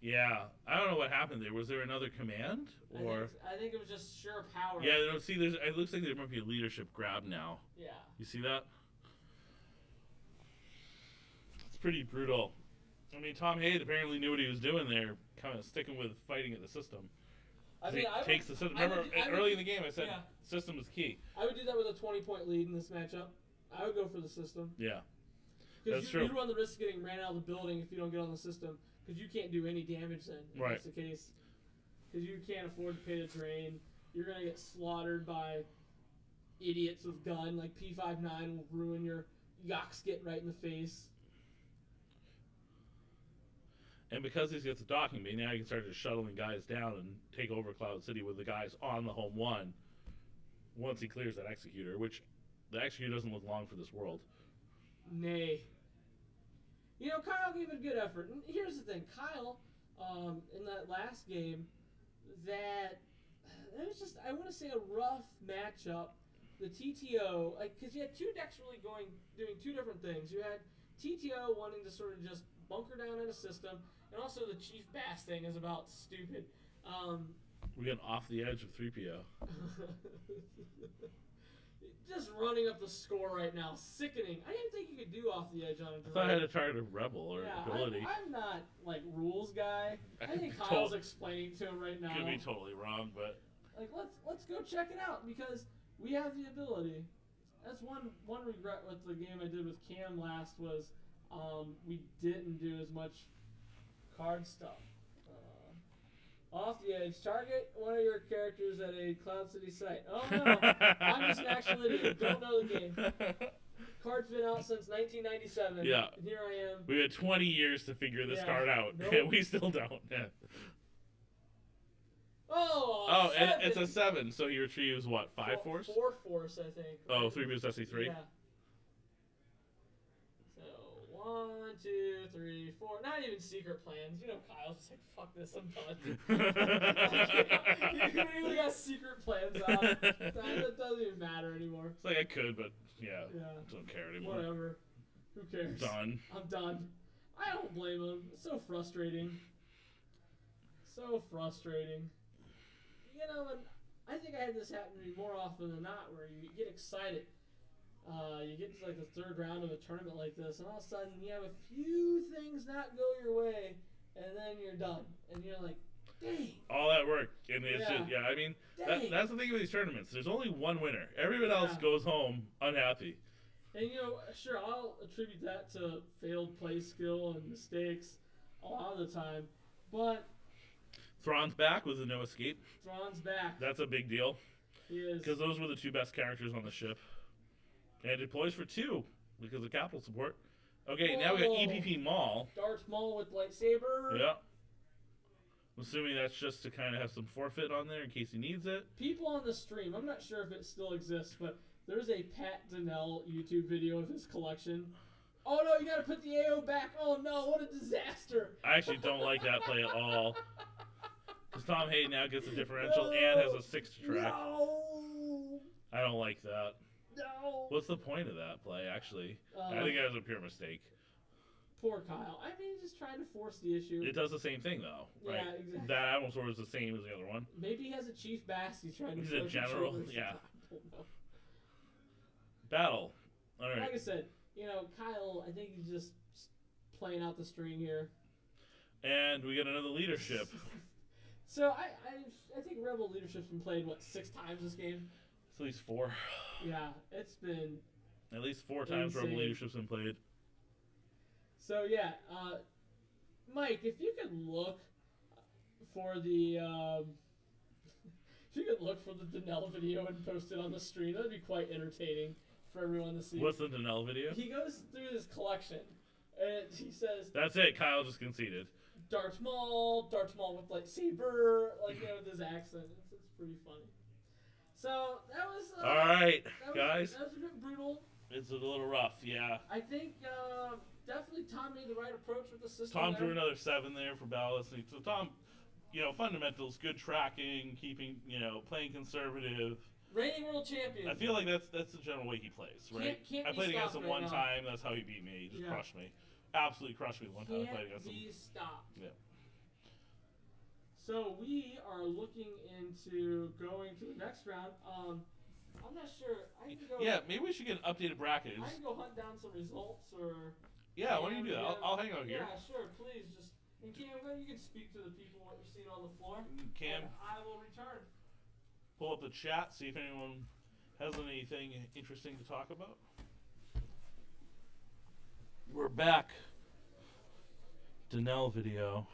[SPEAKER 4] Yeah, I don't know what happened there. Was there another command, or?
[SPEAKER 1] I think it was just sheer power.
[SPEAKER 4] Yeah, no, see, it looks like there might be a leadership grab now.
[SPEAKER 1] Yeah.
[SPEAKER 4] You see that? It's pretty brutal. I mean, Tom Hayes apparently knew what he was doing there, kind of sticking with fighting at the system. Takes the system. Remember, early in the game, I said system is key.
[SPEAKER 1] I would do that with a 20-point lead in this matchup. I would go for the system.
[SPEAKER 4] Yeah.
[SPEAKER 1] Because you run the risk of getting ran out of the building if you don't get on the system. Because you can't do any damage then, if that's the case. Because you can't afford to pay the drain. You're going to get slaughtered by idiots with gun. Like P59 will ruin your Yoxkit right in the face.
[SPEAKER 4] And because he's got the docking bay, now he can start just shuttling guys down and take over Cloud City with the guys on the Home 1 once he clears that Executor, which the Executor doesn't look long for this world.
[SPEAKER 1] Nay. You know, Kyle gave it a good effort. And here's the thing. Kyle, in that last game, it was just, I want to say, a rough matchup. The TTO, because you had 2 decks really doing 2 different things. You had TTO wanting to sort of just bunker down in a system, and also the Chief Bass thing is about stupid.
[SPEAKER 4] We're getting off the edge of 3PO.
[SPEAKER 1] Just running up the score right now. Sickening. I didn't think you could do off the edge on a
[SPEAKER 4] I thought I had to target a rebel or ability.
[SPEAKER 1] I'm not, rules guy. I think Kyle's explaining to him right now.
[SPEAKER 4] Could be totally wrong, but...
[SPEAKER 1] let's go check it out, because we have the ability. That's one regret with the game I did with Cam last was we didn't do as much card stuff. Off the edge, target one of your characters at a Cloud City site. Oh no, I'm just an actual idiot. Don't know the game. Card card's been out since 1997.
[SPEAKER 4] Yeah.
[SPEAKER 1] And here I am.
[SPEAKER 4] We had 20 years to figure this
[SPEAKER 1] Yeah.
[SPEAKER 4] card out,
[SPEAKER 1] Nope.
[SPEAKER 4] and we still don't. Yeah.
[SPEAKER 1] Oh,
[SPEAKER 4] and
[SPEAKER 1] seven.
[SPEAKER 4] it's a 7, so he retrieves what? 5 force?
[SPEAKER 1] 4 force, I think.
[SPEAKER 4] Oh, 3 boost SC3.
[SPEAKER 1] Yeah. So 1, 2, 3, 4. Not even secret plans. You know, Kyle's just like, fuck this, I'm done. You even got secret plans out. That doesn't even matter anymore.
[SPEAKER 4] It's like I could, but yeah,
[SPEAKER 1] Yeah.
[SPEAKER 4] don't care anymore.
[SPEAKER 1] Whatever. Who cares?
[SPEAKER 4] Done.
[SPEAKER 1] I'm done. I don't blame him. It's so frustrating. So frustrating. You know, and I think I had this happen to me more often than not, where you get excited. You get to like the third round of a tournament like this, and all of a sudden you have a few things not go your way, and then you're done, and you're like, dang.
[SPEAKER 4] All that work, and it's
[SPEAKER 1] Yeah.
[SPEAKER 4] just I mean
[SPEAKER 1] Dang.
[SPEAKER 4] that's the thing with these tournaments. There's only one winner. Everyone else
[SPEAKER 1] Yeah.
[SPEAKER 4] goes home unhappy.
[SPEAKER 1] And you know, sure, I'll attribute that to failed play skill and mistakes a lot of the time, but
[SPEAKER 4] Thrawn's back with a no escape.
[SPEAKER 1] Thrawn's back.
[SPEAKER 4] That's a big deal
[SPEAKER 1] He is.
[SPEAKER 4] because those were the 2 best characters on the ship. And it deploys for 2 because of capital support. Okay, now we got
[SPEAKER 1] Whoa.
[SPEAKER 4] EPP Maul.
[SPEAKER 1] Darth Maul with lightsaber.
[SPEAKER 4] Yeah. I'm assuming that's just to kind of have some forfeit on there in case he needs it.
[SPEAKER 1] People on the stream, I'm not sure if it still exists, but there's a Pat Donnell YouTube video of his collection. Oh no, you gotta put the AO back. Oh no, what a disaster.
[SPEAKER 4] I actually don't like that play at all. Because Tom Hayden now gets a differential and has a 6 to track.
[SPEAKER 1] No.
[SPEAKER 4] I don't like that.
[SPEAKER 1] No.
[SPEAKER 4] What's the point of that play, actually? I think that was a pure mistake.
[SPEAKER 1] Poor Kyle. I mean, he's just trying to force the issue.
[SPEAKER 4] It does the same thing, though, right?
[SPEAKER 1] Yeah, exactly.
[SPEAKER 4] That Admiral Sword is the same as the other one.
[SPEAKER 1] Maybe he has a Chief Bass he's trying to
[SPEAKER 4] He's a
[SPEAKER 1] throw
[SPEAKER 4] general,
[SPEAKER 1] controllers.
[SPEAKER 4] yeah.
[SPEAKER 1] I don't know.
[SPEAKER 4] Battle. All right.
[SPEAKER 1] Like I said, you know, Kyle, I think he's just playing out the string here.
[SPEAKER 4] And we get another leadership.
[SPEAKER 1] So I think Rebel leadership's been played, what, 6 times this game?
[SPEAKER 4] It's at least 4.
[SPEAKER 1] Yeah, it's been...
[SPEAKER 4] At least 4 times Rebel
[SPEAKER 1] Insane.
[SPEAKER 4] leadership's been played.
[SPEAKER 1] So yeah, Mike, if you could look for the if you could look for the Donnell video and post it on the stream, that'd be quite entertaining for everyone to see.
[SPEAKER 4] What's the Donnell video?
[SPEAKER 1] He goes through this collection, and he says,
[SPEAKER 4] That's it. Kyle just conceded.
[SPEAKER 1] Darth Maul with lightsaber, like, you know, with his accent. It's pretty funny. So that was
[SPEAKER 4] All right,
[SPEAKER 1] that was,
[SPEAKER 4] guys.
[SPEAKER 1] That was a bit brutal.
[SPEAKER 4] It's a little rough, yeah.
[SPEAKER 1] I think definitely Tom made the right approach with the system.
[SPEAKER 4] Tom
[SPEAKER 1] there.
[SPEAKER 4] threw another 7 there for ballast. So Tom, you know, fundamentals, good tracking, keeping, you know, playing conservative.
[SPEAKER 1] Reigning world champion.
[SPEAKER 4] I feel like that's the general way he plays, right?
[SPEAKER 1] Can't
[SPEAKER 4] I
[SPEAKER 1] be
[SPEAKER 4] played against
[SPEAKER 1] stopped
[SPEAKER 4] him
[SPEAKER 1] right
[SPEAKER 4] one
[SPEAKER 1] now.
[SPEAKER 4] time. That's how he beat me. He just
[SPEAKER 1] Yeah.
[SPEAKER 4] crushed me. Absolutely crushed me one time I
[SPEAKER 1] Can't
[SPEAKER 4] played against him.
[SPEAKER 1] be stopped.
[SPEAKER 4] Yeah.
[SPEAKER 1] So we are looking into going to the next round. I'm not sure. I can go.
[SPEAKER 4] Yeah, maybe we should get an updated bracket.
[SPEAKER 1] I can go hunt down some results, or.
[SPEAKER 4] Yeah, why don't you do that? I'll hang out here.
[SPEAKER 1] Yeah, sure. Please, just and Cam, you can speak to the people what you're seeing on the floor.
[SPEAKER 4] Cam,
[SPEAKER 1] And I will return.
[SPEAKER 4] pull up the chat, see if anyone has anything interesting to talk about. We're back. Donnell video.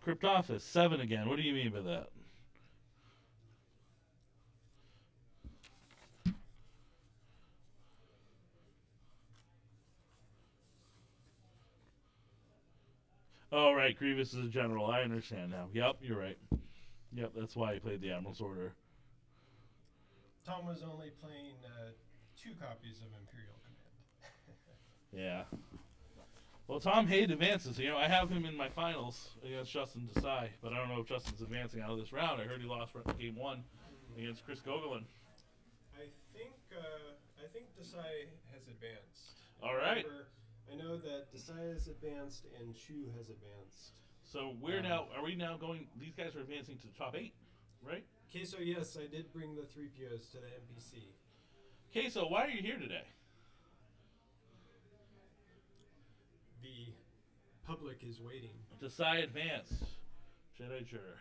[SPEAKER 4] Cryptophis, 7 again. What do you mean by that? Oh, right. Grievous is a general. I understand now. Yep, you're right. Yep, that's why he played the Admiral's Order.
[SPEAKER 3] Tom was only playing 2 copies of Imperial Command.
[SPEAKER 4] Yeah. Well, Tom Hayden advances. You know, I have him in my finals against Justin Desai, but I don't know if Justin's advancing out of this round. I heard he lost game 1 against Chris Gogolin.
[SPEAKER 3] I think Desai has advanced.
[SPEAKER 4] All right.
[SPEAKER 3] However, I know that Desai has advanced and Chu has advanced.
[SPEAKER 4] So we're are we now going, these guys are advancing to the top 8, right?
[SPEAKER 3] Queso, yes, I did bring the 3POs to the MPC.
[SPEAKER 4] Queso, why are you here today?
[SPEAKER 3] The public is waiting.
[SPEAKER 4] Desai advanced. Jedi Jur.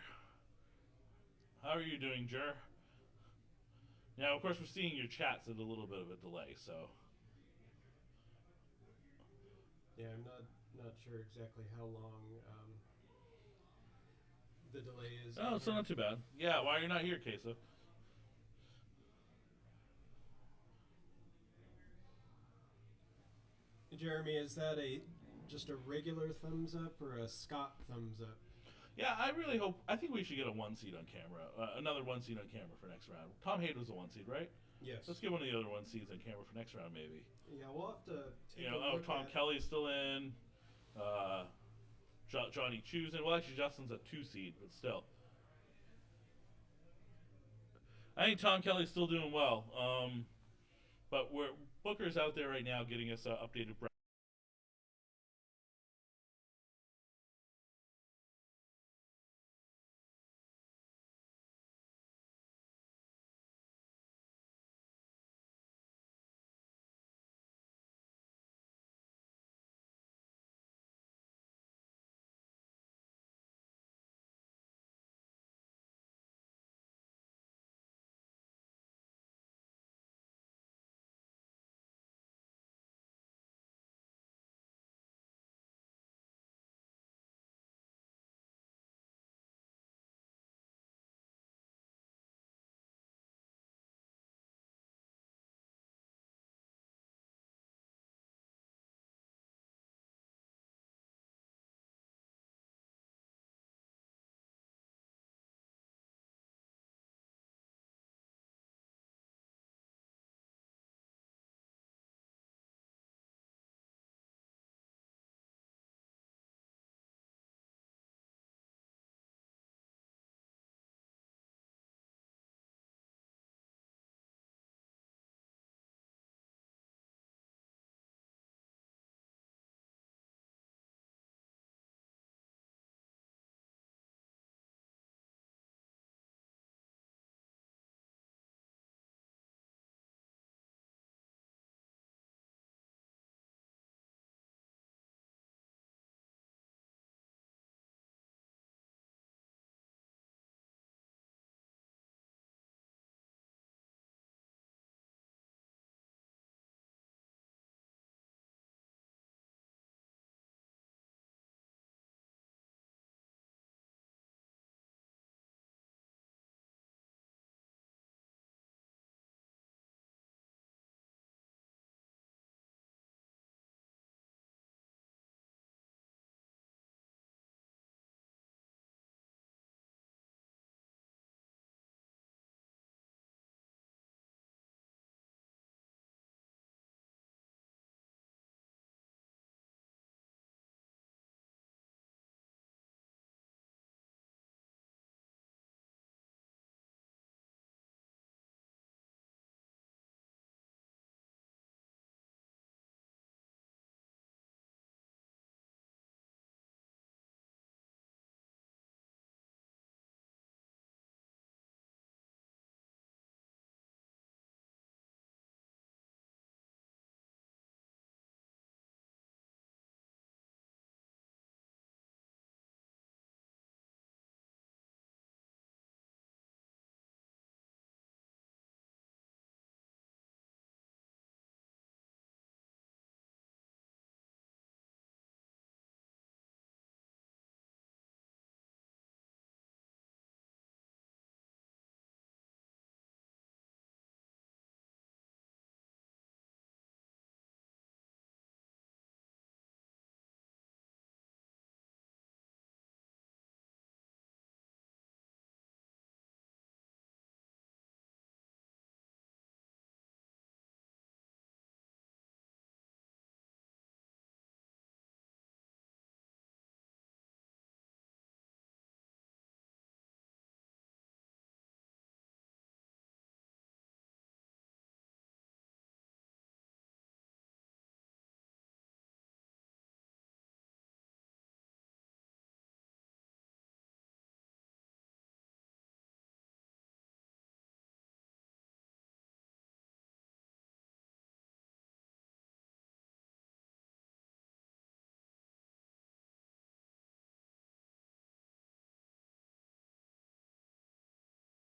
[SPEAKER 4] How are you doing, Jur? Now, of course, we're seeing your chats at a little bit of a delay, so.
[SPEAKER 3] Yeah, I'm not sure exactly how long the delay is.
[SPEAKER 4] Oh, so not too bad. Yeah, why are you not here, Queso?
[SPEAKER 3] Jeremy, is that just a regular thumbs up or a Scott thumbs up?
[SPEAKER 4] Yeah, I really hope. I think we should get a 1 seed on camera. Another 1 seed on camera for next round. Tom Hayden was a 1 seed, right?
[SPEAKER 3] Yes.
[SPEAKER 4] Let's get one of the other 1 seeds on camera for next round, maybe.
[SPEAKER 3] Yeah, we'll have to take
[SPEAKER 4] You
[SPEAKER 3] a
[SPEAKER 4] know,
[SPEAKER 3] look
[SPEAKER 4] Tom
[SPEAKER 3] at.
[SPEAKER 4] Kelly's still in. Johnny Chu's in. Well, actually, Justin's a 2 seed, but still. I think Tom Kelly's still doing well. But Booker's out there right now getting us updated